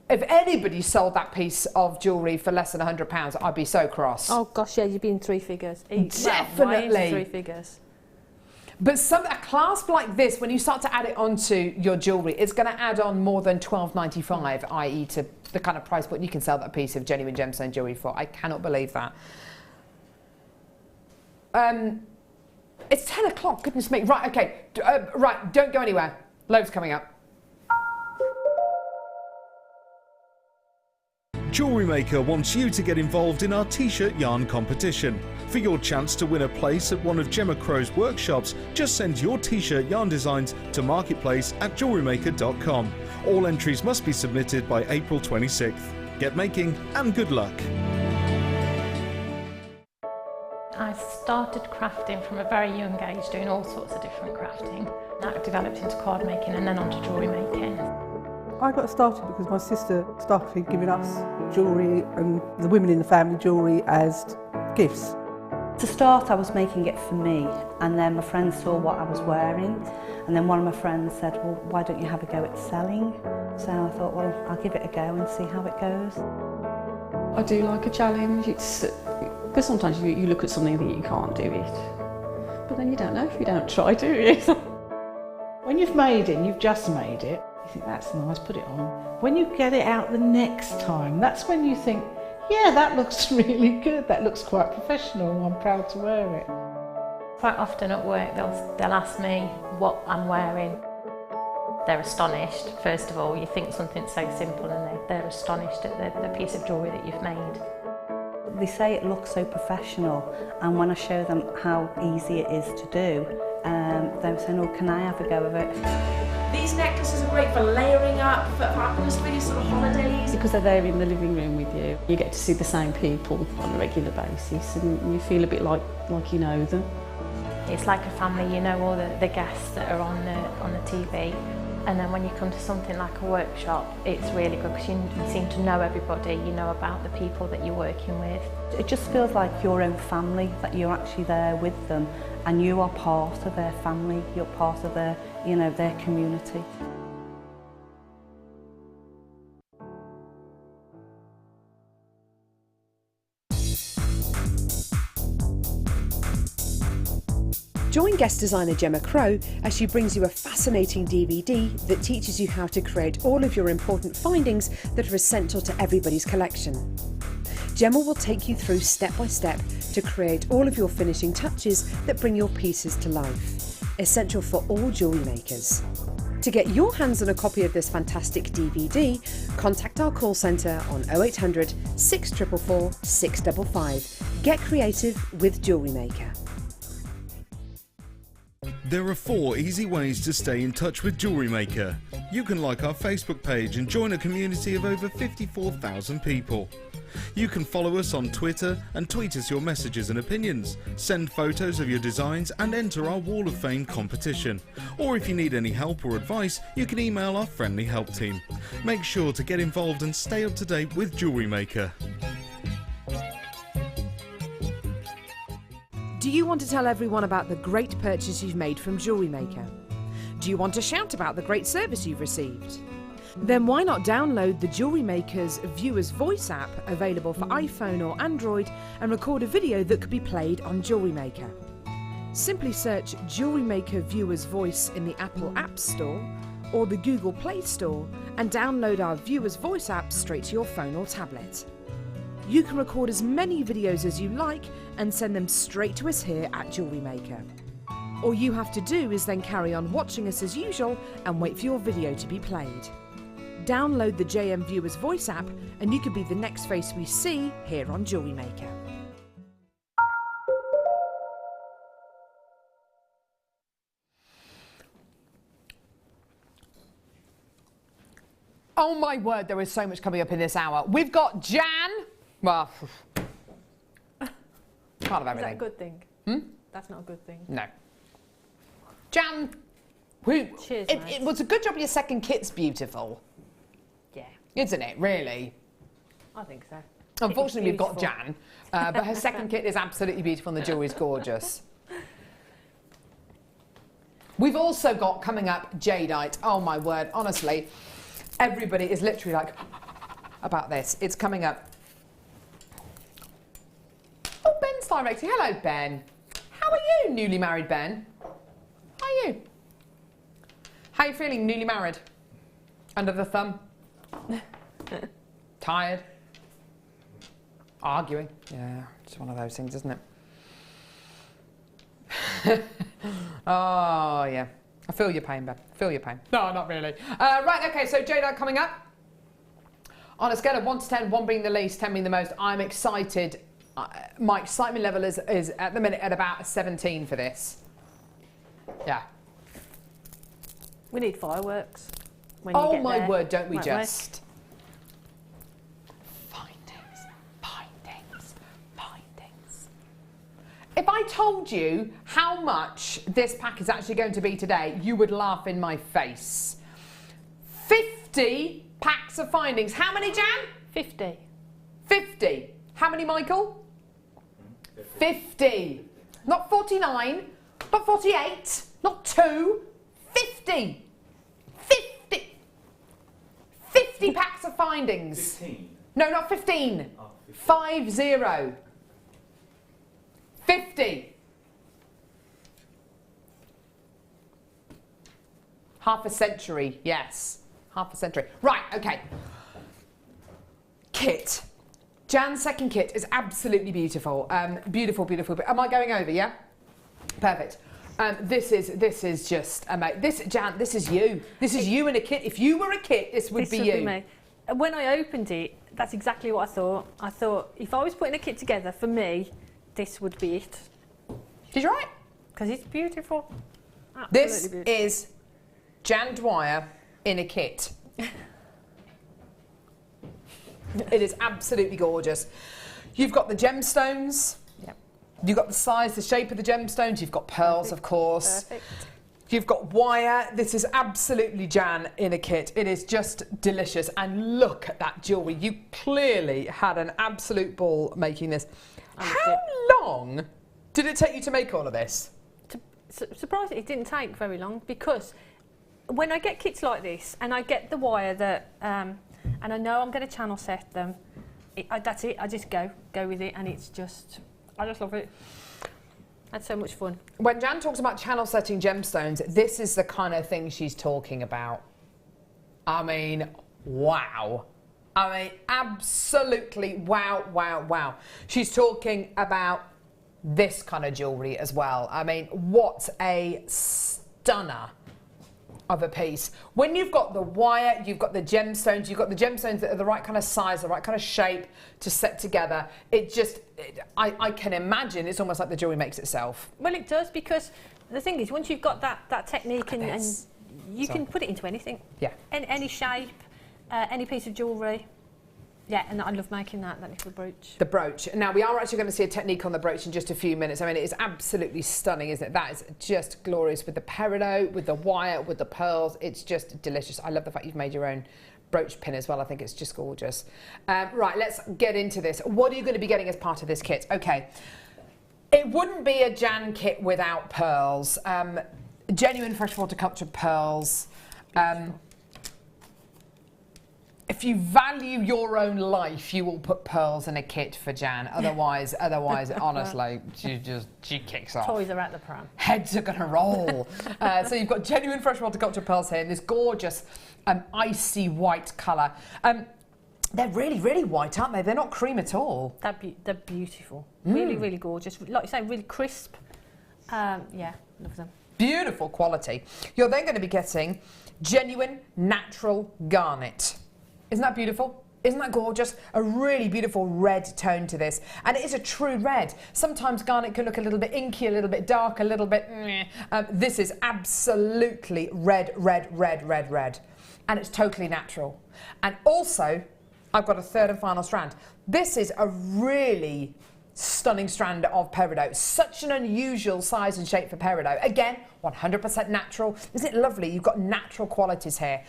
anybody sold that piece of jewellery for less than £100, I'd be so cross. Oh gosh, yeah, you'd be in 3 figures. Definitely. Well, 3 figures. But a clasp like this, when you start to add it onto your jewellery, it's going to add on more than £12.95, i.e. to the kind of price point you can sell that piece of genuine gemstone jewellery for. I cannot believe that. It's 10 o'clock, goodness me. Right, okay, right, don't go anywhere. Loads coming up. JewelleryMaker wants you to get involved in our t-shirt yarn competition. For your chance to win a place at one of Gemma Crow's workshops, just send your t-shirt yarn designs to marketplace@jewellerymaker.com. All entries must be submitted by April 26th. Get making and good luck. I started crafting from a very young age, doing all sorts of different crafting. That developed into card making and then onto jewellery making. I got started because my sister started giving us jewellery and the women in the family jewellery as gifts. To start, I was making it for me, and then my friends saw what I was wearing, and then one of my friends said, well, why don't you have a go at selling? So I thought, well, I'll give it a go and see how it goes. I do like a challenge. Because sometimes you look at something that you can't do it, but then you don't know if you don't try, do you? When you've made it and you've just made it, you think that's nice, put it on. When you get it out the next time, that's when you think, yeah, that looks really good, that looks quite professional, I'm proud to wear it. Quite often at work they'll ask me what I'm wearing. They're astonished. First of all, you think something so simple and they're astonished at the piece of jewellery that you've made. They say it looks so professional, and when I show them how easy it is to do, they're saying, oh, can I have a go of it? These necklaces are great for layering up, for atmosphere, sort of holidays. Because they're there in the living room with you. You get to see the same people on a regular basis and you feel a bit like you know them. It's like a family, you know all the guests that are on the TV. And then when you come to something like a workshop, it's really good because you seem to know everybody, you know about the people that you're working with. It just feels like your own family, that you're actually there with them and you are part of their family, you're part of their, you know, their community. Join guest designer Gemma Crow as she brings you a fascinating DVD that teaches you how to create all of your important findings that are essential to everybody's collection. Gemma will take you through step by step to create all of your finishing touches that bring your pieces to life, essential for all jewellery makers. To get your hands on a copy of this fantastic DVD, contact our call centre on 0800 644 655. Get creative with JewelleryMaker. There are 4 easy ways to stay in touch with JewelleryMaker. You can like our Facebook page and join a community of over 54,000 people. You can follow us on Twitter and tweet us your messages and opinions, send photos of your designs and enter our Wall of Fame competition. Or if you need any help or advice, you can email our friendly help team. Make sure to get involved and stay up to date with JewelleryMaker. Do you want to tell everyone about the great purchase you've made from JewelleryMaker? Do you want to shout about the great service you've received? Then why not download the Jewellery Maker's Viewer's Voice app, available for iPhone or Android, and record a video that could be played on Jewellery Maker. Simply search Jewellery Maker Viewer's Voice in the Apple App Store or the Google Play Store and download our Viewer's Voice app straight to your phone or tablet. You can record as many videos as you like and send them straight to us here at Jewellery Maker. All you have to do is then carry on watching us as usual and wait for your video to be played. Download the JM Viewer's Voice app and you could be the next face we see here on Jewellery Maker. Oh my word, there is so much coming up in this hour. We've got Jan. Well, part of everything. Is that a good thing? That's not a good thing. No. Jan, cheers, it was a good job your second kit's beautiful. Yeah. Isn't it, really? I think so. Unfortunately, we've got Jan, but her second kit is absolutely beautiful and the jewellery's gorgeous. We've also got coming up jadeite. Oh my word, honestly, everybody is literally like about this. It's coming up. Oh, Ben's directing. Hello, Ben. How are you, newly married Ben? How are you? How are you feeling, newly married? Under the thumb? Tired? Arguing? Yeah, it's one of those things, isn't it? Oh, yeah. I feel your pain, Ben. I feel your pain. No, not really. Right, okay, so jadeite coming up. On a scale of 1 to 10, 1 being the least, 10 being the most, I'm excited. My excitement level is at the minute at about a 17 for this. Yeah. We need fireworks. When you Oh get my there, word, don't we won't just? Findings. If I told you how much this pack is actually going to be today, you would laugh in my face. 50 packs of findings. How many, Jan? 50. 50. How many, Michael? 50. Not 49, not 48, not 2, 50. 50 packs of findings. 15. No, not 15. Oh, 50. 50. Half a century, yes. Half a century. Right, okay. Kit. Jan's second kit is absolutely beautiful. Beautiful. Am I going over, yeah? Perfect. This is just amazing. Jan, this is you. This is you in a kit. If you were a kit, this would be you. Me. When I opened it, that's exactly what I thought. I thought if I was putting a kit together, for me, this would be it. Did you right? Because it's beautiful. Absolutely This beautiful. is Jan Dwyer in a kit. It is absolutely gorgeous. You've got the gemstones. Yep. You've got the size, the shape of the gemstones. You've got pearls, of course. Perfect. You've got wire. This is absolutely Jan in a kit. It is just delicious. And look at that jewellery. You clearly had an absolute ball making this. How long did it take you to make all of this? Surprisingly, it didn't take very long, because when I get kits like this and I get the wire that, and I know I'm going to channel set them, that's it. I just go with it, and it's just, I just love it. That's so much fun. When Jan talks about channel setting gemstones, this is the kind of thing she's talking about. I mean, wow. I mean, absolutely wow. She's talking about this kind of jewellery as well. I mean, what a stunner of a piece. When you've got the wire, you've got the gemstones that are the right kind of size, the right kind of shape to set together. It just, I can imagine it's almost like the jewellery makes itself. Well, it does, because the thing is, once you've got that technique and you can put it into anything. Yeah. Any shape, any piece of jewellery. Yeah, and I love making that little brooch. The brooch. Now, we are actually going to see a technique on the brooch in just a few minutes. I mean, it is absolutely stunning, isn't it? That is just glorious, with the peridot, with the wire, with the pearls. It's just delicious. I love the fact you've made your own brooch pin as well. I think it's just gorgeous. Right, let's get into this. What are you going to be getting as part of this kit? Okay. It wouldn't be a Jan kit without pearls. genuine freshwater cultured pearls. If you value your own life, you will put pearls in a kit for Jan. Otherwise, honestly, she kicks off. Toys are at the pram. Heads are going to roll. So you've got genuine freshwater culture pearls here in this gorgeous icy white colour. They're really, really white, aren't they? They're not cream at all. They're beautiful. Really, really gorgeous. Like you say, really crisp. Yeah, love them. Beautiful quality. You're then going to be getting genuine natural garnet. Isn't that beautiful? Isn't that gorgeous? A really beautiful red tone to this. And it is a true red. Sometimes garnet can look a little bit inky, a little bit dark, a little bit... this is absolutely red, red, red, red, red. And it's totally natural. And also, I've got a third and final strand. This is a really stunning strand of peridot. Such an unusual size and shape for peridot. Again, 100% natural. Isn't it lovely? You've got natural qualities here.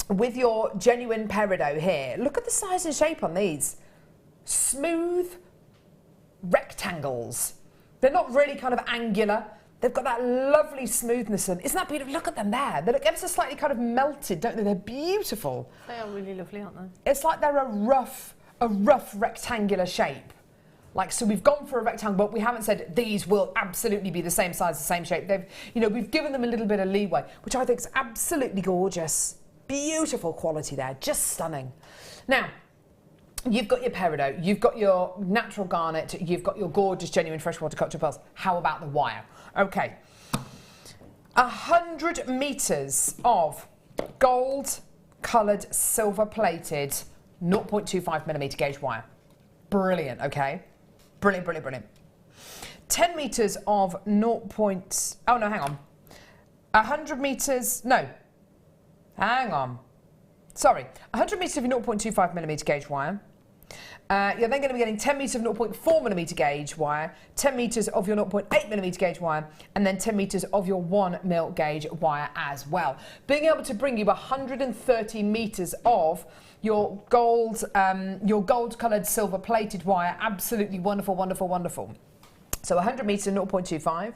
With your genuine peridot here, look at the size and shape on these. Smooth rectangles. They're not really kind of angular. They've got that lovely smoothness. And isn't that beautiful? Look at them there. They look ever so slightly kind of melted, don't they? They're beautiful. They are really lovely, aren't they? It's like they're a rough rectangular shape. Like, so we've gone for a rectangle, but we haven't said these will absolutely be the same size, the same shape. They've, you know, we've given them a little bit of leeway, which I think is absolutely gorgeous. Beautiful quality there, just stunning. Now, you've got your peridot, you've got your natural garnet, you've got your gorgeous genuine freshwater culture pearls. How about the wire? Okay, 100 metres of gold coloured silver plated 0.25mm gauge wire. Brilliant, okay? Brilliant, brilliant, brilliant. 10 metres of 100 metres, no. Hang on. Sorry. 100 metres of 0.25mm gauge wire. You're then going to be getting 10 metres of 0.4mm gauge wire, 10 metres of your 0.8mm gauge wire, and then 10 metres of your 1mm gauge wire as well. Being able to bring you 130 metres of your gold coloured silver plated wire, absolutely wonderful, wonderful, wonderful. So 100 metres in 0.25.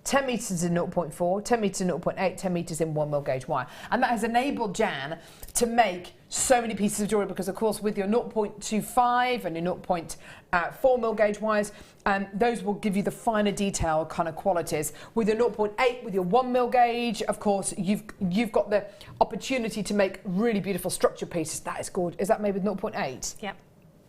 10 metres in 0.4, 10 metres in 0.8, 10 metres in 1mm gauge wire. And that has enabled Jan to make so many pieces of jewellery because, of course, with your 0.25 and your 0.4mm gauge wires, those will give you the finer detail kind of qualities. With your 0.8, with your 1mm gauge, of course, you've got the opportunity to make really beautiful structured pieces. That is gorgeous. Is that made with 0.8? Yep.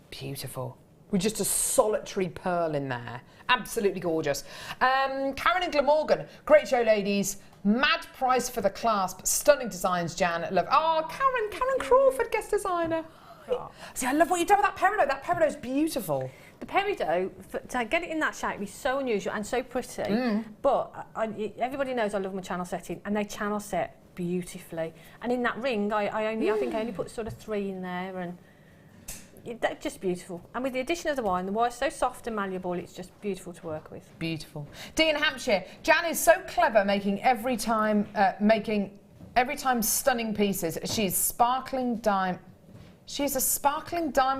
Beautiful. With just a solitary pearl in there. Absolutely gorgeous. Karen and Glamorgan, great show, ladies. Mad price for the clasp. Stunning designs, Jan. Love. Oh, Karen Crawford, guest designer. Oh. See, I love what you've done with that peridot. That peridot's beautiful. The peridot, to get it in that shape, is so unusual and so pretty. But everybody knows I love my channel setting, and they channel set beautifully. And in that ring, I think I only put sort of 3 in there, and they're just beautiful. And with the addition of the wire, and the wire's so soft and malleable, it's just beautiful to work with. Beautiful. Dee in Hampshire, Jan is so clever making every time stunning pieces. She's a sparkling diamond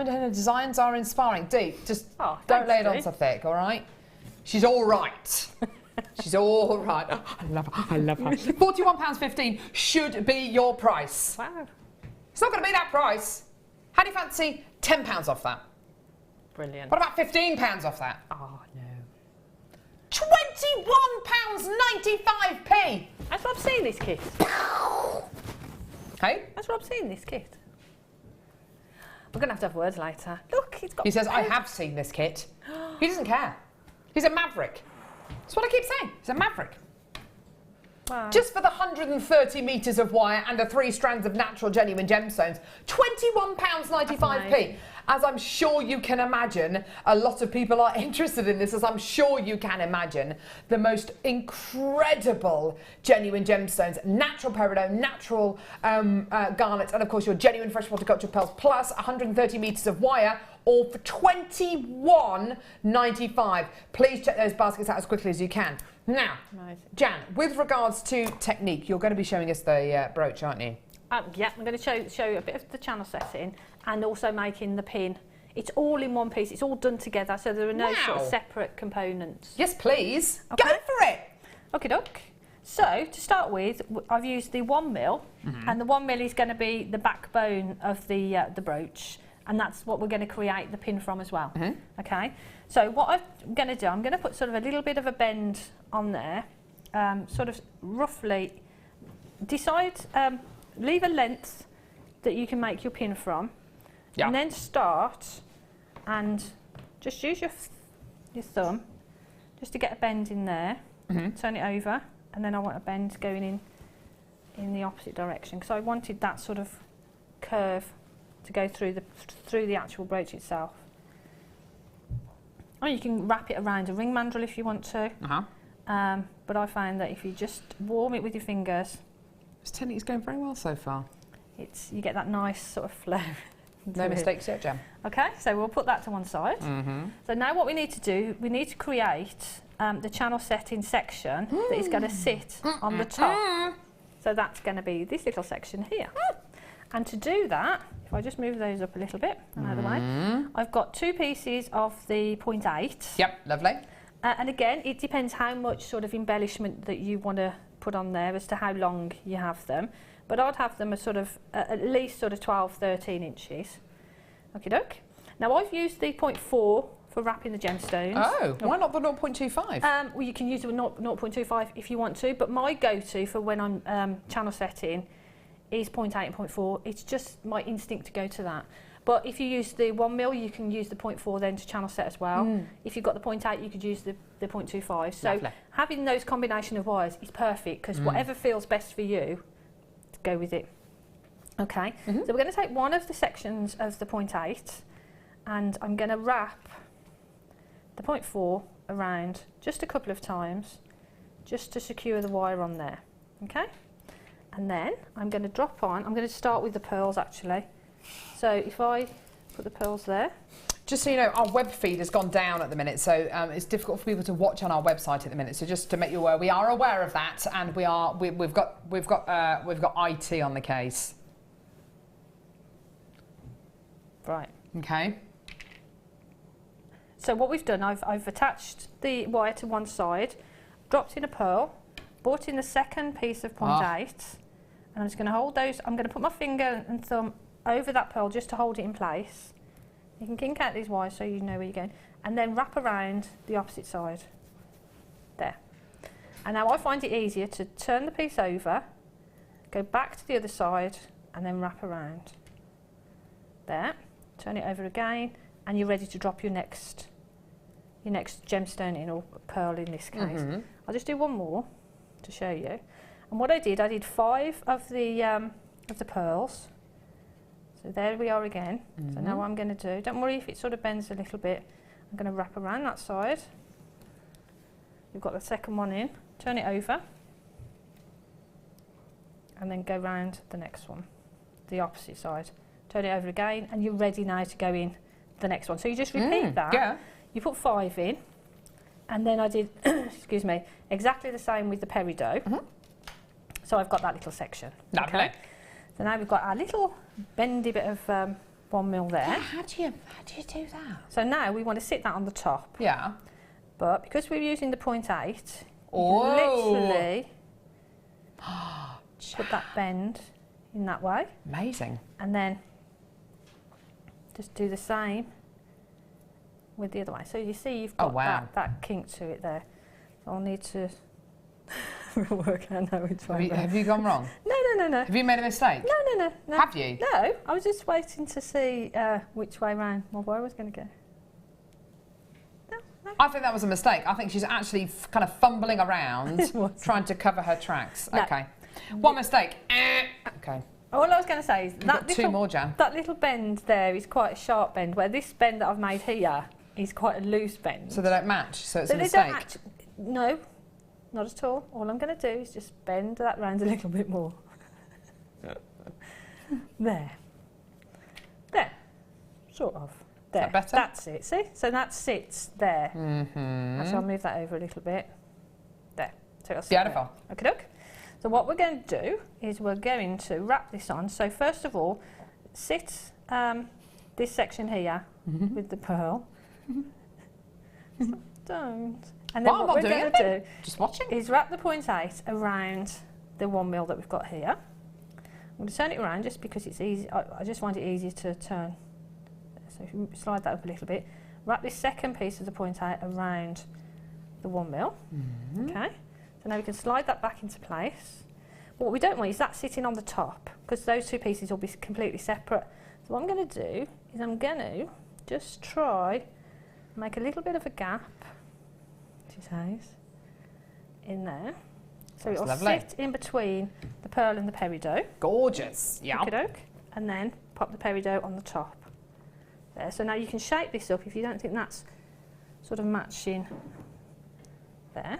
and her designs are inspiring. Dee, just don't lay it on so thick, all right? She's all right. She's all right. Oh, I love her. I love her. £41.15 should be your price. Wow. It's not going to be that price. How do you fancy £10 off that? Brilliant. What about £15 off that? Oh, no. £21.95p! That's what I've seen this kit. Hey? That's what I've seen this kit. We're going to have words later. Look, it's got... He says, I have seen this kit. He doesn't care. He's a maverick. That's what I keep saying. He's a maverick. Wow. Just for the 130 metres of wire and the 3 strands of natural genuine gemstones, £21.95p. As I'm sure you can imagine, a lot of people are interested in this, as I'm sure you can imagine. The most incredible genuine gemstones, natural peridot, natural garnet, and of course your genuine freshwater culture pearls, plus 130 metres of wire, all for £21.95. Please check those baskets out as quickly as you can. Now, Jan, with regards to technique, you're going to be showing us the brooch, aren't you? Yeah, I'm going to show you a bit of the channel setting and also making the pin. It's all in one piece. It's all done together, so there are no sort of separate components. Yes, please. Okay. Go for it. Okie doke. So to start with, I've used the 1mm, and the 1mm is going to be the backbone of the brooch, and that's what we're going to create the pin from as well. Okay. So what I'm going to do, I'm going to put sort of a little bit of a bend on there, sort of roughly. Decide, leave a length that you can make your pin from, and then start and just use your thumb just to get a bend in there. Turn it over, and then I want a bend going in the opposite direction, because I wanted that sort of curve to go through the actual brooch itself. Or you can wrap it around a ring mandrel if you want to. But I find that if you just warm it with your fingers, this technique's going very well so far. You get that nice sort of flow. No mistakes yet, Jem. Okay, so we'll put that to one side. So now what we need to do, we need to create the channel setting section that is going to sit on the top. So that's going to be this little section here. And to do that, if I just move those up a little bit and out of the way, I've got 2 pieces of the 0.8. Yep, lovely. And again, it depends how much sort of embellishment that you want to put on there as to how long you have them. But I'd have them as sort of at least sort of 12, 13 inches. Okie doke. Now I've used the 0.4 for wrapping the gemstones. Oh, why not the 0.25? Well, you can use the 0.25 if you want to, but my go-to for when I'm channel setting is 0.8 and 0.4. It's just my instinct to go to that. But if you use the 1mm, you can use the 0.4 then to channel set as well. If you've got the 0.8, you could use the 0.25. So having those combination of wires is perfect, because whatever feels best for you, go with it. Okay, so we're going to take one of the sections of the 0.8, and I'm going to wrap the 0.4 around just a couple of times, just to secure the wire on there. Okay, and then I'm going to drop on. I'm going to start with the pearls actually. So if I put the pearls there. Just so you know, our web feed has gone down at the minute, so it's difficult for people to watch on our website at the minute. So just to make you aware, we are aware of that, and we've got IT on the case. Right. Okay. So what we've done, I've attached the wire to one side, dropped in a pearl, brought in the second piece of 0.8, and I'm just going to hold those. I'm going to put my finger and thumb over that pearl just to hold it in place. You can kink out these wires so you know where you're going, and then wrap around the opposite side. There. And now I find it easier to turn the piece over, go back to the other side, and then wrap around. There. Turn it over again, and you're ready to drop your next gemstone in, or pearl in this case. I'll just do one more to show you. And what I did 5 of the pearls. So there we are again. So now what I'm going to do, don't worry if it sort of bends a little bit, I'm going to wrap around that side. You've got the second one in, turn it over, and then go round the next one, the opposite side. Turn it over again, and you're ready now to go in the next one. So you just repeat that. Yeah. You put 5 in, and then I did, excuse me, exactly the same with the peridot. So I've got that little section. Lovely. Okay? So now we've got our little bendy bit of 1mm there. Yeah, how do you do that? So now we want to sit that on the top. Yeah. But because we're using the 0.8, literally put that bend in that way. Amazing. And then just do the same with the other way. So you see you've got that kink to it there. So I'll need to work out now which way. Have you gone wrong? No. Have you made a mistake? No. Have you? No, I was just waiting to see which way round my wire was going to go. No. I think that was a mistake. I think she's actually kind of fumbling around trying to cover her tracks. No. Okay. One mistake. Okay. All I was going to say is that two more, Jan. That little bend there is quite a sharp bend, where this bend that I've made here is quite a loose bend. So they don't match, so it's a mistake? No, not at all. All I'm going to do is just bend that round a little bit more. There. Sort of. There. Is that better? That's it. See? So that sits there. So I'll move that over a little bit. There. So it'll sit beautiful. There. Okay, doke. So what we're going to do is we're going to wrap this on. So first of all, sit this section here with the pearl. Don't. And then Well, what I'm we're not going doing to it. do Just watching. is wrap the 0.8 around the 1 mil that we've got here. I'm going to turn it around just because it's easy. I just find it easier to turn. So if you slide that up a little bit, wrap this second piece of the 0.8 around the 1 mil. Okay. So now we can slide that back into place. But what we don't want is that sitting on the top, because those two pieces will be completely separate. So what I'm going to do is I'm going to just try make a little bit of a gap, in there. So That's it'll lovely. sit in between the pearl and the peridot. Gorgeous. Yeah. Okey-doke. And then pop the peridot on the top. There. So now you can shape this up if you don't think that's sort of matching there.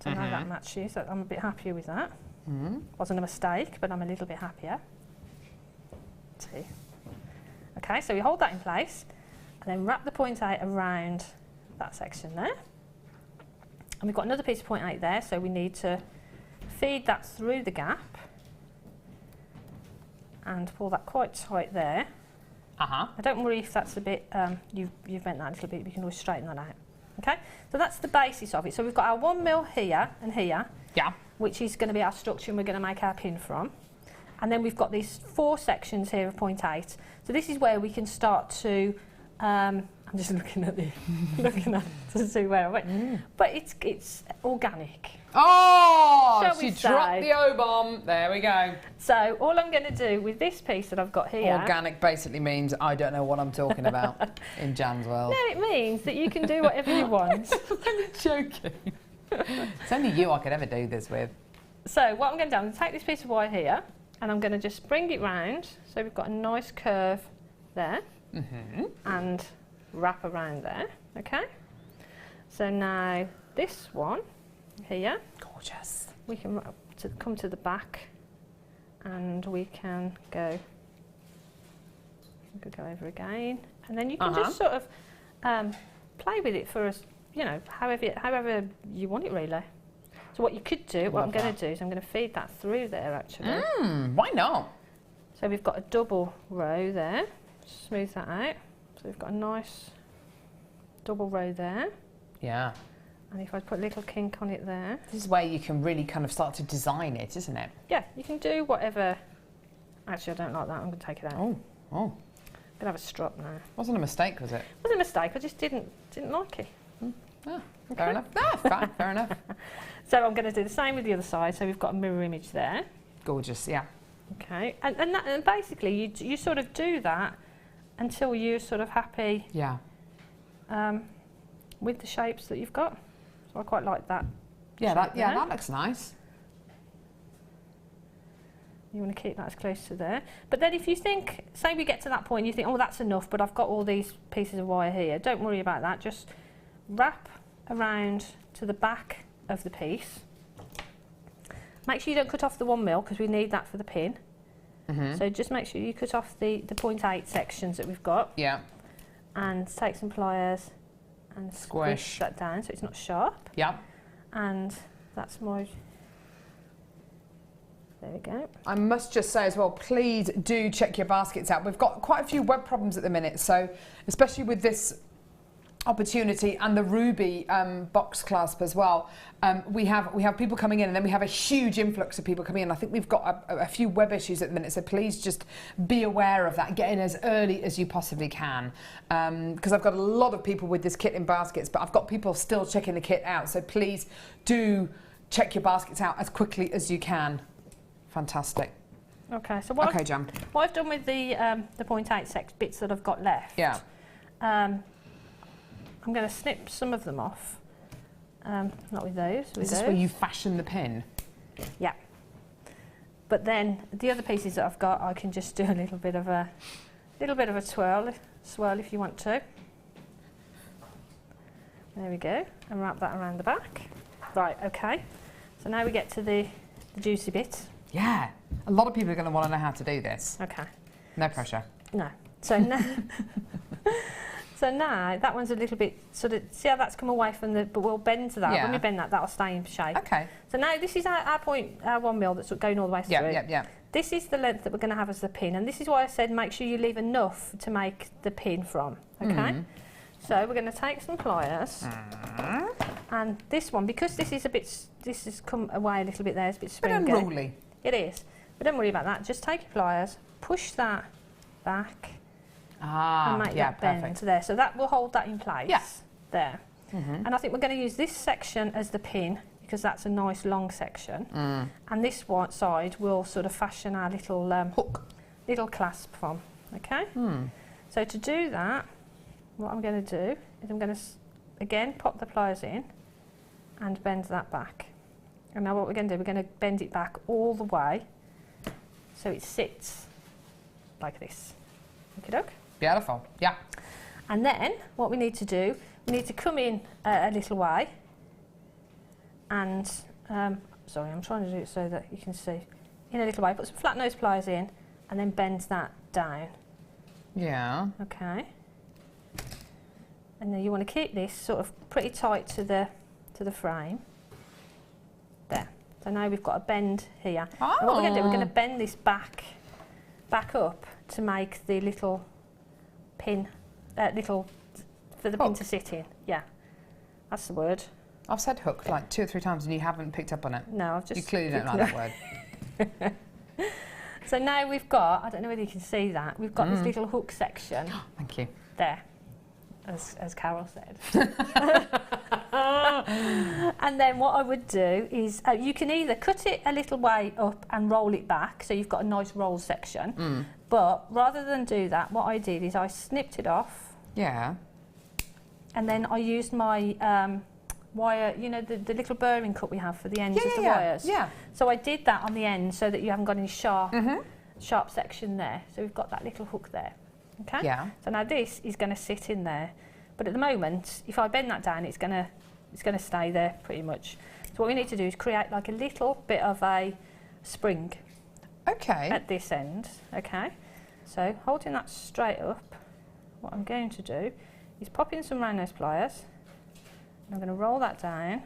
So now that matches. So I'm a bit happier with that. Wasn't a mistake, but I'm a little bit happier. See. Okay, so we hold that in place and then wrap the 0.8 around that section there. And we've got another piece of 0.8 there, so we need to feed that through the gap and pull that quite tight there. I don't worry if that's a bit, you've bent that a little bit, we can always straighten that out. Okay, so that's the basis of it. So we've got our 1 mil here and here, which is going to be our structure and we're going to make our pin from. And then we've got these 4 sections here of 0.8. So this is where we can start to, I'm just looking at it to see where I went. But it's organic. Oh, Shall she we dropped say? the O-bomb. There we go. So all I'm going to do with this piece that I've got here... Organic basically means I don't know what I'm talking about in Jan's world. No, it means that you can do whatever you want. I'm joking. It's only you I could ever do this with. So what I'm going to do, I'm going to take this piece of wire here and I'm going to just bring it round so we've got a nice curve there and wrap around there, okay? So now this one here, gorgeous. We can come to the back and we can go over again and then you can just sort of play with it for us, you know, however you want it really. So what you could do, what I'm going to do is I'm going to feed that through there actually. Why not? So we've got a double row there, smooth that out. So we've got a nice double row there. Yeah. And if I put a little kink on it there. This is where you can really kind of start to design it, isn't it? Yeah, you can do whatever. Actually, I don't like that. I'm going to take it out. Oh. I'm going to have a strop now. Wasn't a mistake, was it? It wasn't a mistake. I just didn't like it. Fair enough. Fine, fair enough. So I'm going to do the same with the other side. So we've got a mirror image there. Gorgeous, yeah. Okay, and basically you sort of do that until you're sort of happy. Yeah. With the shapes that you've got. So I quite like that. Yeah, that looks nice. You want to keep that as close to there. But then if you think, say we get to that point, you think, oh, that's enough, but I've got all these pieces of wire here. Don't worry about that. Just wrap around to the back of the piece. Make sure you don't cut off the 1 mil because we need that for the pin. So just make sure you cut off the 0.8 sections that we've got. Yeah. And take some pliers and squish that down so it's not sharp. Yeah. And that's my... There we go. I must just say as well, please do check your baskets out. We've got quite a few web problems at the minute, so especially with this opportunity and the ruby box clasp as well. We have people coming in and then we have a huge influx of people coming in. I think we've got a few web issues at the minute, so please just be aware of that. Get in as early as you possibly can, because I've got a lot of people with this kit in baskets, but I've got people still checking the kit out, so please do check your baskets out as quickly as you can. Fantastic. Okay, so what I've done with the 0.8 bits that I've got left, I'm going to snip some of them off. Not with those. Is this where you fashion the pin? Yeah. But then the other pieces that I've got, I can just do a little bit of a swirl if you want to. There we go, and wrap that around the back. Right, okay. So now we get to the juicy bit. Yeah, a lot of people are going to want to know how to do this. Okay. No pressure. No. So now, so now that one's a little bit sort of. See how that's come away from the. But we'll bend to that. Yeah. When we bend that, that'll stay in shape. Okay. So now this is our 1 mil that's going all the way through. Yeah. This is the length that we're going to have as the pin, and this is why I said make sure you leave enough to make the pin from. Okay. So we're going to take some pliers, And this one, because this has come away a little bit there, it's a bit springy. Bit unruly. It is. But don't worry about that. Just take your pliers, push that back, and make that bend there. So that will hold that in place. Yeah. There. And I think we're going to use this section as the pin because that's a nice long section. And this one side will sort of fashion our little hook, little clasp from. Okay. So to do that, what I'm going to do is I'm going to again pop the pliers in and bend that back. And now what we're going to do, we're going to bend it back all the way so it sits like this. Okie doke. Beautiful. Yeah. And then what we need to do, we need to come in a little way and, sorry, I'm trying to do it so that you can see, in a little way, put some flat nose pliers in and then bend that down. Yeah. Okay. And then you want to keep this sort of pretty tight to the frame. There. So now we've got a bend here. Oh. And what we're going to do, we're going to bend this back up to make the little pin, for the pin to sit in. Yeah, that's the word. I've said hook like 2 or 3 times and you haven't picked up on it. No, I've just... You clearly don't like that word. So now we've got, I don't know whether you can see that, we've got this little hook section. Thank you. There, as Carol said. And then what I would do is, you can either cut it a little way up and roll it back, so you've got a nice roll section. But rather than do that, what I did is I snipped it off. Yeah. And then I used my wire, you know, the little burring cut we have for the ends of the wires. Yeah. So I did that on the end so that you haven't got any sharp section there. So we've got that little hook there. Okay. Yeah. So now this is going to sit in there, but at the moment, if I bend that down, it's going to stay there pretty much. So what we need to do is create like a little bit of a spring. Okay. At this end. Okay. So holding that straight up, what I'm going to do is pop in some round nose pliers. And I'm going to roll that down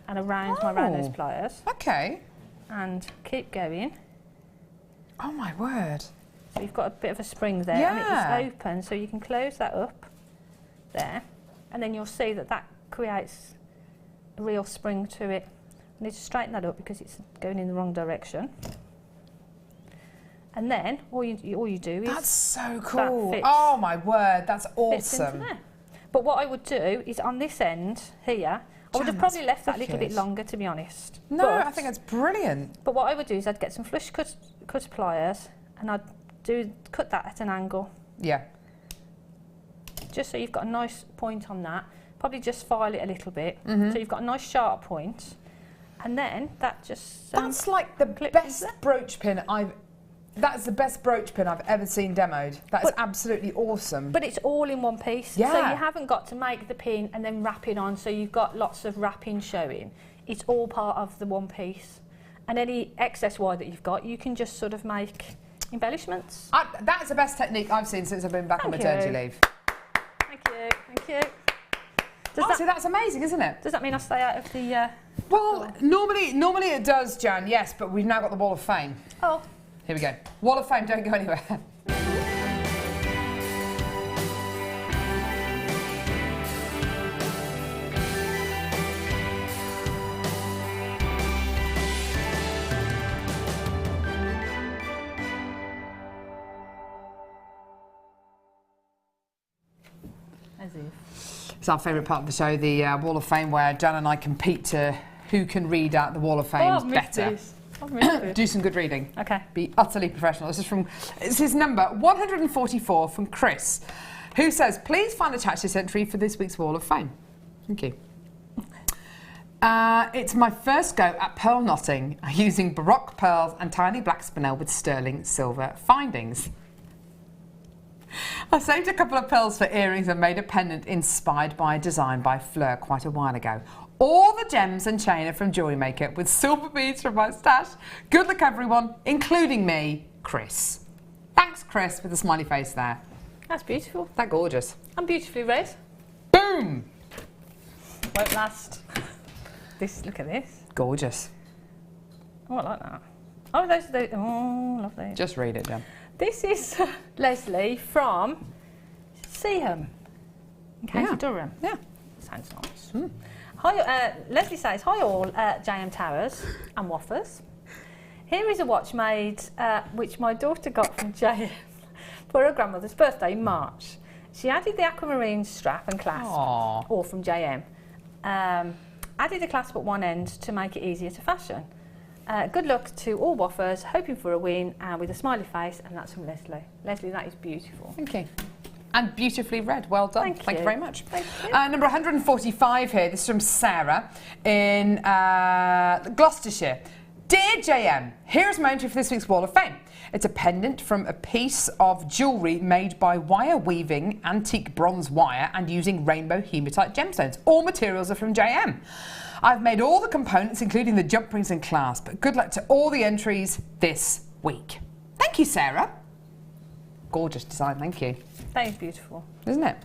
and around my round nose pliers. Okay. And keep going. Oh my word. So you've got a bit of a spring there, Yeah. and it's open, so you can close that up there, and then you'll see that that creates a real spring to it. I need to straighten that up because it's going in the wrong direction. And then all you do is... That's so cool. Fits, oh my word, that's fits into awesome. there. But what I would do is on this end here, I would have probably left that a little bit longer, to be honest. No, but, I think it's brilliant. But what I would do is I'd get some flush cut pliers and I'd cut that at an angle. Yeah. Just so you've got a nice point on that. Probably just file it a little bit. So you've got a nice sharp point. And then that just... That's like the best brooch pin That's the best brooch pin I've ever seen demoed. That's absolutely awesome. But it's all in one piece. Yeah. So you haven't got to make the pin and then wrap it on, so you've got lots of wrapping showing. It's all part of the one piece. And any excess wire that you've got, you can just sort of make embellishments. That's the best technique I've seen since I've been back on maternity leave. Thank you, thank you. So that's amazing, isn't it? Does that mean I stay out of the... Well, normally it does, Jan, yes, but we've now got the Wall of Fame. Oh. Here we go. Wall of Fame, don't go anywhere. As if. It's our favourite part of the show, the Wall of Fame, where Jan and I compete to who can read out the Wall of Fame better. Do some good reading. Okay. Be utterly professional. This is number 144 from Chris, who says, please find attached this entry for this week's Wall of Fame. Thank you. It's my first go at pearl knotting using Baroque pearls and tiny black spinel with sterling silver findings. I saved a couple of pearls for earrings and made a pendant inspired by a design by Fleur quite a while ago. All the gems and chain are from JewelleryMaker with silver beads from my stash. Good luck everyone, including me, Chris. Thanks Chris, with a smiley face there. That's beautiful. That gorgeous. And beautifully red. Boom! Won't last. Look at this. Gorgeous. Oh, I like that. Oh, oh, lovely. Just read it, Jen. This is Leslie from Seaham in County Durham. Yeah. Sounds nice. Hi, Leslie says, hi all JM Towers and Waffers. Here is a watch made, which my daughter got from JM for her grandmother's birthday in March. She added the aquamarine strap and clasp, all from JM. Added a clasp at one end to make it easier to fashion. Good luck to all Waffers, hoping for a win, with a smiley face, and that's from Leslie. Leslie, that is beautiful. Thank you. And beautifully read. Well done. Thank you very much. Thank you. Number 145 here. This is from Sarah in Gloucestershire. Dear JM, here's my entry for this week's Wall of Fame. It's a pendant from a piece of jewellery made by wire weaving antique bronze wire and using rainbow hematite gemstones. All materials are from JM. I've made all the components, including the jump rings and clasp. Good luck to all the entries this week. Thank you, Sarah. Gorgeous design, thank you. That is beautiful. Isn't it?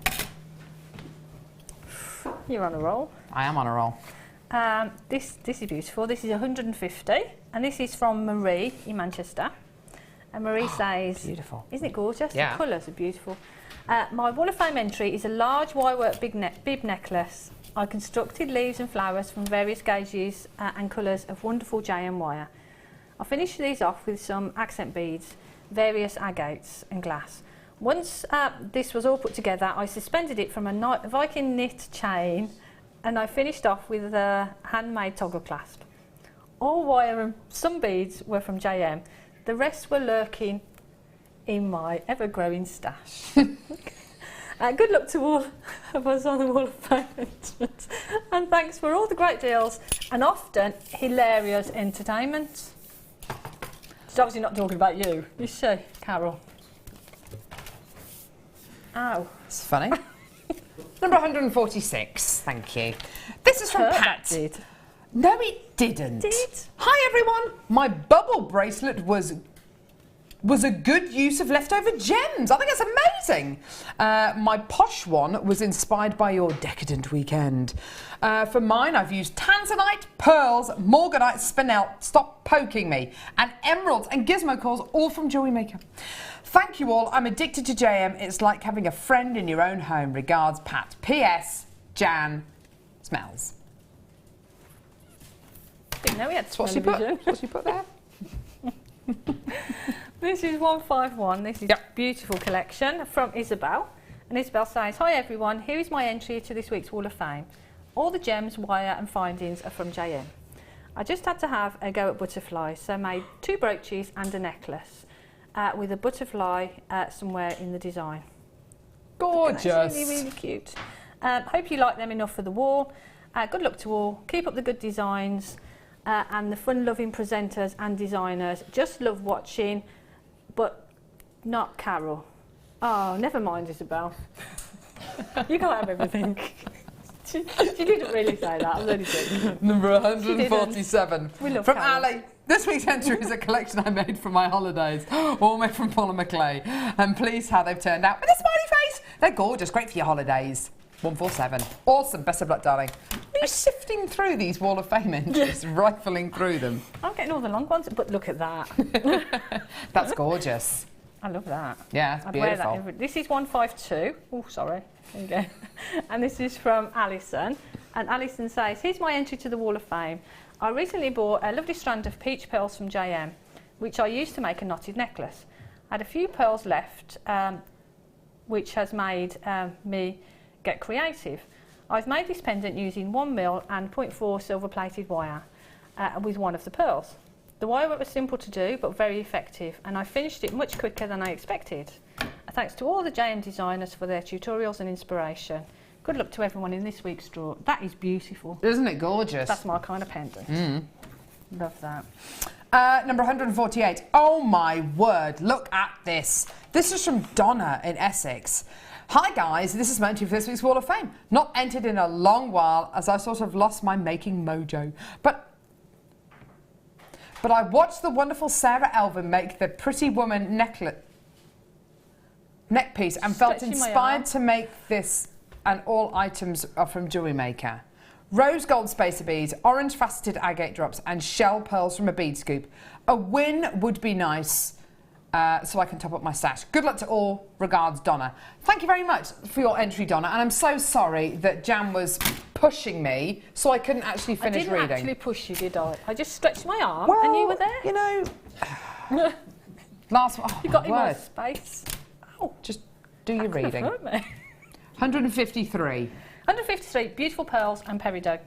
You're on a roll. I am on a roll. This is beautiful. This is 150, and this is from Marie in Manchester. And Marie says, beautiful. Isn't it gorgeous? Yeah. The colours are beautiful. My Wall of Fame entry is a large wirework bib necklace. I constructed leaves and flowers from various gauges and colours of wonderful JM wire. I finished these off with some accent beads, various agates and glass. Once this was all put together, I suspended it from a Viking knit chain, and I finished off with a handmade toggle clasp. All wire and some beads were from JM. The rest were lurking in my ever-growing stash. Good luck to all of us on the Wall of Fame entrance. And thanks for all the great deals and often hilarious entertainment. She's obviously not talking about you, is she, Carol? Ow. It's funny. Number 146, thank you. This is from Pat. Did. No, it didn't. Did? Hi, everyone. My bubble bracelet was a good use of leftover gems. I think it's amazing. My posh one was inspired by your decadent weekend. For mine, I've used tanzanite, pearls, morganite, spinel, stop poking me, and emeralds and gizmo cores, all from JewelleryMaker. Thank you all. I'm addicted to JM. It's like having a friend in your own home. Regards, Pat. P.S. Jan smells. Didn't know we had What's she put? What's she put there? This is 151. This is beautiful collection from Isabel. And Isabel says, hi everyone, here is my entry to this week's Wall of Fame. All the gems, wire and findings are from JM. I just had to have a go at butterflies, so made 2 brooches and a necklace with a butterfly somewhere in the design. Gorgeous. That's really, really cute. Hope you like them enough for the wall. Good luck to all. Keep up the good designs and the fun-loving presenters and designers. Just love watching, but not Carol. Oh, never mind, Isabel. You can't have everything. She didn't really say that. I'm only joking. Number 147 We love from Carol. Ali. This week's entry is a collection I made for my holidays, all made from polymer clay. And please, how they've turned out with a smiley face. They're gorgeous, great for your holidays. 147. Awesome. Best of luck, darling. Are you sifting through these Wall of Fame entries, rifling through them? I'm getting all the long ones, but look at that. That's gorgeous. I love that. Yeah, it's I'd beautiful. wear that this is 152. Oh, sorry. There you go. And this is from Alison. And Alison says, here's my entry to the Wall of Fame. I recently bought a lovely strand of peach pearls from JM, which I used to make a knotted necklace. I had a few pearls left, which has made me get creative. I've made this pendant using 1 mil and 0.4 silver-plated wire with one of the pearls. The wire work was simple to do, but very effective, and I finished it much quicker than I expected. Thanks to all the JM designers for their tutorials and inspiration. Good luck to everyone in this week's draw. That is beautiful. Isn't it gorgeous? That's my kind of pendant. Love that. Number 148. Oh my word, look at this. This is from Donna in Essex. Hi guys, this is my entry for this week's Wall of Fame. Not entered in a long while as I sort of lost my making mojo. But I watched the wonderful Sarah Elvin make the Pretty Woman neck piece and felt inspired to make this, and all items are from JewelleryMaker. Rose gold spacer beads, orange faceted agate drops and shell pearls from a bead scoop. A win would be nice. so I can top up my stash. Good luck to all. Regards, Donna. Thank you very much for your entry, Donna, and I'm so sorry that Jan was pushing me so I couldn't actually finish reading. I didn't actually push you, did I? I just stretched my arm well, and you were there. You know, last one. Oh, you got in my space. Oh, just do your reading. Hurt me. 153. 153, beautiful pearls and peridot.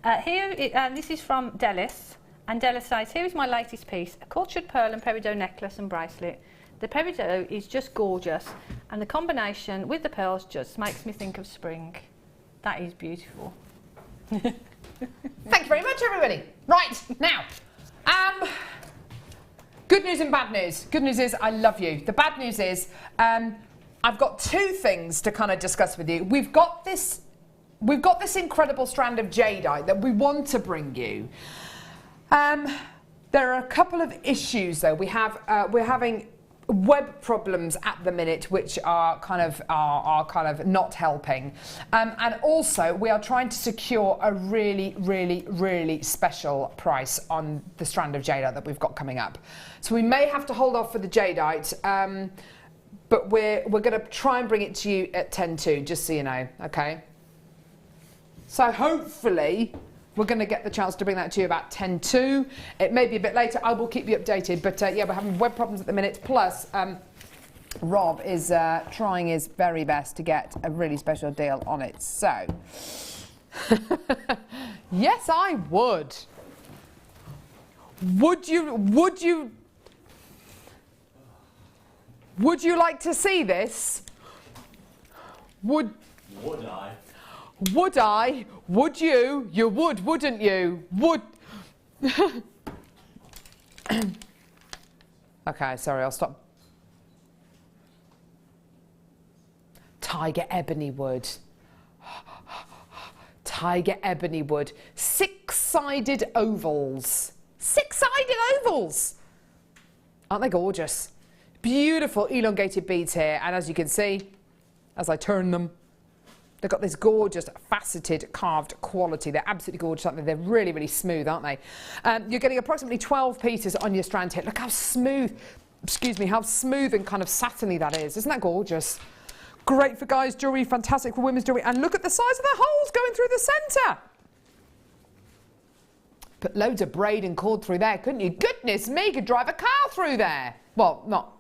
This is from Delis, and Delis says, here is my latest piece, a cultured pearl and peridot necklace and bracelet. The peridot is just gorgeous, and the combination with the pearls just makes me think of spring. That is beautiful. Thank you very much, everybody. Right, now, good news and bad news. Good news is I love you. The bad news is I've got two things to kind of discuss with you. We've got this incredible strand of jadeite that we want to bring you. There are a couple of issues though. We're having web problems at the minute, which are kind of not helping, and also we are trying to secure a really special price on the strand of jadeite that we've got coming up. So we may have to hold off for the jadeite, but we're going to try and bring it to you at 10:2, just so you know, okay? So hopefully we're going to get the chance to bring that to you about 10:2. It may be a bit later. I will keep you updated. But yeah, we're having web problems at the minute. Plus, Rob is trying his very best to get a really special deal on it. So, yes, I would. Would you like to see this? Would I? Would I? Would you? You would, wouldn't you? Would. Okay, sorry, I'll stop. Tiger ebony wood. Tiger ebony wood. Six-sided ovals. Six-sided ovals! Aren't they gorgeous? Beautiful elongated beads here, and as you can see, as I turn them, they've got this gorgeous faceted carved quality. They're absolutely gorgeous, aren't they? They're really smooth, aren't they? You're getting approximately 12 pieces on your strand here. Look how smooth, how smooth and kind of satiny that is. Isn't that gorgeous? Great for guys' jewellery, fantastic for women's jewellery. And look at the size of the holes going through the centre. Put loads of braid and cord through there, couldn't you? Goodness me, you could drive a car through there. Well, not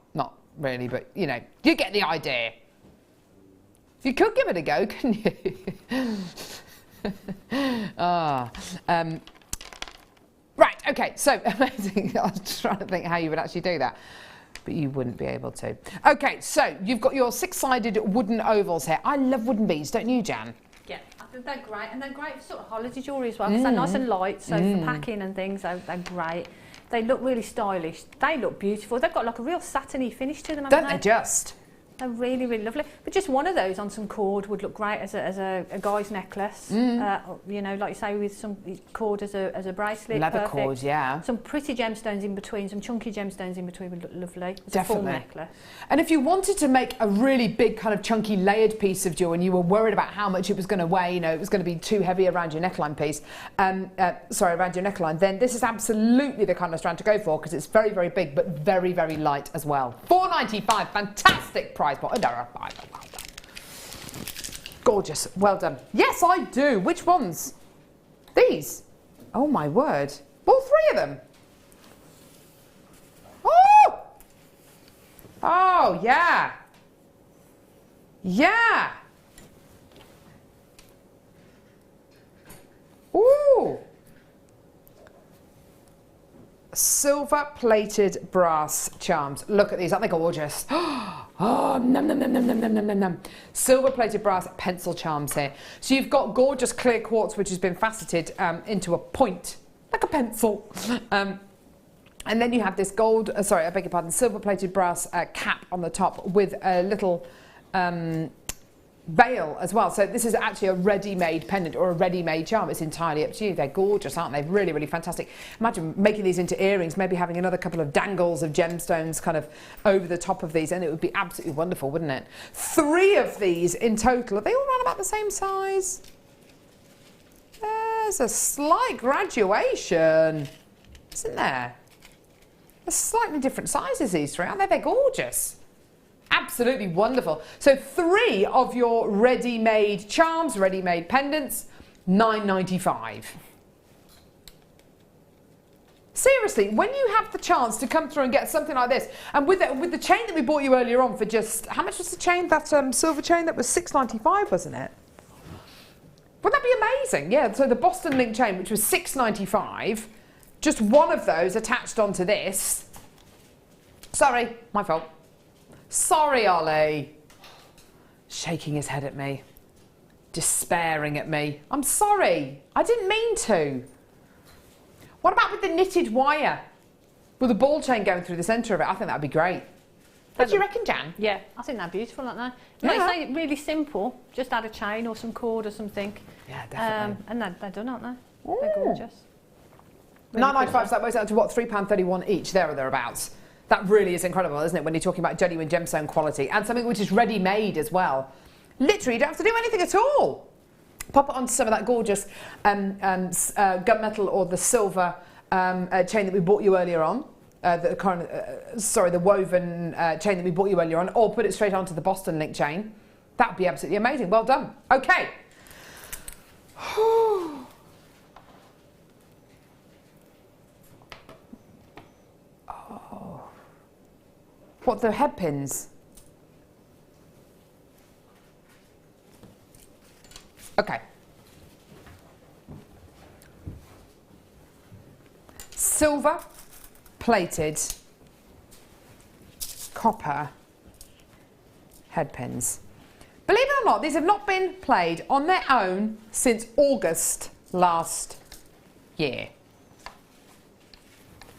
really, but, you know, you get the idea. You could give it a go, couldn't you? Right, okay, so amazing. I was trying to think how you would actually do that, but you wouldn't be able to. Okay, so you've got your six-sided wooden ovals here. I love wooden beads, don't you, Jan? Yeah, I think they're great, and they're great for sort of holiday jewellery as well, because they're nice and light, so for packing and things, they're great. They look really stylish. They look beautiful. They've got like a real satiny finish to them, haven't they? Don't they just? They're really lovely. But just one of those on some cord would look great as a guy's necklace. You know, like you say, with some cord as a bracelet. Leather cord, yeah. Some pretty gemstones in between, some chunky gemstones in between would look lovely. It's Definitely. a full necklace. And if you wanted to make a really big kind of chunky layered piece of jewelry and you were worried about how much it was going to weigh, you know, it was going to be too heavy around your neckline piece, around your neckline, then this is absolutely the kind of strand to go for because it's very big but very light as well. $4.95, fantastic price. Gorgeous, well done. Yes, I do. Which ones? These? Oh my word. All three of them. Oh! Oh, yeah. Yeah. Ooh. Silver-plated brass charms. Look at these, aren't they gorgeous? Oh, num. Silver-plated brass pencil charms here. So you've got gorgeous clear quartz, which has been faceted into a point, like a pencil. And then you have this gold, silver-plated brass cap on the top with a little veil as well. So this is actually a ready-made pendant or a ready-made charm. It's entirely up to you. They're gorgeous, aren't they? Really fantastic. Imagine making these into earrings, maybe having another couple of dangles of gemstones kind of over the top of these, and it would be absolutely wonderful, wouldn't it? 3 of these in total. Are they all around about the same size? There's a slight graduation, isn't there? They're slightly different sizes, these three, aren't they? They're gorgeous. Absolutely wonderful. So 3 of your ready-made charms, ready-made pendants, £9.95. Seriously, when you have the chance to come through and get something like this, and with the chain that we bought you earlier on for just, how much was the chain? That silver chain, that was £6.95, wasn't it? Wouldn't that be amazing? Yeah, so the Boston link chain, which was £6.95, just one of those attached onto this. Sorry, my fault. Sorry, Ollie. Shaking his head at me. Despairing at me. I'm sorry. I didn't mean to. What about with the knitted wire? With a ball chain going through the centre of it? I think that would be great. What do you reckon, Jan? Yeah, I think they're beautiful, aren't they? Like you say, really simple. Just add a chain or some cord or something. Yeah, definitely. And they're done, aren't they? They're gorgeous. Really £9.95, so that works out to what, £3.31 each, there or thereabouts. That really is incredible, isn't it, when you're talking about genuine gemstone quality and something which is ready-made as well. Literally, you don't have to do anything at all. Pop it onto some of that gorgeous gunmetal or the silver chain that we bought you earlier on. The woven chain that we bought you earlier on, or put it straight onto the Boston link chain. That would be absolutely amazing. Well done. Okay. Oh. What, the head pins? Okay. Silver plated copper head pins. Believe it or not, these have not been played on their own since August last year.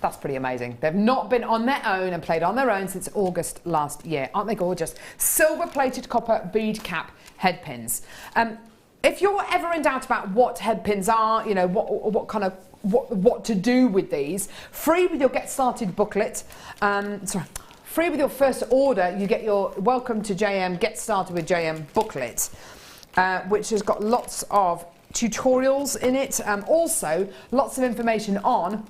That's pretty amazing. They've not been on their own and played on their own since August last year. Aren't they gorgeous? Silver plated copper bead cap head pins. If you're ever in doubt about what head pins are, you know, what to do with these, free with your Get Started booklet, free with your first order, you get your Welcome to JM Get Started with JM booklet, which has got lots of tutorials in it, also lots of information on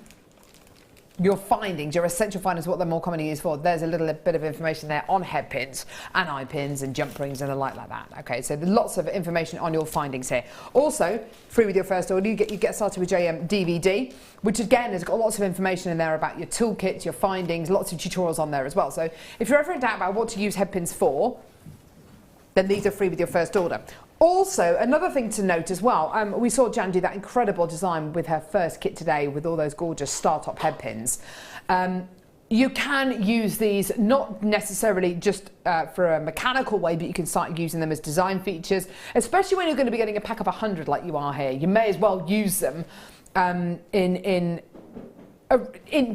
your findings, your essential findings, what they're more commonly used for. There's a little bit of information there on head pins and eye pins and jump rings and the like that. Okay, so there's lots of information on your findings here. Also, free with your first order, you get Started with JM DVD, which again has got lots of information in there about your toolkits, your findings, lots of tutorials on there as well. So if you're ever in doubt about what to use head pins for, then these are free with your first order. Also, another thing to note as well, we saw Jan do that incredible design with her first kit today with all those gorgeous star-top head pins. You can use these not necessarily just for a mechanical way, but you can start using them as design features, especially when you're going to be getting a pack of 100 like you are here. You may as well use them in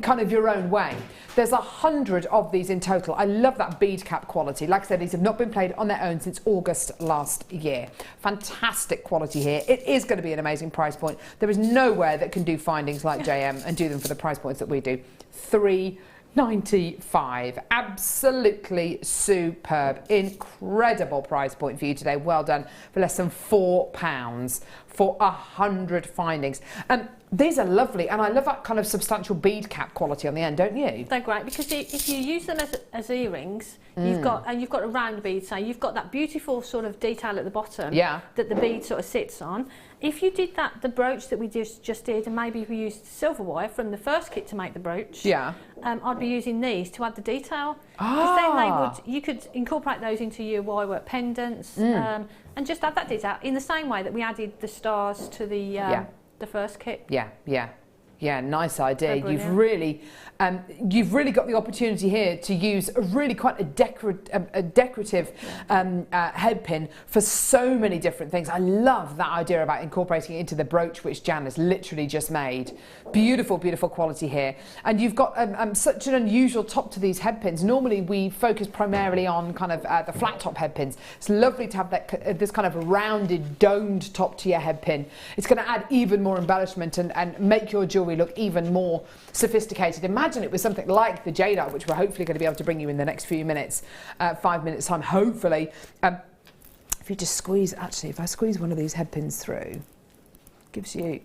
kind of your own way. There's 100 of these in total. I love that bead cap quality. Like I said, these have not been played on their own since August last year. Fantastic quality here. It is going to be an amazing price point. There is nowhere that can do findings like JM and do them for the price points that we do. £3.95. Absolutely superb. Incredible price point for you today. Well done, for less than £4 for 100 findings. These are lovely, and I love that kind of substantial bead cap quality on the end, don't you? They're great because if you use them as earrings, you've got a round bead, so you've got that beautiful sort of detail at the bottom that the bead sort of sits on. If you did that, the brooch that we just did, and maybe if we used silver wire from the first kit to make the brooch, I'd be using these to add the detail. Because then you could incorporate those into your wire work pendants and just add that detail in the same way that we added the stars to the first kit. Yeah, nice idea. You've really got the opportunity here to use quite a decorative head pin for so many different things. I love that idea about incorporating it into the brooch, which Jan has literally just made. Beautiful, beautiful quality here. And you've got such an unusual top to these head pins. Normally we focus primarily on kind of the flat top head pins. It's lovely to have that this kind of rounded, domed top to your head pin. It's going to add even more embellishment and make your jewellery look even more sophisticated. Imagine it was something like the jade art, which we're hopefully going to be able to bring you in the next few minutes, 5 minutes time, hopefully. If you just squeeze, actually, if I squeeze one of these head pins through, gives you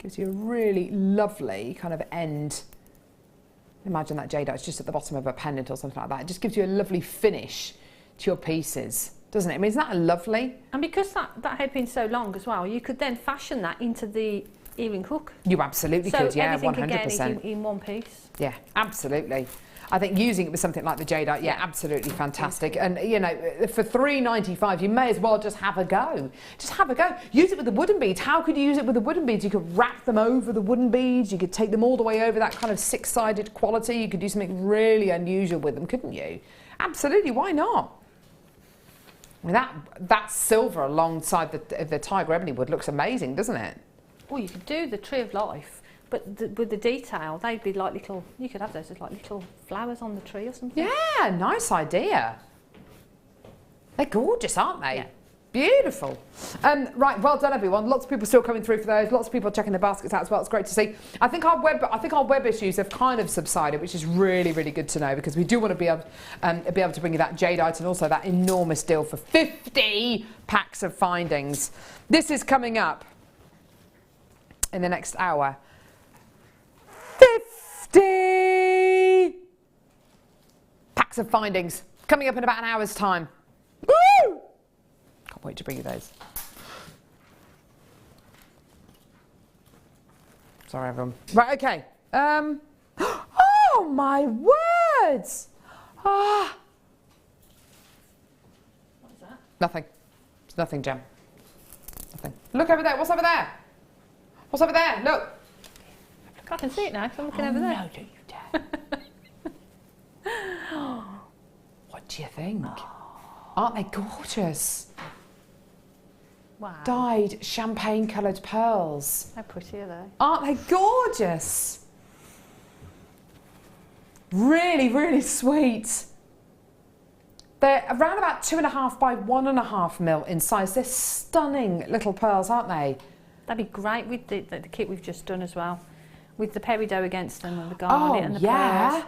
a really lovely kind of end Imagine that jadeite's just at the bottom of a pendant or something like that. It just gives you a lovely finish to your pieces, doesn't it? I mean, isn't that lovely? And because that hairpin's so long as well, you could then fashion that into the earring hook. You absolutely could, yeah, 100%. So everything again is in one piece. Yeah, absolutely. I think using it with something like the jadeite, yeah, absolutely fantastic. And, you know, for $3.95, you may as well just have a go. Just have a go. Use it with the wooden beads. How could you use it with the wooden beads? You could wrap them over the wooden beads. You could take them all the way over that kind of six-sided quality. You could do something really unusual with them, couldn't you? Absolutely, why not? I mean, that silver alongside the tiger ebony wood looks amazing, doesn't it? Well, you could do the tree of life, but with the detail, they'd be like little, you could have those as like little flowers on the tree or something. Yeah, nice idea. They're gorgeous, aren't they? Yeah. Beautiful. Right, well done everyone. Lots of people still coming through for those. Lots of people checking their baskets out as well. It's great to see. I think our web issues have kind of subsided, which is really, really good to know, because we do want to be able to bring you that jadeite and also that enormous deal for 50 packs of findings. This is coming up in the next hour. 50 packs of findings coming up in about an hour's time. Woo! Can't wait to bring you those. Sorry, everyone. Right, okay. Oh my words! Ah. What is that? Nothing. It's nothing, Jem. Nothing. Look over there. What's over there? What's over there? Look. I can see it now. I'm looking over there. No, don't you dare. What do you think? Aren't they gorgeous? Wow. Dyed champagne-coloured pearls. How pretty are they? Aren't they gorgeous? Really, really sweet. They're around about 2.5 by 1.5 mil in size. They're stunning little pearls, aren't they? That'd be great with the kit we've just done as well. With the peridot against them and the garnet and the pearls.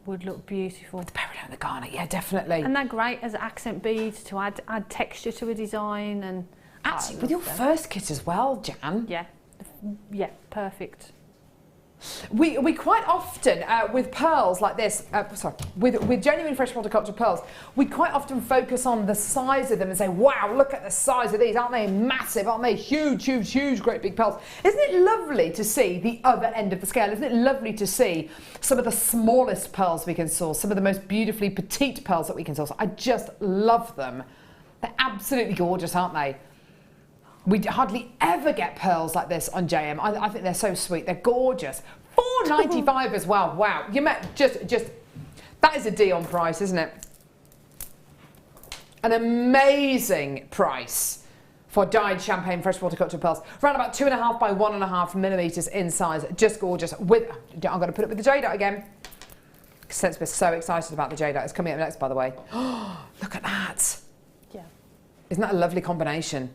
Would look beautiful. The peridot and the garnet, yeah, definitely. And they're great as accent beads to add texture to a design. And actually, with your first kit as well, Jan. Yeah, perfect. We quite often, with pearls like this, with genuine freshwater culture pearls, we quite often focus on the size of them and say, wow, look at the size of these. Aren't they massive? Aren't they huge, huge, huge, great big pearls? Isn't it lovely to see the other end of the scale? Isn't it lovely to see some of the smallest pearls we can source, some of the most beautifully petite pearls that we can source? I just love them. They're absolutely gorgeous, aren't they? We hardly ever get pearls like this on JM. I think they're so sweet. They're gorgeous. $4.95 as well. Wow. You met just that is a D on price, isn't it? An amazing price for dyed champagne freshwater culture pearls. Around about 2.5 by 1.5 millimeters in size. Just gorgeous. I'm going to put it with the jadeite again. Since we're so excited about the jadeite. It's coming up next, by the way. Look at that. Yeah. Isn't that a lovely combination?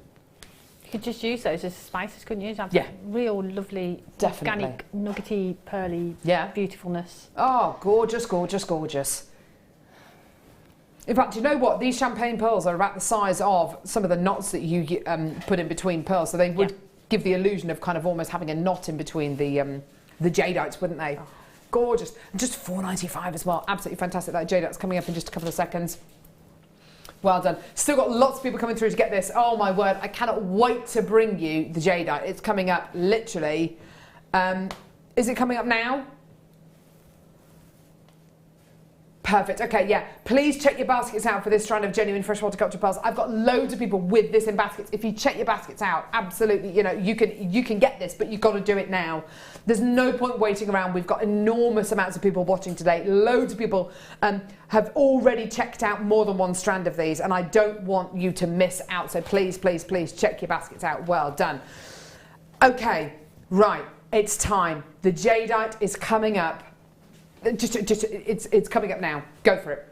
You could just use those as spices, couldn't you? Have real lovely, definitely organic, nuggety, pearly beautifulness. Oh, gorgeous, gorgeous, gorgeous. In fact, you know what? These champagne pearls are about the size of some of the knots that you put in between pearls, so they would give the illusion of kind of almost having a knot in between the jadeites, wouldn't they? Oh. Gorgeous. And just $4.95 as well. Absolutely fantastic. That jadeite's coming up in just a couple of seconds. Well done. Still got lots of people coming through to get this. Oh my word, I cannot wait to bring you the jadeite. It's coming up literally. Is it coming up now? Perfect. Okay, yeah. Please check your baskets out for this strand of genuine freshwater culture pearls. I've got loads of people with this in baskets. If you check your baskets out, absolutely, you know, you can get this, but you've got to do it now. There's no point waiting around. We've got enormous amounts of people watching today. Loads of people have already checked out more than one strand of these, and I don't want you to miss out. So please, please, please check your baskets out. Well done. Okay, right. It's time. The jadeite is coming up. It's coming up now. Go for it.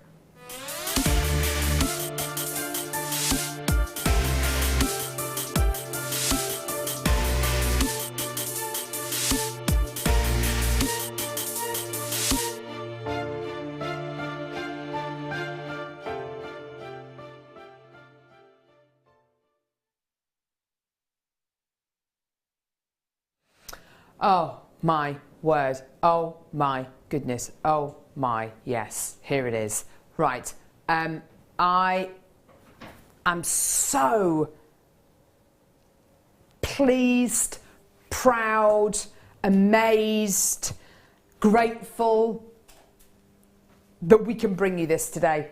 Oh, my word. Oh my goodness. Oh my, yes, here it is. Right. I am so pleased, proud, amazed, grateful that we can bring you this today.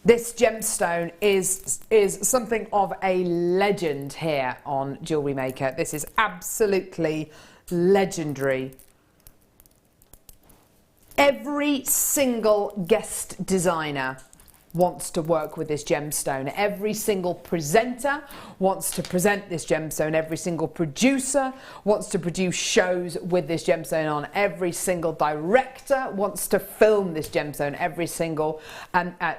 This gemstone is something of a legend here on JewelleryMaker. This is absolutely legendary. Every single guest designer wants to work with this gemstone. Every single presenter wants to present this gemstone. Every single producer wants to produce shows with this gemstone on. Every single director wants to film this gemstone. Every single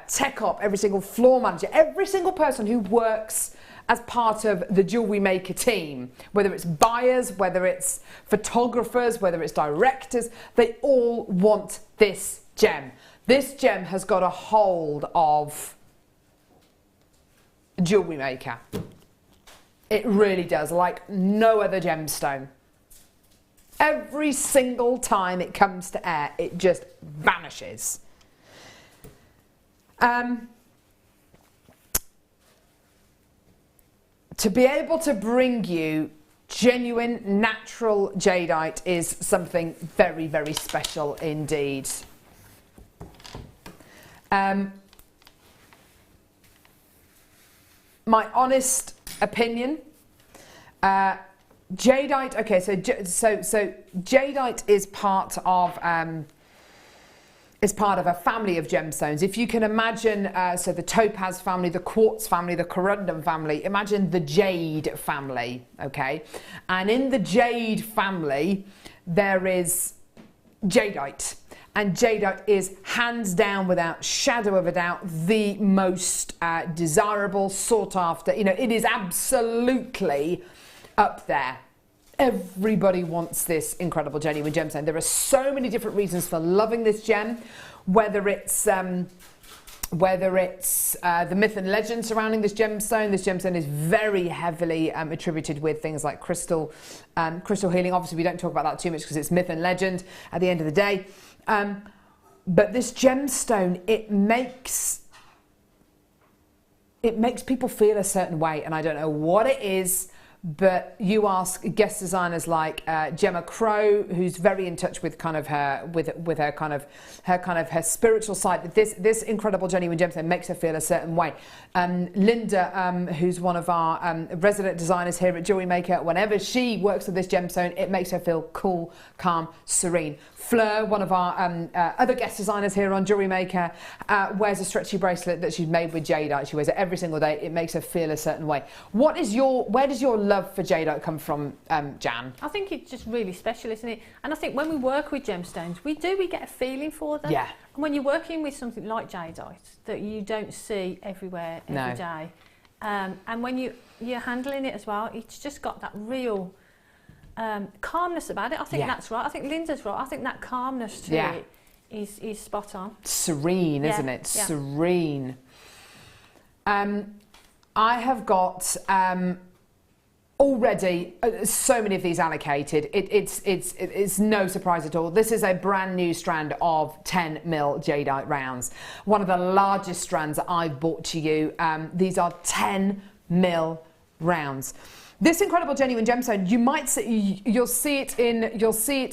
tech op, every single floor manager, every single person who works as part of the JewelleryMaker team, whether it's buyers, whether it's photographers, whether it's directors, they all want this gem. This gem has got a hold of JewelleryMaker. It really does, like no other gemstone. Every single time it comes to air, it just vanishes. To be able to bring you genuine, natural jadeite is something very, very special indeed. My honest opinion, jadeite. Okay, so jadeite is part of a family of gemstones. If you can imagine, so the topaz family, the quartz family, the corundum family. Imagine the jade family. Okay, and in the jade family, there is jadeite. And jadeite is hands down, without shadow of a doubt, the most desirable, sought after. You know, it is absolutely up there. Everybody wants this incredible genuine gemstone. There are so many different reasons for loving this gem, whether it's the myth and legend surrounding this gemstone. This gemstone is very heavily attributed with things like crystal healing. Obviously, we don't talk about that too much because it's myth and legend at the end of the day. But this gemstone, it makes people feel a certain way, and I don't know what it is. But you ask guest designers like Gemma Crow, who's very in touch with kind of her her spiritual side. This incredible genuine gemstone makes her feel a certain way. Linda, who's one of our resident designers here at JewelleryMaker, whenever she works with this gemstone, it makes her feel cool, calm, serene. Fleur, one of our other guest designers here on JewelleryMaker, wears a stretchy bracelet that she's made with jadeite. She wears it every single day. It makes her feel a certain way. Where does your love for jadeite come from, Jan? I think it's just really special, isn't it? And I think when we work with gemstones, we get a feeling for them. Yeah. And when you're working with something like jadeite that you don't see everywhere every day, and when you're handling it as well, it's just got that real calmness about it. I think that's right. I think Linda's right. I think that calmness to it is spot on. Serene, isn't it? Yeah. Serene. I have got already so many of these allocated. It's no surprise at all. This is a brand new strand of 10mm jadeite rounds. One of the largest strands that I've brought to you. These are 10mm rounds. This incredible genuine gemstone, you'll see it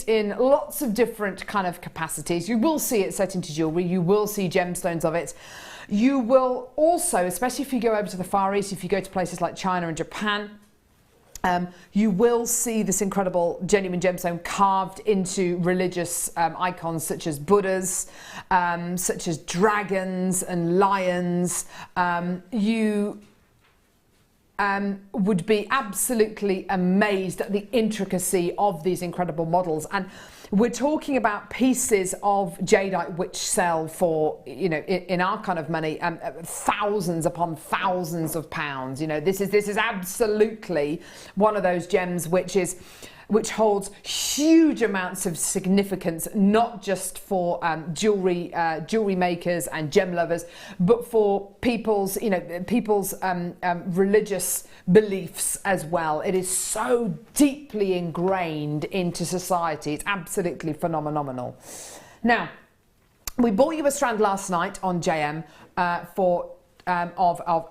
in lots of different kind of capacities. You will see it set into jewellery. You will see gemstones of it. You will also, especially if you go over to the Far East, if you go to places like China and Japan, you will see this incredible genuine gemstone carved into religious icons such as Buddhas, such as dragons and lions. You would be absolutely amazed at the intricacy of these incredible models. And we're talking about pieces of jadeite which sell for, you know, in our kind of money, thousands upon thousands of pounds. You know, this is absolutely one of those gems which is which holds huge amounts of significance, not just for jewelry makers and gem lovers, but for people's religious beliefs as well. It is so deeply ingrained into society. It's absolutely phenomenal. Now, we bought you a strand last night on JM of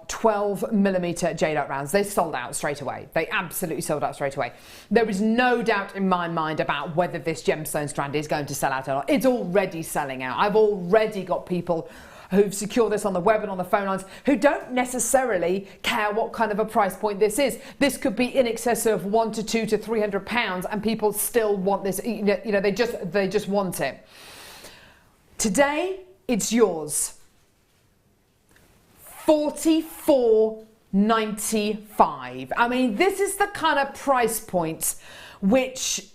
12mm jadeite rounds. They sold out straight away. They absolutely sold out straight away. There is no doubt in my mind about whether this gemstone strand is going to sell out or not. It's already selling out. I've already got people who've secured this on the web and on the phone lines who don't necessarily care what kind of a price point this is. This could be in excess of £100 to £300 and people still want this. You know, they just want it. Today, it's yours. $44.95. I mean, this is the kind of price point which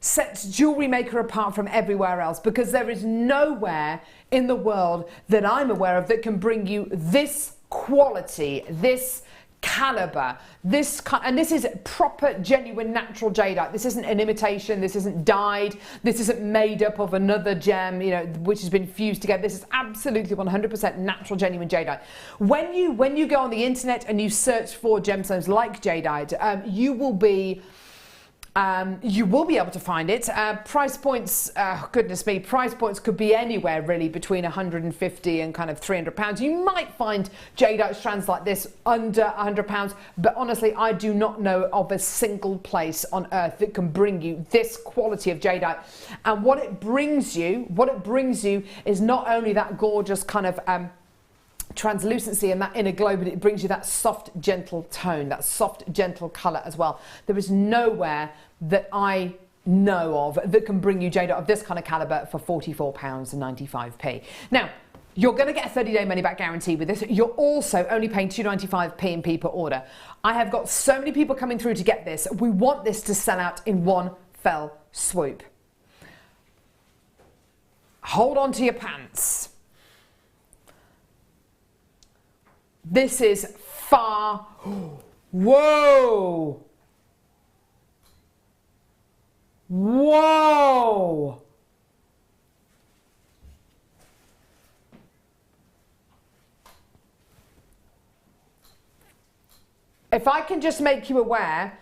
sets JewelleryMaker apart from everywhere else, because there is nowhere in the world that I'm aware of that can bring you this quality, this caliber, and this is proper, genuine, natural jadeite. This isn't an imitation. This isn't dyed. This isn't made up of another gem, you know, which has been fused together. This is absolutely 100% natural, genuine jadeite. When you go on the internet and you search for gemstones like jadeite, you will be able to find it. Price points, goodness me, price points could be anywhere really between 150 and kind of £300. You might find jadeite strands like this under £100, but honestly, I do not know of a single place on earth that can bring you this quality of jadeite. And what it brings you is not only that gorgeous kind of translucency and that inner glow, but it brings you that soft, gentle tone, that soft, gentle colour as well. There is nowhere that I know of that can bring you jadeite of this kind of calibre for £44.95. Now, you're going to get a 30-day money-back guarantee with this. You're also only paying £2.95p per order. I have got so many people coming through to get this. We want this to sell out in one fell swoop. Hold on to your pants. This is far... Whoa! Whoa! If I can just make you aware,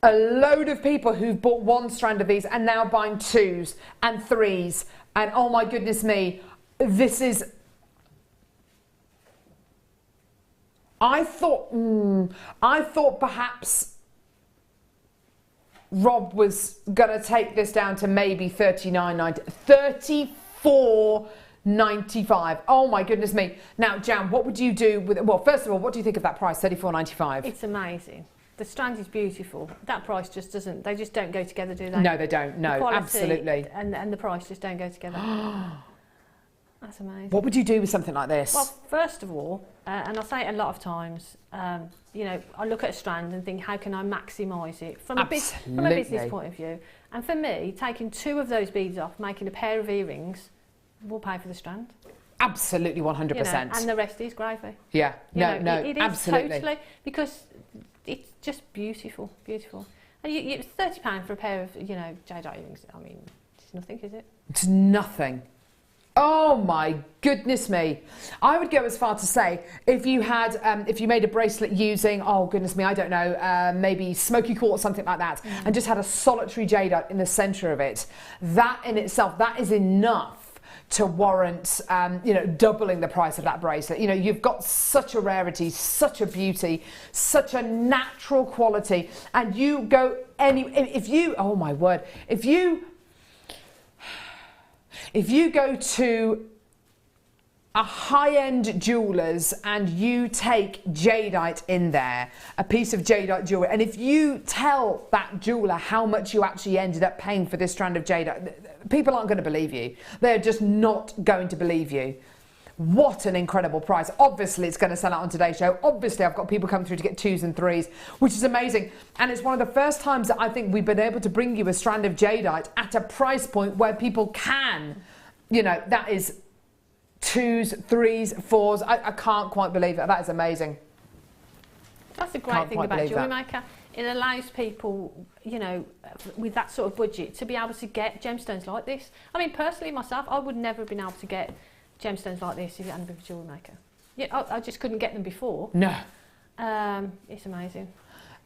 a load of people who've bought one strand of these are now buying 2s and 3s, and oh my goodness me, this is... I thought perhaps Rob was going to take this down to maybe $39.90, $34.95. Oh my goodness me. Now, Jan, what would you do with it? Well, first of all, what do you think of that price, $34.95? It's amazing. The strand is beautiful. That price just doesn't, they just don't go together, do they? No, they don't. No, the quality absolutely. And the price just don't go together. That's amazing. What would you do with something like this? Well, first of all, and I say it a lot of times, you know, I look at a strand and think, how can I maximise it from a business point of view? And for me, taking 2 of those beads off, making a pair of earrings, will pay for the strand. Absolutely, 100%. You know, and the rest is gravy. Yeah, it is absolutely. Totally, because it's just beautiful, beautiful. And it's £30 for a pair of, you know, jadeite earrings. I mean, it's nothing, is it? It's nothing. Oh my goodness me. I would go as far to say, if you had, if you made a bracelet using, oh goodness me, I don't know, maybe smoky quartz, something like that, and just had a solitary jadeite in the centre of it, that in itself, that is enough to warrant, you know, doubling the price of that bracelet. You know, you've got such a rarity, such a beauty, such a natural quality, and you go if you, oh my word, if you go to a high-end jeweller's and you take jadeite in there, a piece of jadeite jewellery, and if you tell that jeweller how much you actually ended up paying for this strand of jadeite, people aren't going to believe you. They're just not going to believe you. What an incredible price. Obviously, it's going to sell out on today's show. Obviously, I've got people coming through to get 2s and 3s, which is amazing. And it's one of the first times that I think we've been able to bring you a strand of jadeite at a price point where people can, you know, that is 2s, 3s, 4s. I can't quite believe it. That is amazing. That's the great thing about JewelleryMaker. it allows people, you know, with that sort of budget to be able to get gemstones like this. I mean, personally, myself, I would never have been able to get gemstones like this if it hadn't been for JewelleryMaker. Yeah, I just couldn't get them before. No. It's amazing.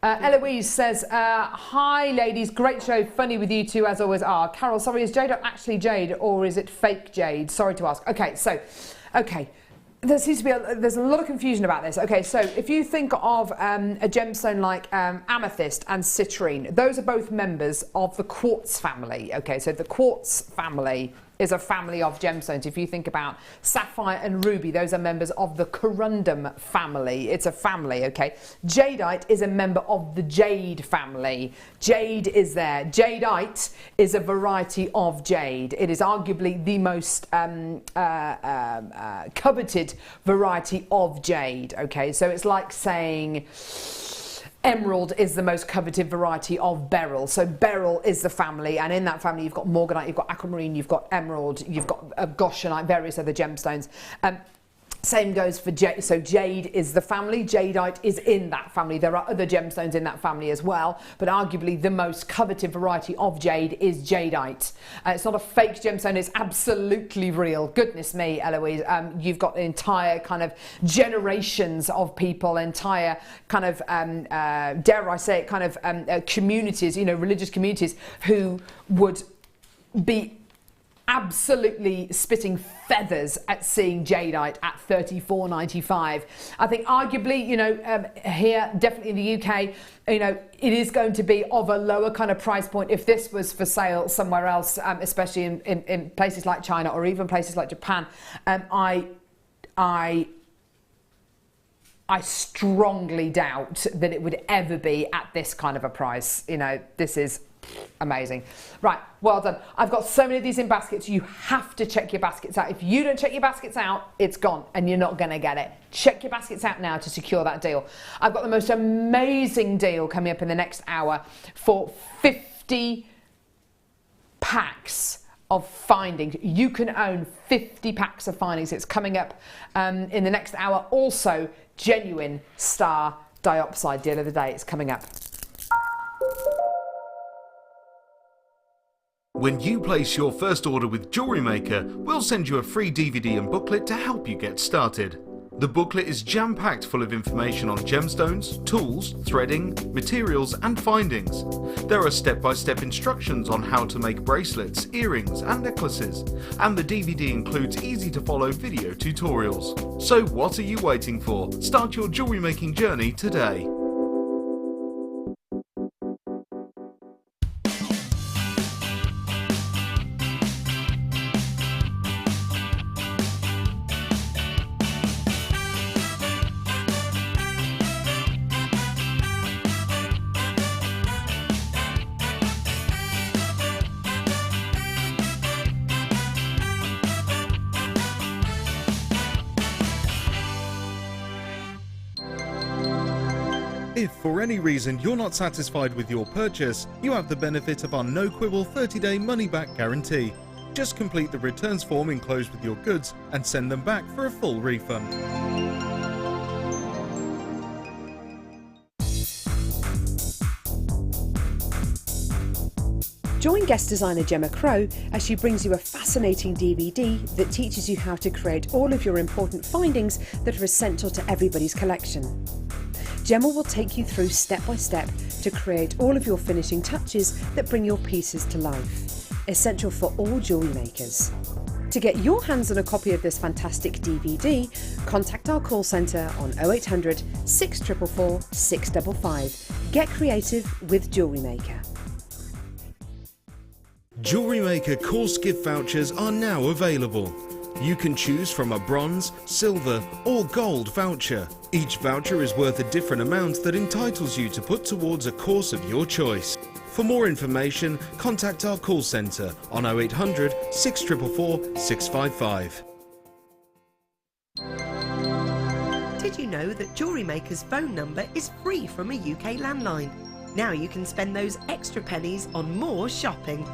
Eloise says, hi ladies, great show, funny with you two as always are. Carol, sorry, is jade actually jade or is it fake jade? Sorry to ask. Okay, there seems to be there's a lot of confusion about this. Okay, so if you think of a gemstone like amethyst and citrine, those are both members of the quartz family. Okay, so the quartz family is a family of gemstones. If you think about sapphire and ruby, those are members of the corundum family. It's a family, okay? Jadeite is a member of the jade family. Jade is there. Jadeite is a variety of jade. It is arguably the most coveted variety of jade, okay? So it's like saying emerald is the most coveted variety of beryl. So beryl is the family, and in that family you've got morganite, you've got aquamarine, you've got emerald, you've got goshenite, various other gemstones. Same goes for jade. So jade is the family, jadeite is in that family. There are other gemstones in that family as well, but arguably the most coveted variety of jade is jadeite. It's not a fake gemstone, it's absolutely real. Goodness me, Eloise, you've got entire kind of generations of people, entire kind of, dare I say it, kind of communities, you know, religious communities who would be absolutely spitting feathers at seeing jadeite at $34.95. I think arguably, you know, here, definitely in the UK, you know, it is going to be of a lower kind of price point if this was for sale somewhere else, especially in places like China or even places like Japan. I strongly doubt that it would ever be at this kind of a price. You know, this is amazing. Right, well done. I've got so many of these in baskets. You have to check your baskets out. If you don't check your baskets out, it's gone and you're not going to get it. Check your baskets out now to secure that deal. I've got the most amazing deal coming up in the next hour for 50 packs of findings. You can own 50 packs of findings. It's coming up in the next hour. Also, genuine star diopside deal of the day. It's coming up. When you place your first order with JewelleryMaker, we'll send you a free DVD and booklet to help you get started. The booklet is jam-packed full of information on gemstones, tools, threading, materials and findings. There are step-by-step instructions on how to make bracelets, earrings and necklaces, and the DVD includes easy-to-follow video tutorials. So what are you waiting for? Start your jewellery making journey today. If for any reason you're not satisfied with your purchase, you have the benefit of our no quibble 30-day money-back guarantee. Just complete the returns form enclosed with your goods and send them back for a full refund. Join guest designer Gemma Crow as she brings you a fascinating DVD that teaches you how to create all of your important findings that are essential to everybody's collection. Gemma will take you through step by step to create all of your finishing touches that bring your pieces to life. Essential for all jewellery makers. To get your hands on a copy of this fantastic DVD, contact our call centre on 0800 644 655. Get creative with JewelleryMaker. JewelleryMaker course gift vouchers are now available. You can choose from a bronze, silver or gold voucher. Each voucher is worth a different amount that entitles you to put towards a course of your choice. For more information, contact our call centre on 0800 644 655. Did you know that JewelleryMaker's phone number is free from a UK landline? Now you can spend those extra pennies on more shopping.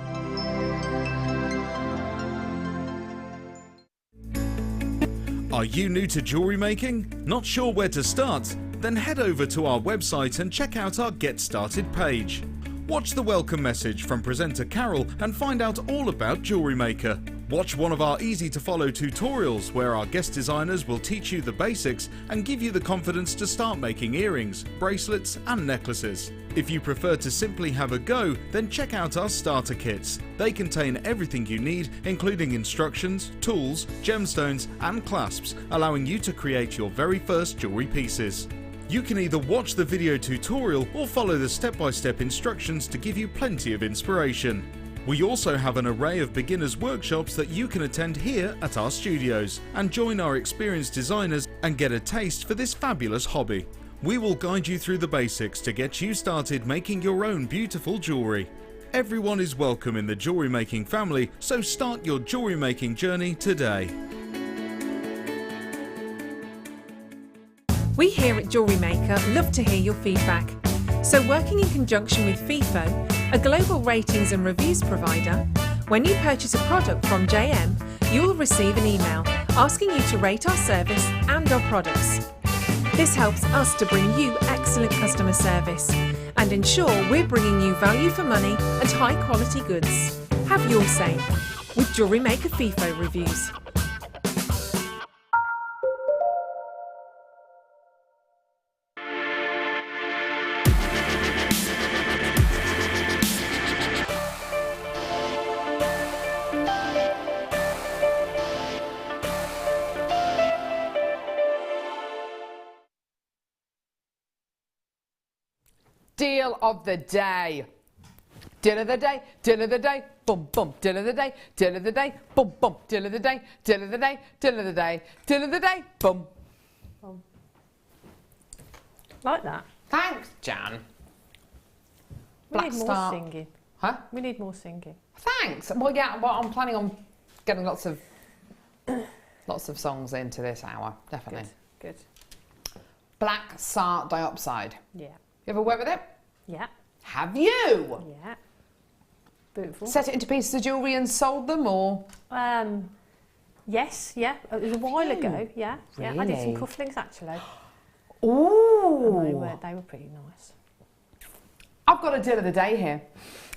Are you new to jewellery making? Not sure where to start? Then head over to our website and check out our Get Started page. Watch the welcome message from presenter Carol and find out all about JewelleryMaker. Watch one of our easy-to-follow tutorials where our guest designers will teach you the basics and give you the confidence to start making earrings, bracelets and necklaces. If you prefer to simply have a go, then check out our starter kits. They contain everything you need, including instructions, tools, gemstones and clasps, allowing you to create your very first jewellery pieces. You can either watch the video tutorial or follow the step-by-step instructions to give you plenty of inspiration. We also have an array of beginners workshops that you can attend here at our studios and join our experienced designers and get a taste for this fabulous hobby. We will guide you through the basics to get you started making your own beautiful jewellery. Everyone is welcome in the jewellery making family, so start your jewellery making journey today. We here at JewelleryMaker love to hear your feedback. So working in conjunction with FIFO, a global ratings and reviews provider, when you purchase a product from JM, you will receive an email asking you to rate our service and our products. This helps us to bring you excellent customer service and ensure we're bringing you value for money and high quality goods. Have your say with JewelleryMaker FIFO reviews. Deal of the day. Deal of the day, deal of the day, boom, boom, deal of the day, deal of the day, boom, boom, deal of the day, deal of the day, deal of the day, deal of the day, boom. Boom. Like that. Thanks, Jan. We need more singing. Huh? We need more singing. Thanks. Well, yeah, well, I'm planning on getting lots of songs into this hour, definitely. Good. Black Star Diopside. Yeah. You ever worked with it? Yeah. Have you? Yeah. Beautiful. Set it into pieces of jewellery and sold them, or? Yes, yeah. It was a while ago, yeah. Really? Yeah, I did some cufflinks actually. Ooh. And they were pretty nice. I've got a deal of the day here.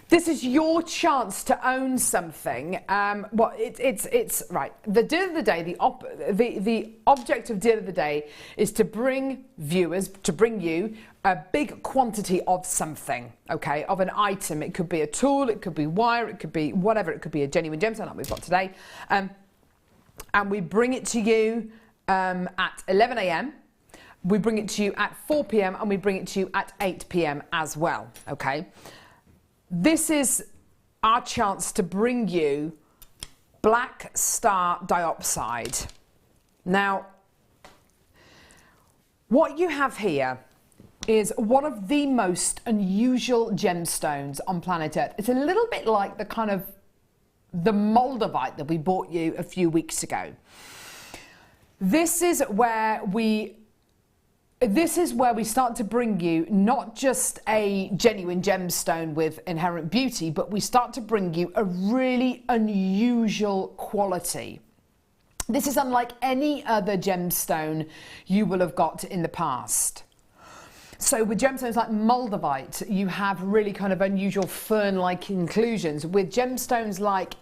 This is your chance to own something. Well, it's right. The deal of the day, the object of deal of the day is to bring viewers, to bring you a big quantity of something, okay, of an item. It could be a tool, it could be wire, it could be whatever. It could be a genuine gemstone like we've got today. And we bring it to you at 11 a.m. We bring it to you at 4 p.m. and we bring it to you at 8 p.m. as well, okay? This is our chance to bring you Black Star Diopside. Now, what you have here is one of the most unusual gemstones on planet Earth. It's a little bit like the kind of the Moldavite that we bought you a few weeks ago. This is where we start to bring you not just a genuine gemstone with inherent beauty, but we start to bring you a really unusual quality. This is unlike any other gemstone you will have got in the past. So with gemstones like Moldavite, you have really kind of unusual fern-like inclusions. With gemstones like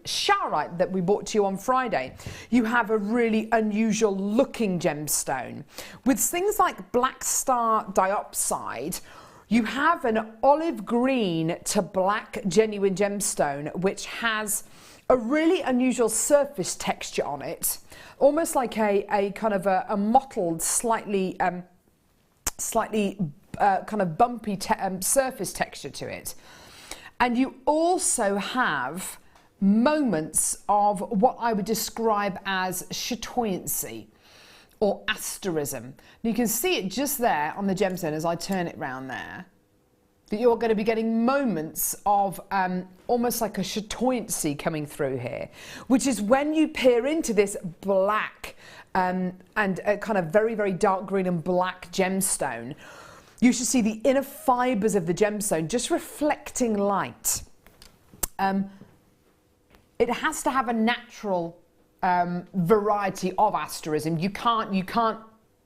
Charoite that we brought to you on Friday, you have a really unusual looking gemstone. With things like Black Star Diopside, you have an olive green to black genuine gemstone, which has a really unusual surface texture on it, almost like a kind of a mottled, slightly kind of bumpy surface texture to it. And you also have moments of what I would describe as chatoyancy or asterism. And you can see it just there on the gemstone as I turn it round there, that you're going to be getting moments of almost like a chatoyancy coming through here, which is when you peer into this black and a kind of very, very dark green and black gemstone, you should see the inner fibres of the gemstone just reflecting light. It has to have a natural variety of asterism. You can't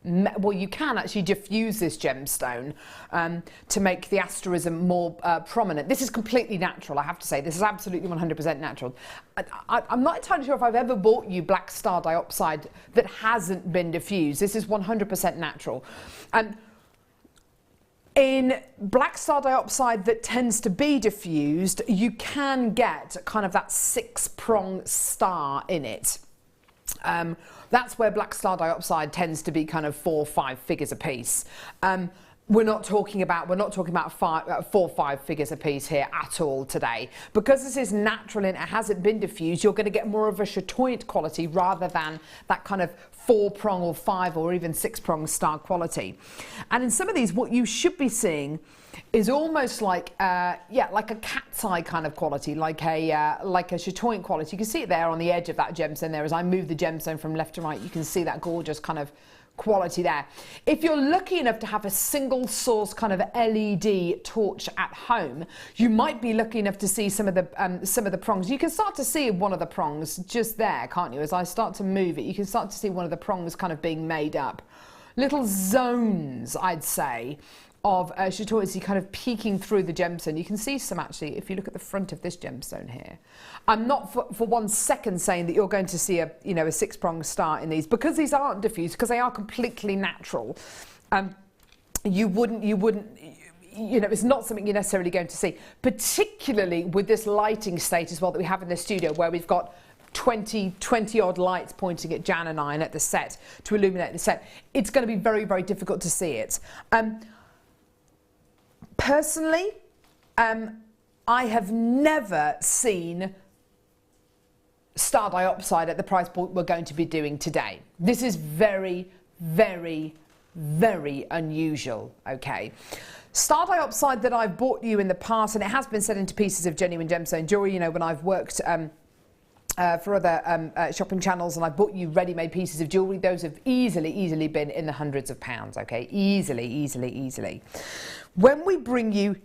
well, you can actually diffuse this gemstone to make the asterism more prominent. This is completely natural, I have to say. This is absolutely 100% natural. I'm not entirely sure if I've ever bought you black star dioxide that hasn't been diffused. This is 100% natural. In black star dioxide that tends to be diffused, you can get kind of that 6-prong star in it. That's where black star dioxide tends to be kind of 4 or 5 figures a piece. We're not talking about 4 or 5 figures a piece here at all today. Because this is natural and it hasn't been diffused, you're going to get more of a chatoyant quality rather than that kind of 4-prong or 5 or even 6-prong star quality. And in some of these, what you should be seeing is almost like like a cat's eye kind of quality, like a chatoyant quality. You can see it there on the edge of that gemstone there. As I move the gemstone from left to right, you can see that gorgeous kind of quality there. If you're lucky enough to have a single source kind of LED torch at home, you might be lucky enough to see some of the prongs. You can start to see one of the prongs just there, can't you? As I start to move it, you can start to see one of the prongs kind of being made up. Little zones, I'd say, of chatoyancy kind of peeking through the gemstone. You can see some actually if you look at the front of this gemstone here. I'm not for 1 second saying that you're going to see a 6-pronged star in these, because these aren't diffused, because they are completely natural. You wouldn't it's not something you're necessarily going to see, particularly with this lighting state as well that we have in the studio, where we've got 20 odd lights pointing at Jan and I and at the set to illuminate the set. It's going to be very, very difficult to see it. Personally, I have never seen star dioxide at the price point we're going to be doing today. This is very, very, very unusual, okay? Star dioxide that I've bought you in the past, and it has been set into pieces of genuine gemstone jewellery, when I've worked for other shopping channels and I bought you ready-made pieces of jewellery, those have easily been in the hundreds of pounds, okay? Easily. When we bring you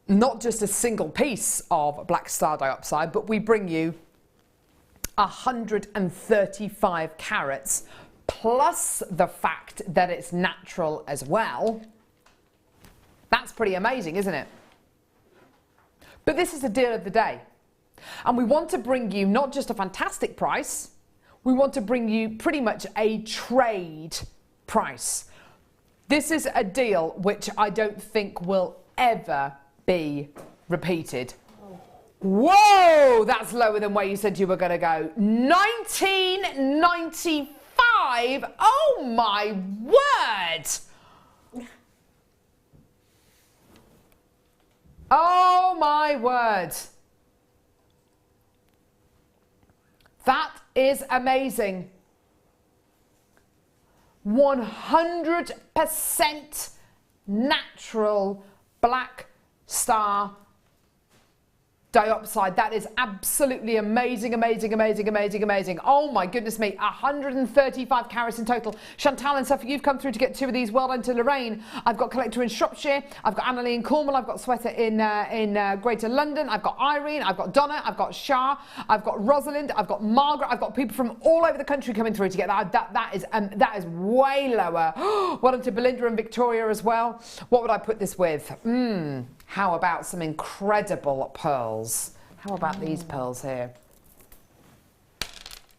not just a single piece of black star dioxide, but we bring you 135 carats, plus the fact that it's natural as well, that's pretty amazing, isn't it? But this is the deal of the day. And we want to bring you not just a fantastic price, we want to bring you pretty much a trade price. This is a deal which I don't think will ever be repeated. Whoa, that's lower than where you said you were going to go. 1995. Oh my word. Oh my word. That is amazing. 100% natural black star dioxide. That is absolutely amazing. Oh my goodness me, 135 carats in total. Chantal and Sophie, you've come through to get 2 of these. Well done to Lorraine. I've got Collector in Shropshire. I've got Annalie in Cornwall. I've got Sweater in Greater London. I've got Irene. I've got Donna. I've got Shah. I've got Rosalind. I've got Margaret. I've got people from all over the country coming through to get that. That is way lower. Well done to Belinda and Victoria as well. What would I put this with? How about some incredible pearls? How about these pearls here?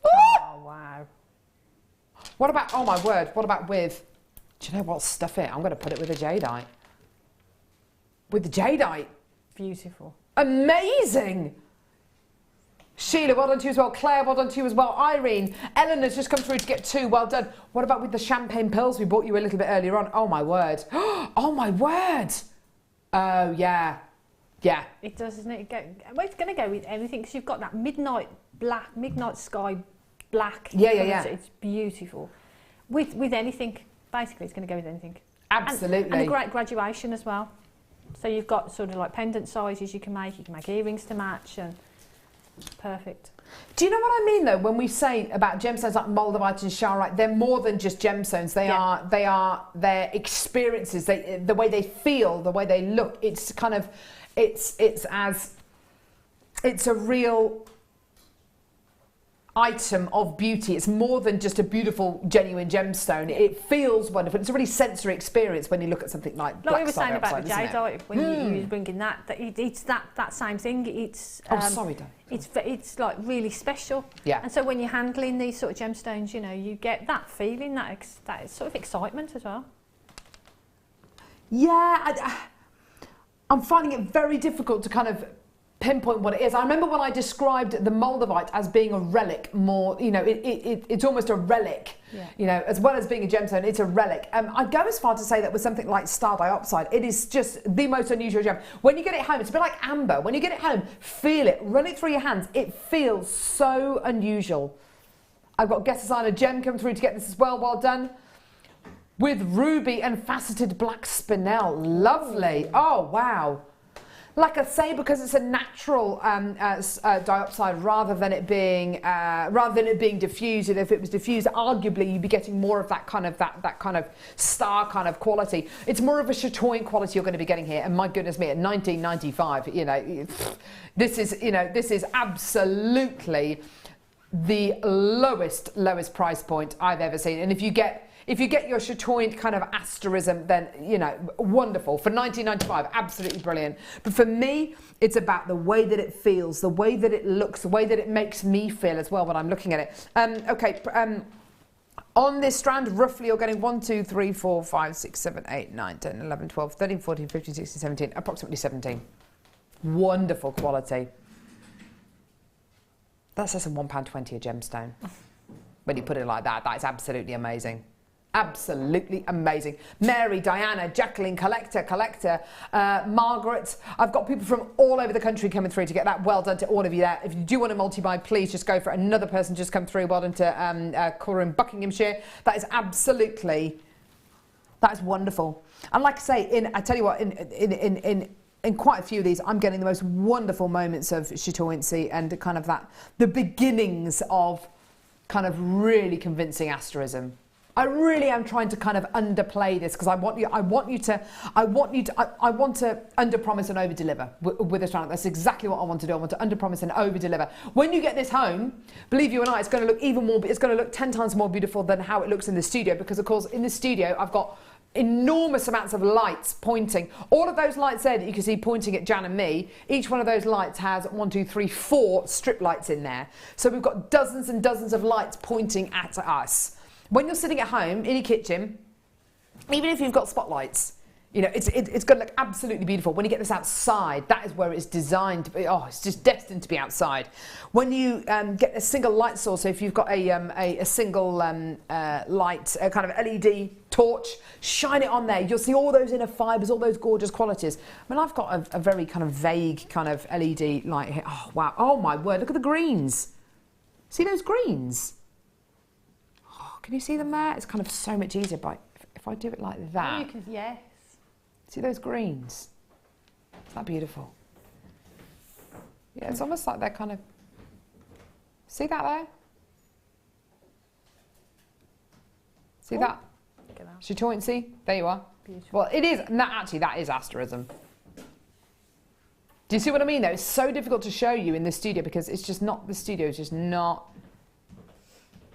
Oh, wow. What about, oh my word, what about with, do you know what, stuff it. I'm going to put it with a jadeite. With the jadeite. Beautiful. Amazing. Sheila, well done to you as well. Claire, well done to you as well. Irene, Eleanor's just come through to get 2. Well done. What about with the champagne pearls we bought you a little bit earlier on? Oh my word. Oh my word. Oh, yeah. Yeah. It does, isn't it? Well, it's going to go with everything because you've got that midnight black, midnight sky black. Yeah. It's beautiful. With anything, basically, it's going to go with anything. Absolutely. And a great graduation as well. So you've got sort of like pendant sizes you can make earrings to match, and perfect. Do you know what I mean though when we say about gemstones like moldavite and charoite? They're more than just gemstones. They are their experiences. The way they feel, the way they look. It's kind of it's a real. item of beauty. It's more than just a beautiful, genuine gemstone. It feels wonderful. It's a really sensory experience when you look at something like black we were saying about the jadeite when you was bringing that. It's that same thing. It's sorry, Dad. It's like really special. Yeah. And so when you're handling these sort of gemstones, you know, you get that feeling, that sort of excitement as well. Yeah, I'm finding it very difficult to kind of pinpoint what it is. I remember when I described the Moldavite as being a relic more, you know, it's almost a relic, you know, as well as being a gemstone, it's a relic. I'd go as far to say that with something like star diopside, it is just the most unusual gem. When you get it home, it's a bit like amber. When you get it home, feel it, run it through your hands. It feels so unusual. I've got guest designer Jem come through to get this as well. Well done. With ruby and faceted black spinel. Lovely. Oh, wow. Like I say, because it's a natural diopside rather than it being diffused. And if it was diffused, arguably you'd be getting more of that kind of star kind of quality. It's more of a chatoyant quality you're going to be getting here. And my goodness me, at $19.95, you know, this is absolutely the lowest price point I've ever seen. And if you get your chatoyant kind of asterism, then, you know, wonderful. For $19.95, absolutely brilliant. But for me, it's about the way that it feels, the way that it looks, the way that it makes me feel as well when I'm looking at it. Okay, on this strand, roughly you're getting 1, 2, 3, 4, 5, 6, 7, 8, 9, 10, 11, 12, 13, 14, 15, 16, 17, approximately 17. Wonderful quality. That's less than £1.20 a gemstone. When you put it like that, that is absolutely amazing. Absolutely amazing. Mary, Diana, Jacqueline, Collector, Margaret. I've got people from all over the country coming through to get that. Well done to all of you there. If you do want to multi-buy, please just go for it. Another person just come through. Well done to Cora in Buckinghamshire. That is absolutely, that is wonderful. And like I say, I tell you what, in quite a few of these, I'm getting the most wonderful moments of chatoyancy and kind of the beginnings of kind of really convincing asterism. I really am trying to kind of underplay this because I want to under-promise and over-deliver with this round. That's exactly what I want to do. I want to under-promise and over-deliver. When you get this home, believe you and I, it's going to look even more. It's going to look 10 times more beautiful than how it looks in the studio because, of course, in the studio I've got enormous amounts of lights pointing. All of those lights there that you can see pointing at Jan and me, each one of those lights has 1, 2, 3, 4 strip lights in there. So we've got dozens and dozens of lights pointing at us. When you're sitting at home in your kitchen, even if you've got spotlights, you know, it's going to look absolutely beautiful. When you get this outside, that is where it's designed to be. Oh, it's just destined to be outside. When you get a single light source, so if you've got a single light, a kind of LED torch, shine it on there. You'll see all those inner fibres, all those gorgeous qualities. I mean, I've got a very kind of vague kind of LED light here. Oh, wow. Oh, my word. Look at the greens. See those greens? Can you see them there? It's kind of so much easier by if I do it like that. Oh, you can, yes. See those greens? Is that beautiful? Yeah, it's almost like they're kind of. See that there? See that? Look at that. Chatoyancy. There you are. Beautiful. Well, it is. That is asterism. Do you see what I mean? Though it's so difficult to show you in the studio because it's just not. The studio is just not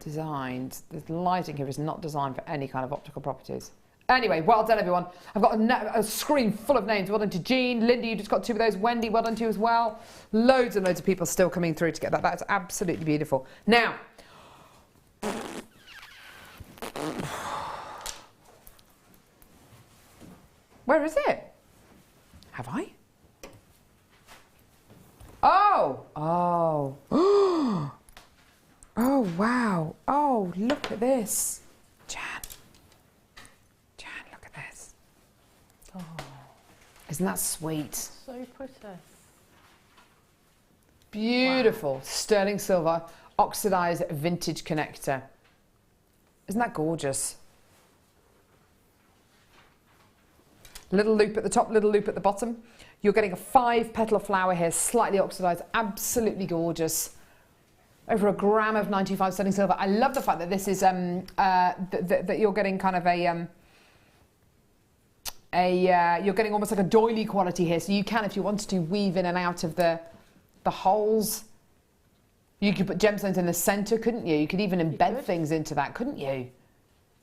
designed. The lighting here is not designed for any kind of optical properties. Anyway, well done everyone. I've got a screen full of names. Well done to Jean, Linda, you just got 2 of those. Wendy, well done to you as well. Loads and loads of people still coming through to get that. That's absolutely beautiful. Now, where is it? Have I? Oh. Oh, wow. Oh, look at this. Jan, look at this. Oh. Isn't that sweet? So pretty. Beautiful. Wow. Sterling silver, oxidized vintage connector. Isn't that gorgeous? Little loop at the top, little loop at the bottom. You're getting a 5-petal flower here, slightly oxidized, absolutely gorgeous. Over a gram of 95 sterling silver. I love the fact that this is that you're getting kind of you're getting almost like a doily quality here. So you can, if you wanted to, weave in and out of the holes. You could put gemstones in the centre, couldn't you? You could even embed things into that, couldn't you?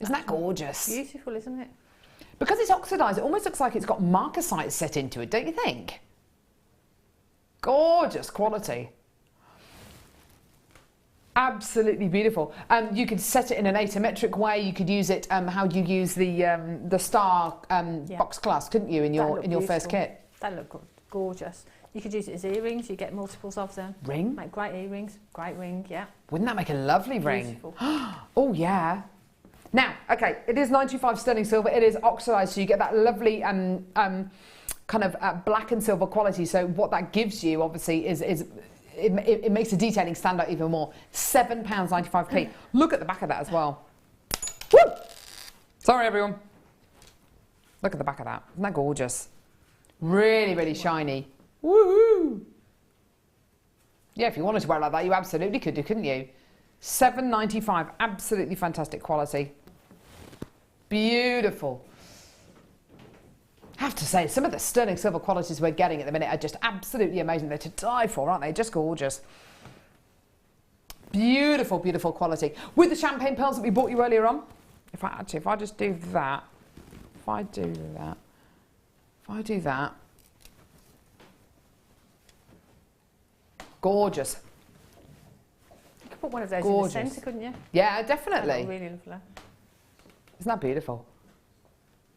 Isn't that gorgeous? Beautiful, isn't it? Because it's oxidised, it almost looks like it's got marcasite set into it, don't you think? Gorgeous quality. Absolutely beautiful. You could set it in an asymmetric way. You could use it. How do you use the star box clasp, couldn't you, in your first kit? That looked gorgeous. You could use it as earrings. You get multiples of them. Ring? Make great earrings. Great ring. Yeah. Wouldn't that make a lovely ring? Beautiful. Oh yeah. Now, okay, it is 925 sterling silver. It is oxidised, so you get that lovely kind of black and silver quality. So what that gives you, obviously, is it makes the detailing stand out even more. £7.95p. Look at the back of that as well. Woo! Sorry, everyone. Look at the back of that. Isn't that gorgeous? Really, really shiny. Woohoo! Yeah, if you wanted to wear it like that, you absolutely could do, couldn't you? £7.95. Absolutely fantastic quality. Beautiful. I have to say, some of the sterling silver qualities we're getting at the minute are just absolutely amazing. They're to die for, aren't they? Just gorgeous. Beautiful, beautiful quality. With the champagne pearls that we bought you earlier on. If I just do that, if I do that, gorgeous. You could put one of those in the centre, couldn't you? Yeah, definitely. Really lovely. Isn't that beautiful?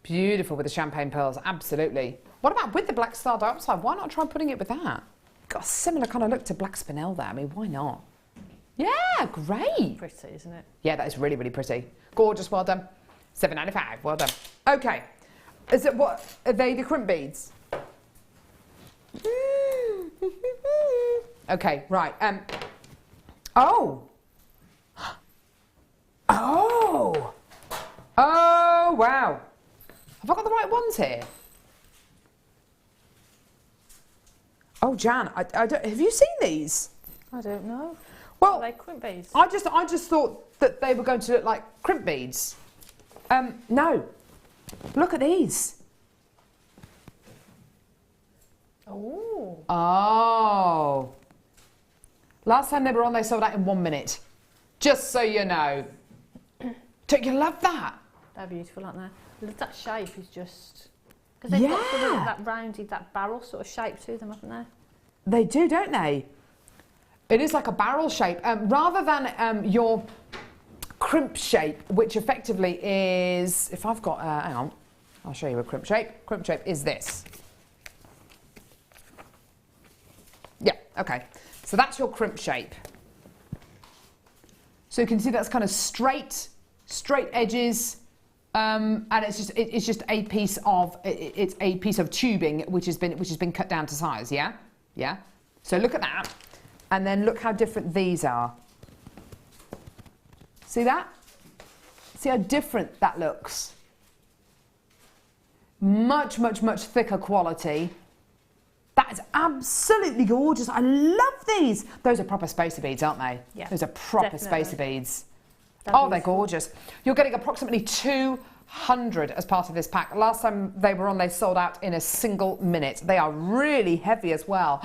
Beautiful with the champagne pearls, absolutely. What about with the black star dioxide? Why not try putting it with that? Got a similar kind of look to black spinel there. I mean, why not? Yeah, great. Pretty, isn't it? Yeah, that is really, really pretty. Gorgeous, well done. £7.95, well done. Okay, is it what? Are they the crimp beads? Okay, right. Oh, wow. Have I got the right ones here? Oh, Jan, I don't, have you seen these? I don't know. Well, are they crimp beads? I just thought that they were going to look like crimp beads. No. Look at these. Oh. Oh. Last time they were on, they sold out in 1 minute. Just so you know. Don't you love that? They're beautiful, aren't they? That shape is just... Because they've got sort of that rounded, that barrel sort of shape to them, haven't they? They do, don't they? It is like a barrel shape. Rather than your crimp shape, which effectively is... If I've got... hang on. I'll show you a crimp shape. Crimp shape is this. Yeah, okay. So that's your crimp shape. So you can see that's kind of straight edges, and it's just a piece of tubing which has been cut down to size. Yeah. So look at that, and then look how different these are. See that? See how different that looks. Much thicker quality. That is absolutely gorgeous. I love these. Those are proper spacer beads, aren't they? Yeah. Those are proper definitely. spacer beads. They're They're gorgeous. You're getting approximately 200 as part of this pack. Last time they were on, they sold out in a single minute. They are really heavy as well.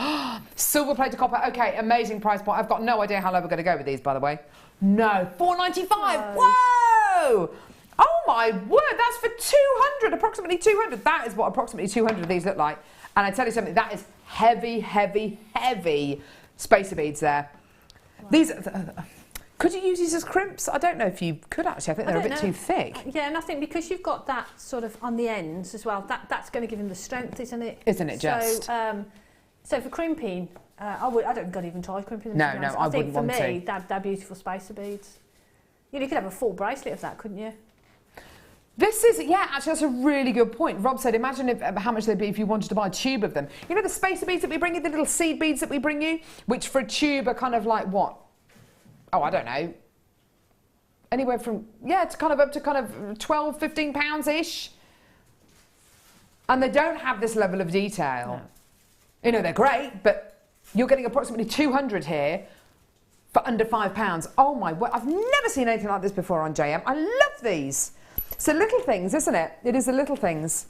Silver plated copper. Okay, amazing price point. I've got no idea how low we're going to go with these, by the way. No, $4.95. Whoa! Oh my word, that's for 200, approximately 200. That is what approximately 200 of these look like. And I tell you something, that is heavy spacer beads there. Wow. These, could you use these as crimps? I don't know if you could actually. I think they're a bit too thick. Yeah, and I think because you've got that sort of on the ends as well, that's going to give them the strength, isn't it? Isn't it just? So for crimping, I don't think I'd even try crimping them. No, I wouldn't want to. I think for me, they're beautiful spacer beads. You could have a full bracelet of that, couldn't you? This is, yeah, actually that's a really good point. Rob said, imagine how much they'd be if you wanted to buy a tube of them. You know the spacer beads that we bring you, the little seed beads that we bring you, which for a tube are kind of like what? Oh, I don't know. Anywhere from, to kind of up to kind of 12, 15 pounds-ish. And they don't have this level of detail. No. You know, they're great, but you're getting approximately 200 here for under £5. Oh my word, I've never seen anything like this before on JM. I love these. So little things, isn't it? It is the little things.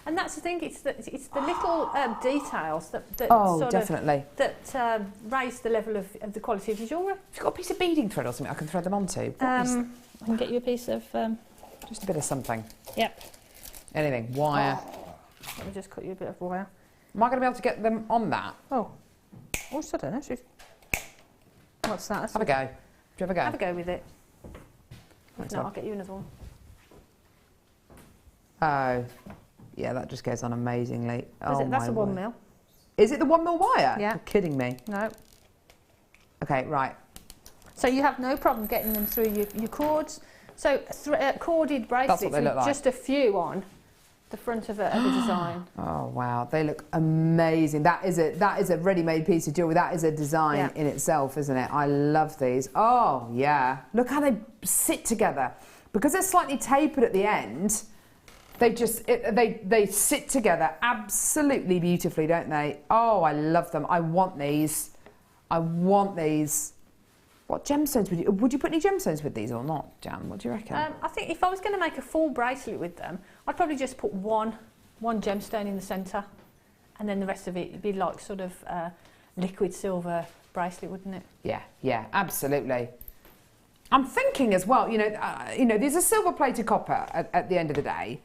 And that's the thing, it's the little details that definitely. that raise the level of the quality of your jewellery. Have you got a piece of beading thread or something I can thread them onto? I can get you a piece of... just a bit of something. Yep. Anything, wire. Let me just cut you a bit of wire. Am I going to be able to get them on that? Oh, I don't know. What's that? Have a go. Do you have a go? Have a go with it. If not, I'll get you another one. Oh, yeah, that just goes on amazingly. That's a 1 mil. Is it the 1 mil wire? Yeah. You're kidding me. No. Okay, right. So you have no problem getting them through your cords. So corded bracelets what they look with like. just a few on the front of a design. Oh wow, they look amazing. That is a ready-made piece of jewellery. That is a design in itself, isn't it? I love these. Oh yeah, look how they sit together. Because they're slightly tapered at the end, they just they sit together absolutely beautifully, don't they? Oh, I love them. I want these. I want these. What gemstones would you put any gemstones with these or not, Jan? What do you reckon? I think if I was going to make a full bracelet with them, I'd probably just put one gemstone in the centre, and then the rest of it would be like sort of liquid silver bracelet, wouldn't it? Yeah, yeah, absolutely. I'm thinking as well. You know, there's a silver-plated copper at the end of the day.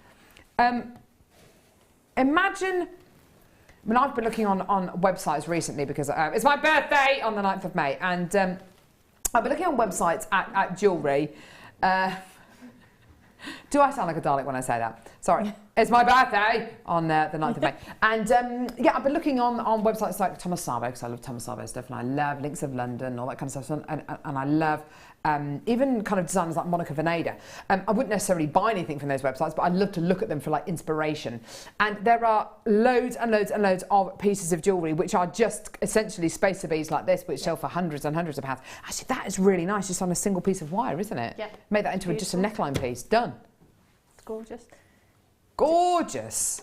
Imagine. I mean, I've been looking on websites recently because it's my birthday on the 9th of May, and I've been looking on websites at jewellery. Do I sound like a Dalek when I say that? Sorry. It's my birthday on the 9th of May. And yeah, I've been looking on websites like Thomas Sabo, because I love Thomas Sabo stuff, and I love Links of London, all that kind of stuff. And I love even kind of designers like Monica Veneda. I wouldn't necessarily buy anything from those websites, but I'd love to look at them for like inspiration. And there are loads and loads and loads of pieces of jewellery which are just essentially spacer beads like this, which sell for hundreds and hundreds of pounds. Actually, that is really nice, just on a single piece of wire, isn't it? Yeah. Make that into just a neckline piece. Done. It's gorgeous. Gorgeous.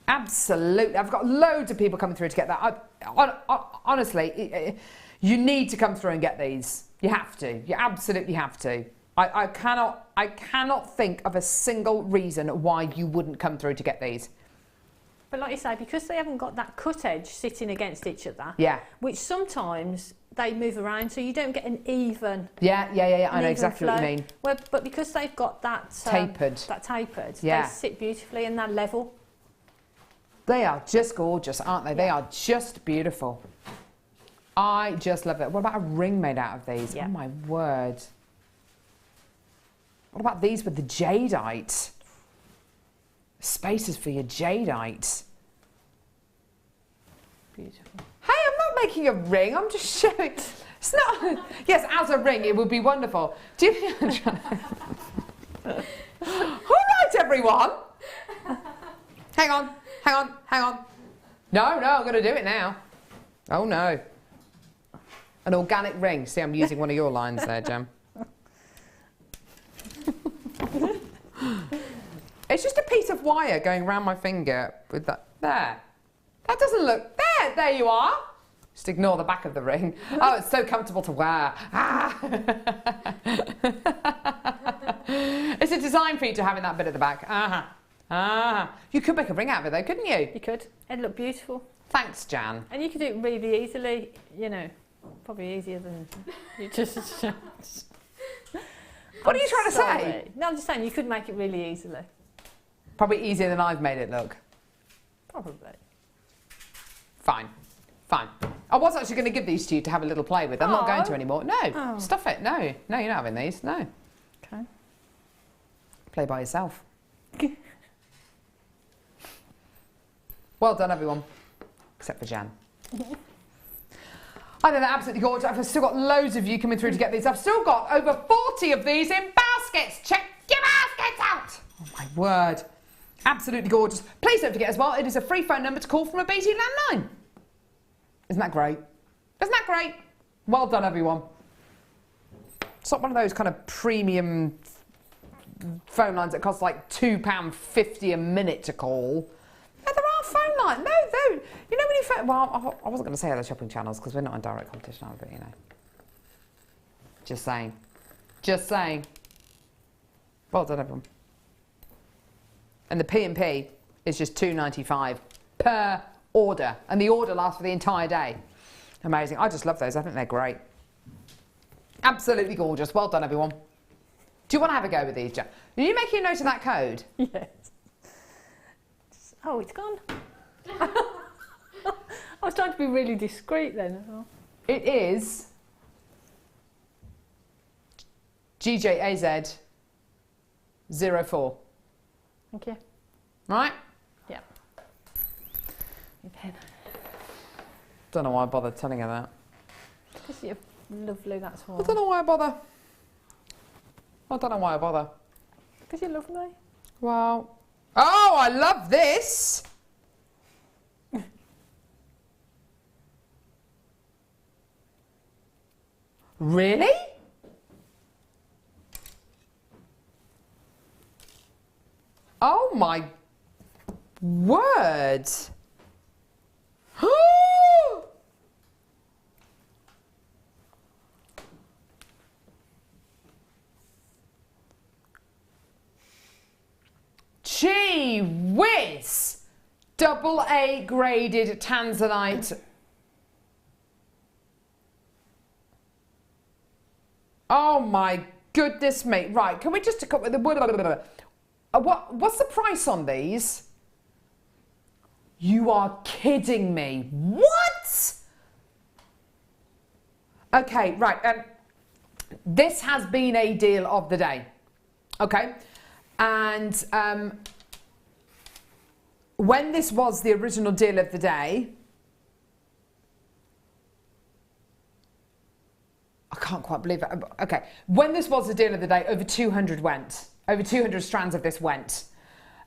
Absolutely. I've got loads of people coming through to get that. Honestly, you need to come through and get these. You have to. You absolutely have to. I cannot think of a single reason why you wouldn't come through to get these. But like you say, because they haven't got that cut edge sitting against each other, yeah, which sometimes they move around, so you don't get an even. Yeah. I know exactly what you mean. Well, but because they've got that tapered, they sit beautifully and they're level. They are just gorgeous, aren't they? Yeah. They are just beautiful. I just love it. What about a ring made out of these? Yeah. Oh my word. What about these with the jadeite? Spaces for your jadeite. Beautiful. Hey, I'm not making a ring, I'm just showing. It's not. Yes, as a ring, it would be wonderful. Do you think I'm trying to... All right, everyone. Hang on. No, I'm going to do it now. Oh, no. An organic ring. See, I'm using one of your lines there, Jem. It's just a piece of wire going around my finger with that. There. That doesn't look... There you are. Just ignore the back of the ring. Oh, it's so comfortable to wear. Ah. It's a design feature having that bit at the back. You could make a ring out of it though, couldn't you? You could. It'd look beautiful. Thanks, Jan. And you could do it really easily, you know, probably easier than you just... What are you trying to say? No, I'm just saying you could make it really easily. Probably easier than I've made it look. Probably. Fine. I was actually going to give these to you to have a little play with. I'm not going to anymore. No, stuff it. No, you're not having these. No. Okay. Play by yourself. Well done, everyone. Except for Jan. I think they're absolutely gorgeous. I've still got loads of you coming through to get these. I've still got over 40 of these in baskets. Check your baskets out. Oh, my word. Absolutely gorgeous. Please don't forget as well, it is a free phone number to call from a BT landline. Isn't that great? Isn't that great? Well done, everyone. It's not one of those kind of premium phone lines that cost like £2.50 a minute to call. No, there are phone lines. No. You know when you phone... Well, I wasn't going to say other shopping channels because we're not in direct competition, but you know. Just saying. Well done, everyone. And the P&P is just £2.95 per order. And the order lasts for the entire day. Amazing. I just love those. I think they're great. Absolutely gorgeous. Well done, everyone. Do you want to have a go with these, Jen? Are you making a note of that code? Yes. Oh, it's gone. I was trying to be really discreet then as well. It is GJAZ 04. Thank you. Right? Yeah. Your pen. Don't know why I bothered telling her that. Because you're lovely, that's why. I don't know why I bother. I don't know why I bother. Because you love me. Well, oh, I love this. Really? Oh my word. Gee whiz! AA graded tanzanite. Oh my goodness me. Right, can we just come with the what's the price on these? You are kidding me. What? Okay, right. This has been a deal of the day. Okay. And when this was the original deal of the day, I can't quite believe it. Okay, when this was the deal of the day, over 200 went. Over 200 strands of this went.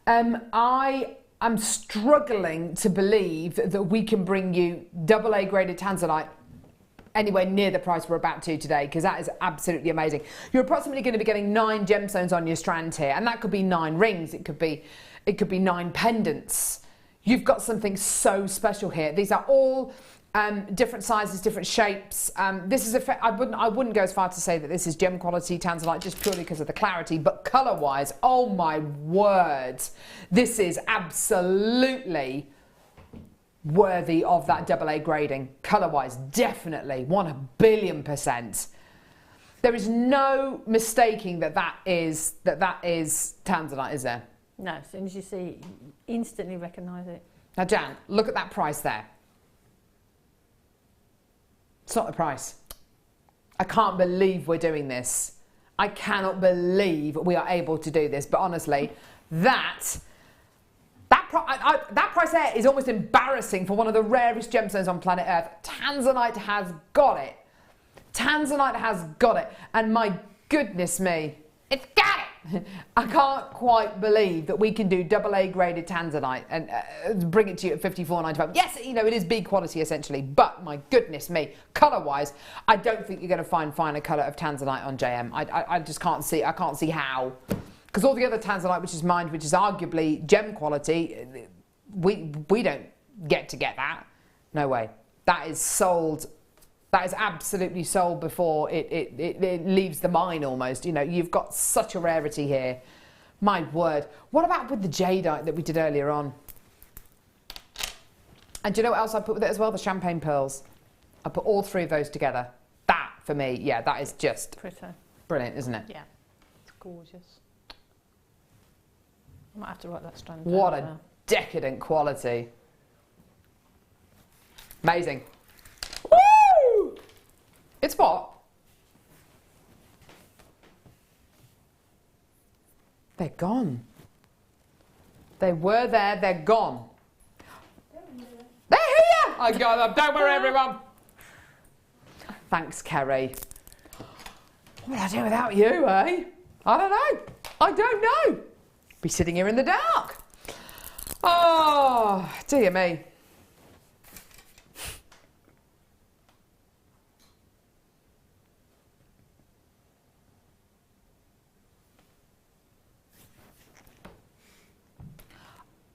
I am struggling to believe that we can bring you AA graded tanzanite anywhere near the price we're about to today, because that is absolutely amazing. You're approximately going to be getting 9 gemstones on your strand here, and that could be 9 rings, it could be 9 pendants. You've got something so special here. These are all different sizes, different shapes. This is I wouldn't go as far to say that this is gem quality tanzanite just purely because of the clarity, but colour wise, oh my word, this is absolutely worthy of that AA grading. Colour wise, definitely 1,000,000,000%. There is no mistaking that is tanzanite, is there? No, as soon as you see it, you instantly recognise it. Now Jan, look at that price there. It's not the price. I can't believe we're doing this. I cannot believe we are able to do this. But honestly, that price there is almost embarrassing for one of the rarest gemstones on planet Earth. Tanzanite has got it. Tanzanite has got it. And my goodness me, it's got it. I can't quite believe that we can do AA graded tanzanite and bring it to you at $54.95. Yes, you know, it is B quality essentially, but my goodness me, colour wise, I don't think you're going to find finer colour of tanzanite on JM. I just can't see, I can't see how. Because all the other tanzanite which is mined, which is arguably gem quality, we don't get that. No way. That is sold. That is absolutely sold before it leaves the mine almost. You know, you've got such a rarity here. My word. What about with the jadeite that we did earlier on? And do you know what else I put with it as well? The champagne pearls. I put all 3 of those together. That, for me, yeah, that is just pretty brilliant, isn't it? Yeah, it's gorgeous. I might have to write that strand down. What a decadent quality. Amazing. Woo! It's what? They're gone. They were there, they're gone. They're here! I got them. Don't worry, everyone. Thanks, Kerry. What would I do without you, eh? I don't know. I don't know. Be sitting here in the dark. Oh, dear me.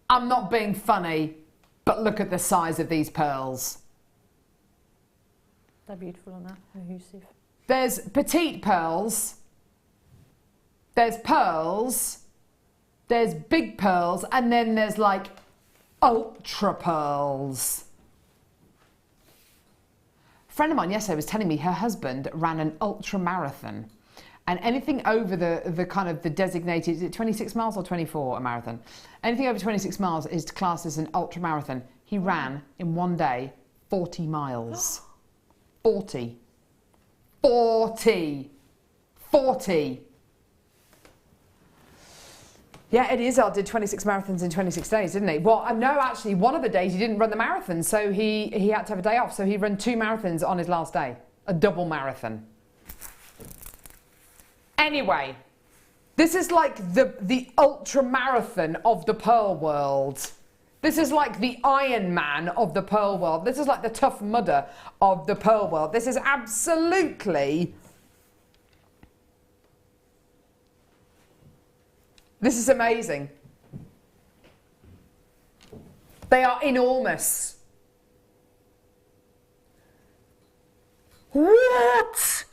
I'm not being funny, but look at the size of these pearls. They're beautiful on that, adhesive. There's petite pearls. There's pearls. There's big pearls, and then there's like ultra pearls. A friend of mine yesterday was telling me her husband ran an ultra marathon, and anything over the kind of the designated, is it 26 miles or 24 a marathon? Anything over 26 miles is classed as an ultra marathon. He ran in one day 40 miles. 40. 40. 40. Yeah, Eddie Izzard did 26 marathons in 26 days, didn't he? Well, no, actually, one of the days he didn't run the marathon, so he had to have a day off. So he ran 2 marathons on his last day, a double marathon. Anyway, this is like the ultra marathon of the pearl world. This is like the Iron Man of the pearl world. This is like the Tough Mudder of the pearl world. This is absolutely... This is amazing. They are enormous. What?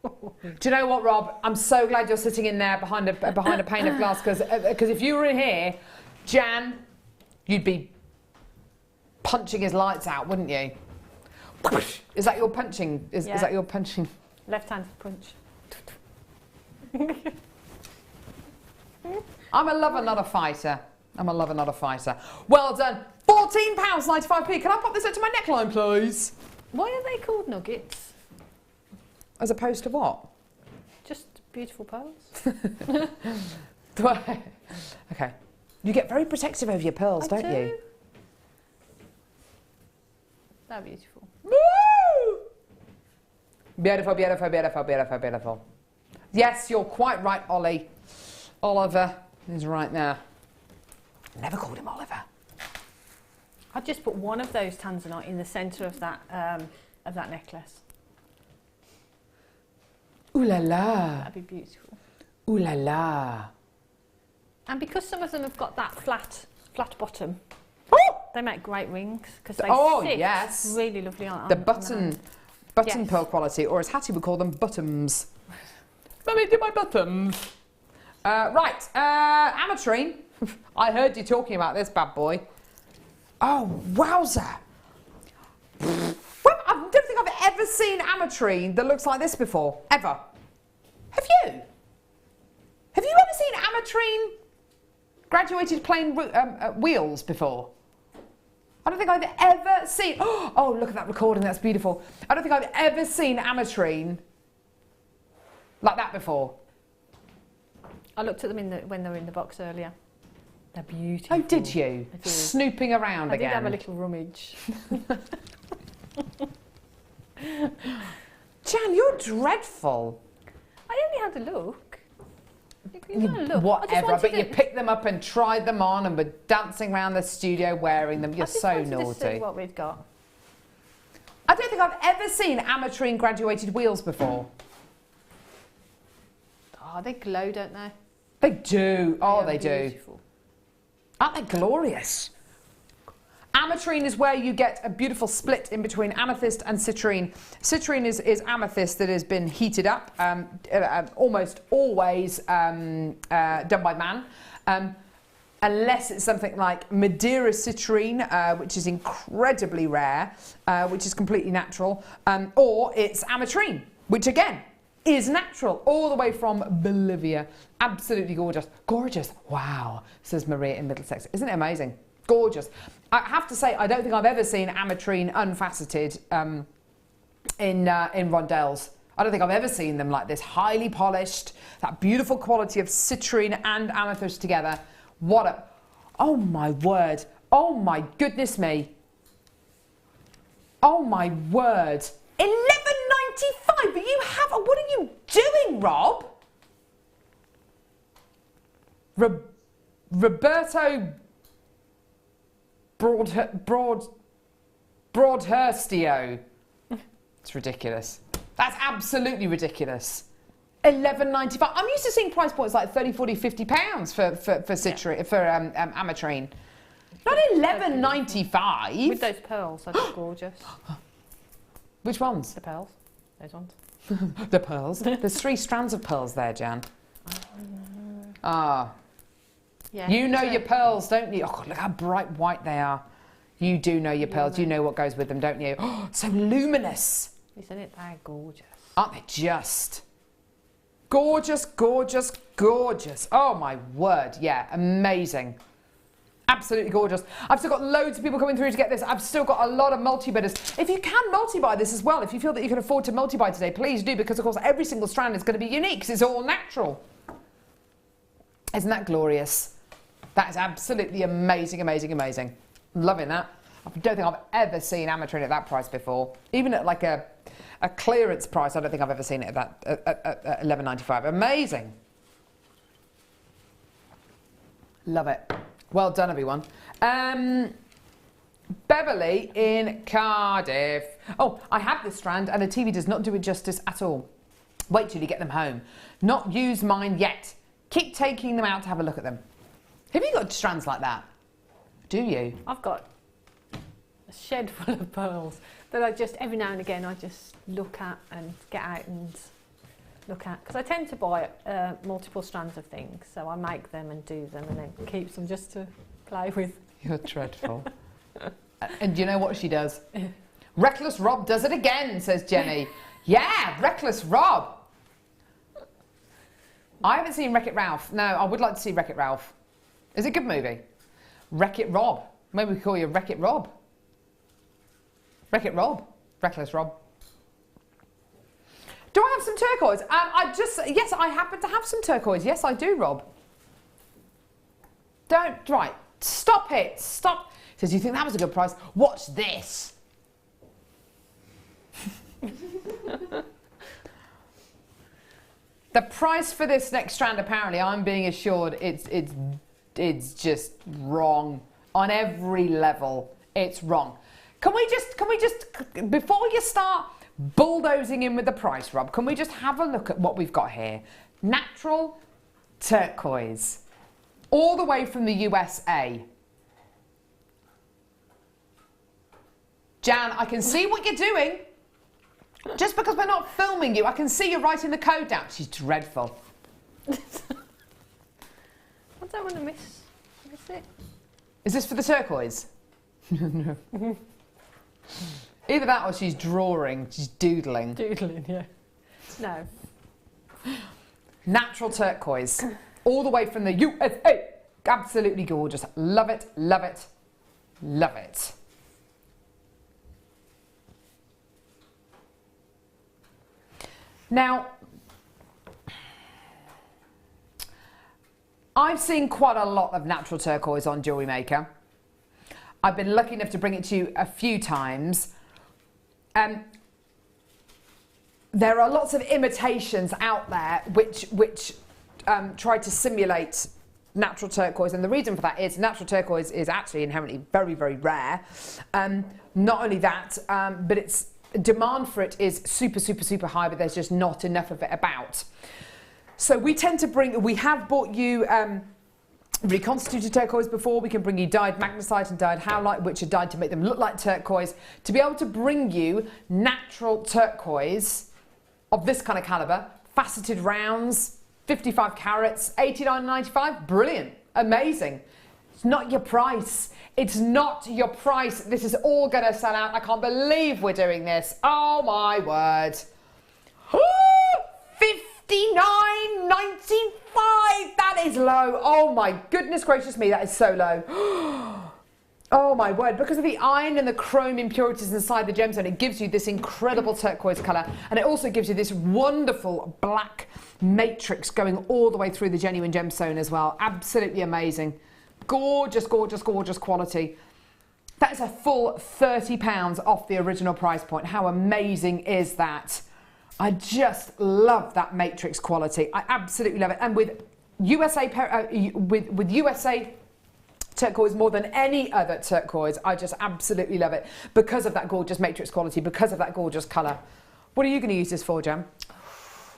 Do you know what, Rob? I'm so glad you're sitting in there behind a pane of glass, because if you were in here, Jan, you'd be punching his lights out, wouldn't you? Is that your punching? Is that your punching? Left-handed punch. I'm a lover, not a fighter. I'm a lover, not a fighter. Well done. £14.95p. Can I pop this up to my neckline, please? Why are they called nuggets? As opposed to what? Just beautiful pearls. Okay. You get very protective over your pearls, don't you? They're beautiful. Woo! Beautiful, beautiful, beautiful, beautiful, beautiful. Yes, you're quite right, Ollie. Oliver is right there. Never called him Oliver. I'd just put one of those tanzanite in the centre of that necklace. Ooh la la. That'd be beautiful. Ooh la la. And because some of them have got that flat bottom, they make great rings because they sit really lovely on the button pearl quality, or as Hattie would call them, bottoms. Let me do my bottoms. Right, ametrine. I heard you talking about this bad boy. Oh, wowzer. Well, I don't think I've ever seen ametrine that looks like this before, ever. Have you? Have you ever seen ametrine graduated plain wheels before? I don't think I've ever seen... Oh, look at that recording, that's beautiful. I don't think I've ever seen ametrine like that before. I looked at them when they were in the box earlier. They're beautiful. Oh, did you? I did. Snooping around again. I did have a little rummage. Jan, you're dreadful. I only had a look. You had a look. Whatever, but you picked them up and tried them on and were dancing around the studio wearing them. You're so naughty. I just wanted to see what we'd got. I don't think I've ever seen ametrine graduated wheels before. Oh, they glow, don't they? They do. Oh, they do. Beautiful. Aren't they glorious? Ametrine is where you get a beautiful split in between amethyst and citrine. Citrine is amethyst that has been heated up, almost always done by man. Unless it's something like Madeira citrine, which is incredibly rare, which is completely natural, or it's ametrine, which again is natural, all the way from Bolivia. Absolutely gorgeous. Gorgeous. Wow, says Maria in Middlesex. Isn't it amazing? Gorgeous. I have to say, I don't think I've ever seen ametrine unfaceted in rondelles. I don't think I've ever seen them like this, highly polished, that beautiful quality of citrine and amethyst together. What a... Oh my word. Oh my goodness me. Oh my word. £11.95, but you have... What are you doing, Rob? Roberto Broadhurstio. It's ridiculous. That's absolutely ridiculous. £11.95. I'm used to seeing price points like 30, 40, 50 pounds for citrine, for ametrine. Not £11.95. With those pearls, they're just gorgeous. Which ones? The pearls. Those ones. The pearls. There's 3 strands of pearls there, Jan. Ah. Yeah. You know your pearls, don't you? Oh, God, look how bright white they are. You do know your pearls. You know what goes with them, don't you? Oh, so luminous. Isn't it? They're gorgeous. Aren't they just? Gorgeous, gorgeous, gorgeous. Oh, my word. Yeah, amazing. Absolutely gorgeous. I've still got loads of people coming through to get this. I've still got a lot of multi-bidders. If you can multi-buy this as well, if you feel that you can afford to multi-buy today, please do, because, of course, every single strand is going to be unique because it's all natural. Isn't that glorious? That is absolutely amazing, amazing, amazing. Loving that. I don't think I've ever seen ametrine at that price before. Even at like a clearance price, I don't think I've ever seen it at that at $11.95. Amazing. Love it. Well done, everyone. Beverly in Cardiff. Oh, I have this strand and the TV does not do it justice at all. Wait till you get them home. Not used mine yet. Keep taking them out to have a look at them. Have you got strands like that? Do you? I've got a shed full of pearls that I just, every now and again, I just look at and get out and look at. Because I tend to buy multiple strands of things, so I make them and do them and then keep them just to play with. You're dreadful. And do you know what she does? Reckless Rob does it again, says Jenny. Yeah, Reckless Rob. I haven't seen Wreck-It Ralph. No, I would like to see Wreck-It Ralph. Is it a good movie? Wreck-It Rob. Maybe we call you Wreck-It Rob. Wreck-It Rob. Reckless Rob. Do I have some turquoise? Yes, I happen to have some turquoise. Yes, I do, Rob. Right. Stop it. Stop. Says, you think that was a good price? Watch this. The price for this next strand, apparently, I'm being assured, it's just wrong on every level. It's wrong. Can we just before you start bulldozing in with the price, Rob, can we just have a look at what we've got here? Natural turquoise, all the way from the USA. Jan, I can see what you're doing. Just because we're not filming you, I can see you writing the code down. She's dreadful. I don't want to miss it. Is this for the turquoise? No. Either that or she's drawing, she's doodling. Doodling, yeah. No. Natural turquoise, all the way from the USA. Absolutely gorgeous. Love it, love it, love it. Now, I've seen quite a lot of natural turquoise on JewelleryMaker. I've been lucky enough to bring it to you a few times. There are lots of imitations out there which try to simulate natural turquoise, and the reason for that is natural turquoise is actually inherently very, very rare. Not only that, but its demand for it is super, super, super high, but there's just not enough of it about. So we tend to we have bought you reconstituted turquoise before. We can bring you dyed magnesite and dyed howlite, which are dyed to make them look like turquoise. To be able to bring you natural turquoise of this kind of calibre, faceted rounds, 55 carats, $89.95, brilliant, amazing. It's not your price. It's not your price. This is all going to sell out. I can't believe we're doing this. Oh my word. $59.95. That is low. Oh my goodness gracious me. That is so low. Oh my word. Because of the iron and the chrome impurities inside the gemstone, it gives you this incredible turquoise colour. And it also gives you this wonderful black matrix going all the way through the genuine gemstone as well. Absolutely amazing. Gorgeous, gorgeous, gorgeous quality. That is a full £30 off the original price point. How amazing is that? I just love that matrix quality. I absolutely love it. And with USA with USA turquoise more than any other turquoise, I just absolutely love it because of that gorgeous matrix quality, because of that gorgeous colour. What are you going to use this for, Jam?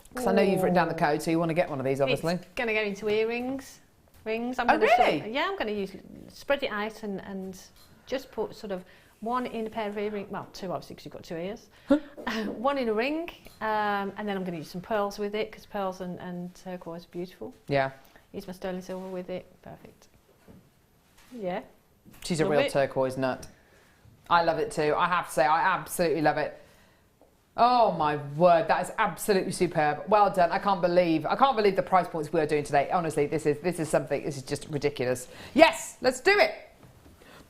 Because I know you've written down the code, so you want to get one of these, obviously. It's going to go into earrings. I'm really? I'm going to spread it out and just put sort of one in a pair of earrings, well, two obviously because you've got two ears, one in a ring, and then I'm going to use some pearls with it because pearls and turquoise are beautiful. Yeah. use my sterling silver with it. Perfect. Yeah. She's a Love real it. turquoise nut. I love it too. I have to say, I absolutely love it. Oh my word, that is absolutely superb. Well done. I can't believe the price points we're doing today. Honestly, this is something. This is just ridiculous. Yes, let's do it.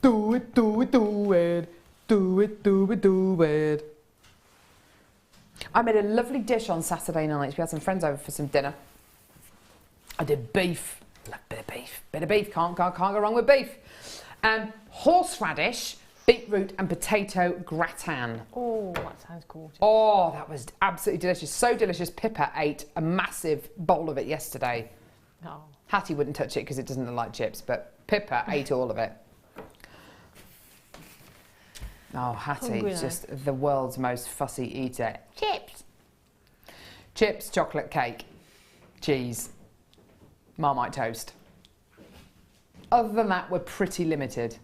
Do it, do it, do it. Do it, do it, do it. I made a lovely dish on Saturday night. We had some friends over for some dinner. I did beef. Love a bit of beef. Bit of beef. Can't go wrong with beef. Horseradish, beetroot and potato gratin. Oh, that sounds gorgeous. Oh, that was absolutely delicious. So delicious. Pippa ate a massive bowl of it yesterday. Oh. Hattie wouldn't touch it because it doesn't like chips, but Pippa ate all of it. Oh, Hattie, Hungry just the world's most fussy eater. Chips. Chips, chocolate cake, cheese, Marmite toast. Other than that, we're pretty limited.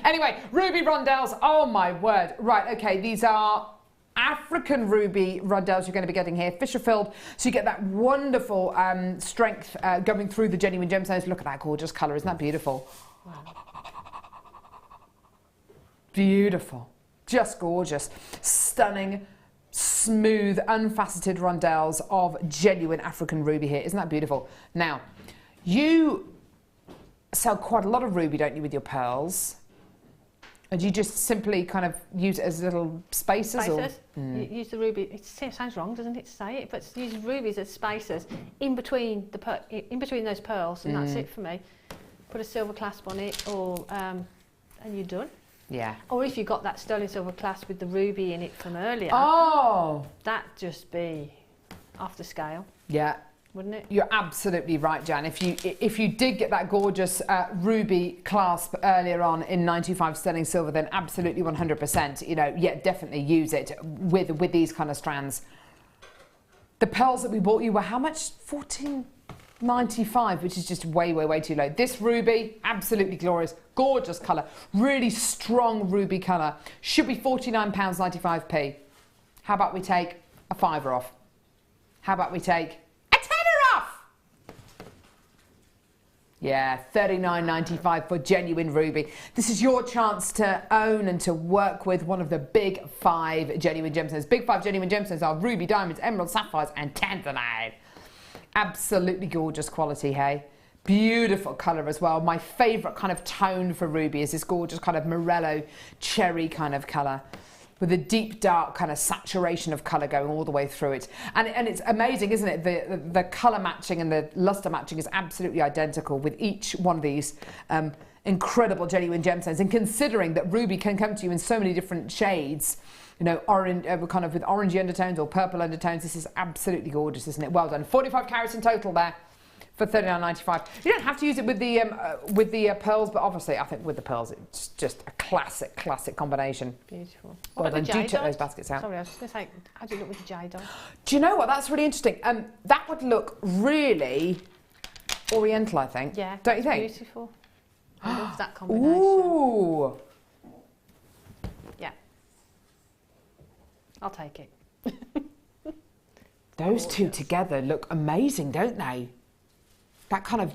Anyway, ruby rondelles. Oh my word. Right, okay, these are African ruby rondelles you're going to be getting here. Fisher filled, so you get that wonderful strength going through the genuine gemstones. Look at that gorgeous colour. Isn't that beautiful? Wow. Beautiful. Just gorgeous. Stunning, smooth, unfaceted rondelles of genuine African ruby here. Isn't that beautiful? Now, you sell quite a lot of ruby, don't you, with your pearls? And you just simply kind of use it as little spacers? Or? You use the ruby. It sounds wrong, doesn't it, to say it? But use rubies as spacers in between those pearls, and that's it for me. Put a silver clasp on it, or and you're done. Yeah. Or if you've got that sterling silver clasp with the ruby in it from earlier, that'd just be off the scale. Yeah. Wouldn't it? You're absolutely right, Jan. If you did get that gorgeous ruby clasp earlier on in 925 sterling silver, then absolutely 100%. You know, yeah, definitely use it with these kind of strands. The pearls that we bought you were how much? $14.95, which is just way too low. This ruby, absolutely glorious, gorgeous colour, really strong ruby colour. Should be £49.95p. How about we take a £5 off? How about we take Yeah, $39.95 for genuine ruby. This is your chance to own and to work with one of the big 5 genuine gemstones. Big 5 genuine gemstones are ruby, diamonds, emeralds, sapphires and tanzanite. Absolutely gorgeous quality, hey? Beautiful colour as well. My favourite kind of tone for ruby is this gorgeous kind of morello cherry kind of colour, with a deep dark kind of saturation of colour going all the way through it. And it's amazing, isn't it? The colour matching and the lustre matching is absolutely identical with each one of these incredible genuine gemstones. And considering that ruby can come to you in so many different shades, you know, orange, kind of with orangey undertones or purple undertones, this is absolutely gorgeous, isn't it? Well done. 45 carats in total there for $39.95. You don't have to use it with the pearls, but obviously I think with the pearls it's just a classic combination. Beautiful. Well done. Do check those baskets out. Sorry, I was just going to say, how do you look with the jade on? Do you know what? That's really interesting. That would look really oriental, I think. Yeah. Don't you think? Beautiful. I love that combination. Ooh. Yeah. I'll take it. Those two together look amazing, don't they? That kind of,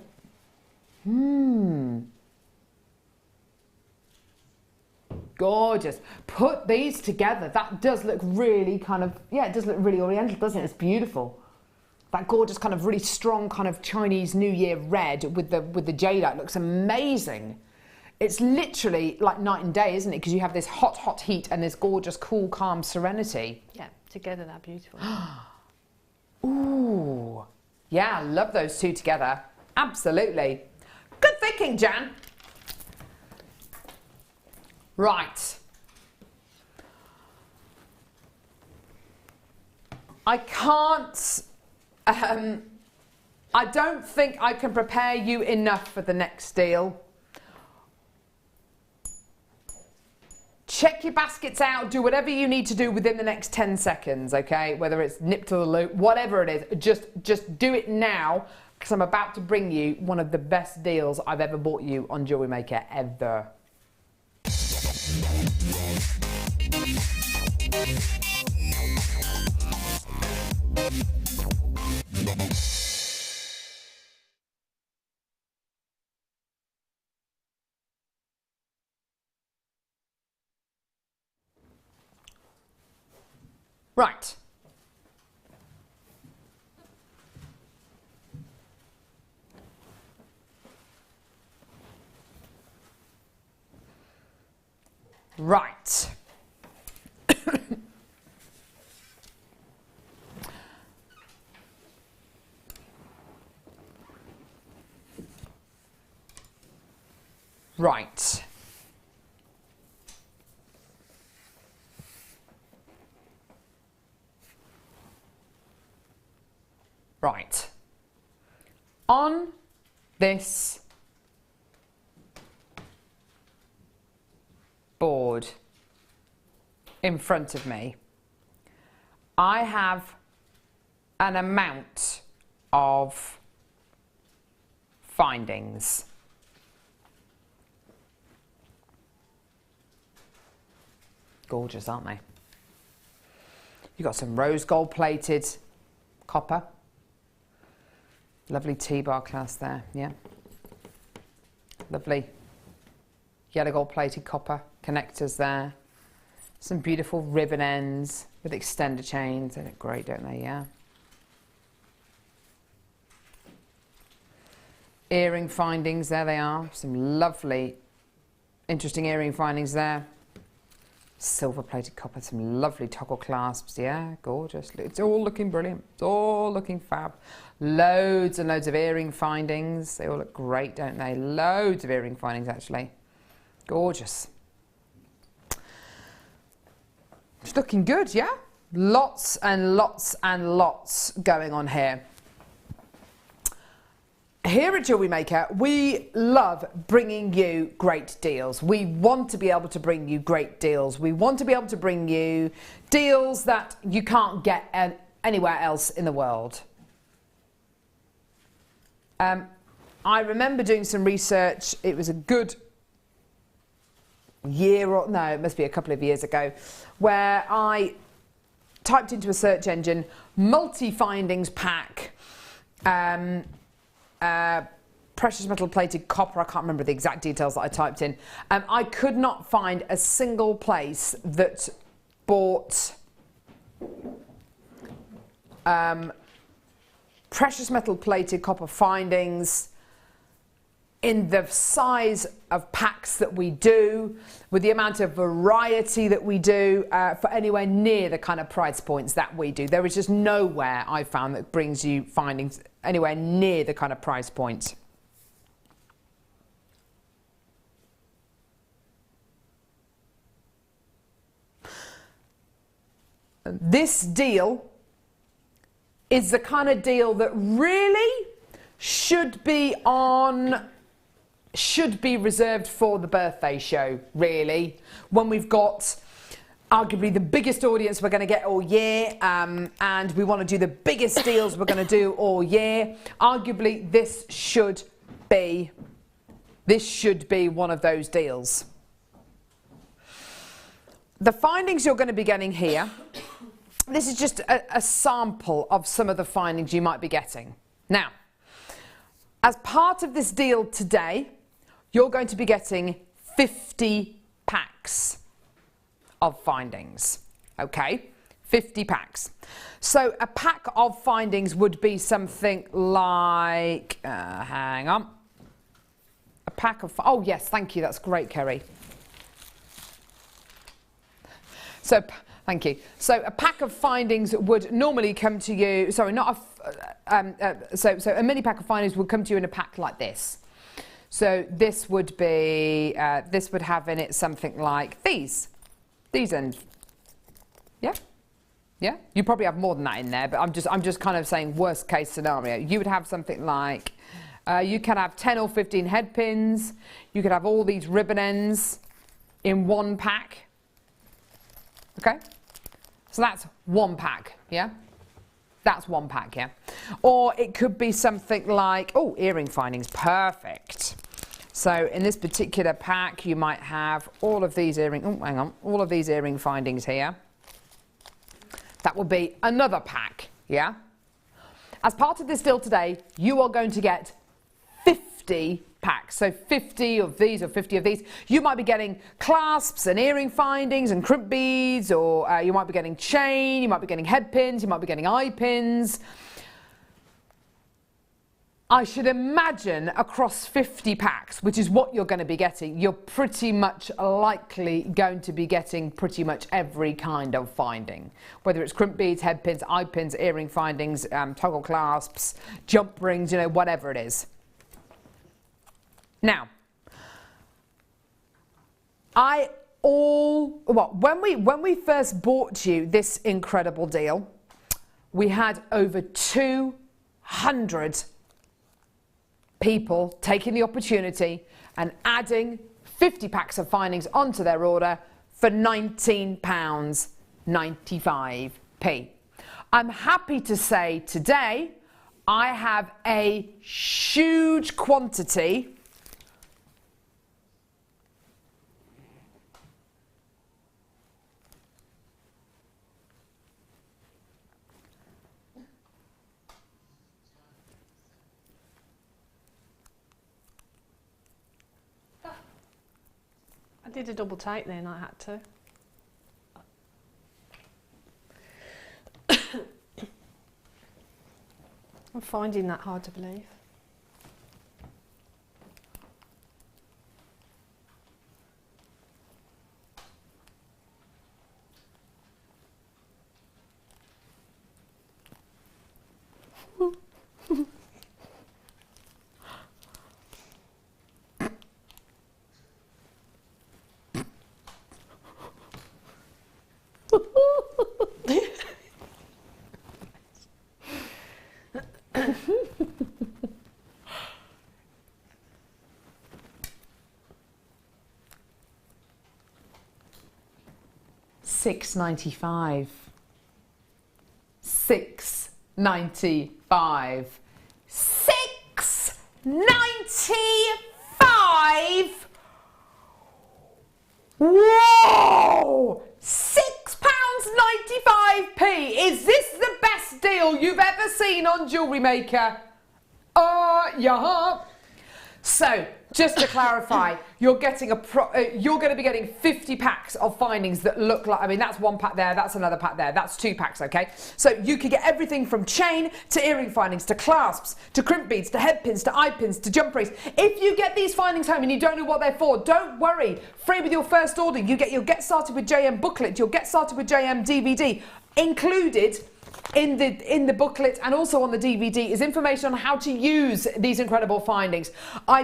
gorgeous. Put these together. That does look really kind of, yeah, it does look really oriental, doesn't it? It's beautiful. That gorgeous kind of really strong kind of Chinese New Year red with the jadeite looks amazing. It's literally like night and day, isn't it? Because you have this hot heat and this gorgeous, cool, calm serenity. Yeah, together they're beautiful. Ooh. Yeah, I love those two together. Absolutely. Good thinking, Jan. Right. I can't... I don't think I can prepare you enough for the next deal. Check your baskets out, do whatever you need to do within the next 10 seconds, okay? Whether it's nip to the loop, whatever it is, just do it now, because I'm about to bring you one of the best deals I've ever bought you on JewelleryMaker ever. Right. Right. Right. Right. On this board in front of me, I have an amount of findings. Gorgeous, aren't they? You've got some rose gold plated copper. Lovely T-bar class there, yeah. Lovely yellow gold plated copper connectors there. Some beautiful ribbon ends with extender chains. They look great, don't they? Yeah. Earring findings, there they are. Some lovely, interesting earring findings there. Silver plated copper, some lovely toggle clasps. Yeah, gorgeous. It's all looking brilliant. It's all looking fab. Loads and loads of earring findings. They all look great, don't they? Loads of earring findings, actually. Gorgeous. It's looking good, yeah? Lots and lots and lots going on here. Here at JewelleryMaker, we love bringing you great deals. We want to be able to bring you great deals. We want to be able to bring you deals that you can't get anywhere else in the world. I remember doing some research. It was a good year, or no, it must be a couple of years ago, where I typed into a search engine, multi-findings pack, precious metal plated copper. I can't remember the exact details that I typed in. I could not find a single place that bought precious metal plated copper findings in the size of packs that we do, with the amount of variety that we do, for anywhere near the kind of price points that we do. There is just nowhere I found that brings you findings anywhere near the kind of price points. This deal is the kind of deal that really should be reserved for the birthday show, really, when we've got arguably the biggest audience we're going to get all year, and we want to do the biggest deals we're going to do all year. Arguably, this should be one of those deals. The findings you're going to be getting here, this is just a sample of some of the findings you might be getting. Now, as part of this deal today, you're going to be getting 50 packs of findings, okay? 50 packs. So a pack of findings would be something like, hang on, a pack of, oh yes, thank you, that's great, Kerry. So, thank you. So a pack of findings would normally come to you, sorry, not a, so a mini pack of findings would come to you in a pack like this. So this would be, this would have in it something like these ends. Yeah? Yeah? You probably have more than that in there, but I'm just kind of saying worst case scenario. You would have something like, you can have 10 or 15 head pins. You could have all these ribbon ends in one pack. Okay? So that's one pack, yeah? That's one pack, yeah? Or it could be something like, oh, earring findings, perfect. So in this particular pack, you might have all of these all of these earring findings here. That will be another pack, yeah? As part of this deal today, you are going to get 50 packs. So 50 of these or 50 of these. You might be getting clasps and earring findings and crimp beads, or you might be getting chain, you might be getting head pins, you might be getting eye pins. I should imagine across 50 packs, which is what you're going to be getting, you're pretty much likely going to be getting pretty much every kind of finding. Whether it's crimp beads, head pins, eye pins, earring findings, toggle clasps, jump rings, you know, whatever it is. Now, when we first bought you this incredible deal, we had over 200 people taking the opportunity and adding 50 packs of findings onto their order for £19.95. I'm happy to say today I have a huge quantity I did a double take then, I had to. I'm finding that hard to believe. £6.95. £6.95. £6.95. Whoa! £6.95p. Is this the best deal you've ever seen on Jewellery Maker? Yeah. So, just to clarify, you're getting you're going to be getting 50 packs of findings that look like, I mean, that's one pack there, that's another pack there, that's 2 packs, okay? So you could get everything from chain to earring findings to clasps to crimp beads to head pins to eye pins to jump rings. If you get these findings home and you don't know what they're for, don't worry. Free with your first order. You'll get started with JM booklet, you'll get started with JM DVD. Included in the booklet and also on the DVD is information on how to use these incredible findings. I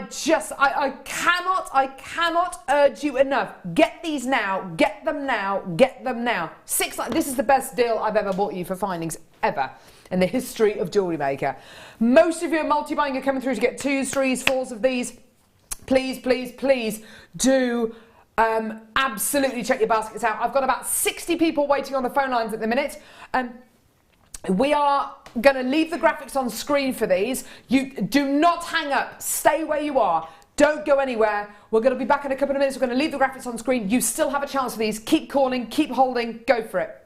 cannot urge you enough. Get these now, get them now, get them now. This is the best deal I've ever bought you for findings ever in the history of Jewellery Maker. Most of you are multi-buying, you're coming through to get 2s, 3s, 4s of these. Please, please, please do absolutely check your baskets out. I've got about 60 people waiting on the phone lines at the minute. We are going to leave the graphics on screen for these. You do not hang up. Stay where you are. Don't go anywhere. We're going to be back in a couple of minutes. We're going to leave the graphics on screen. You still have a chance for these. Keep calling, keep holding, go for it.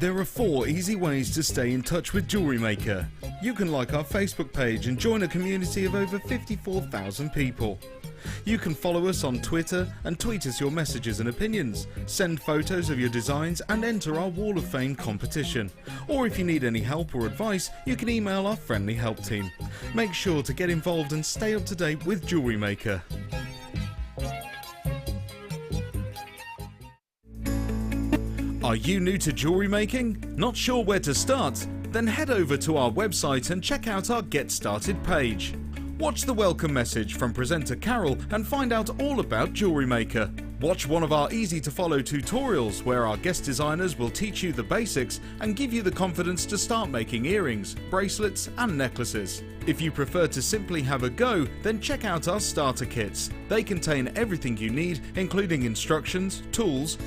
There are 4 easy ways to stay in touch with Jewellery Maker. You can like our Facebook page and join a community of over 54,000 people. You can follow us on Twitter and tweet us your messages and opinions, send photos of your designs and enter our Wall of Fame competition. Or if you need any help or advice, you can email our friendly help team. Make sure to get involved and stay up to date with Jewellery Maker. Are you new to jewellery making? Not sure where to start? Then head over to our website and check out our Get Started page. Watch the welcome message from presenter Carol and find out all about Jewellery Maker. Watch one of our easy-to-follow tutorials where our guest designers will teach you the basics and give you the confidence to start making earrings, bracelets and necklaces. If you prefer to simply have a go, then check out our starter kits. They contain everything you need, including instructions, tools,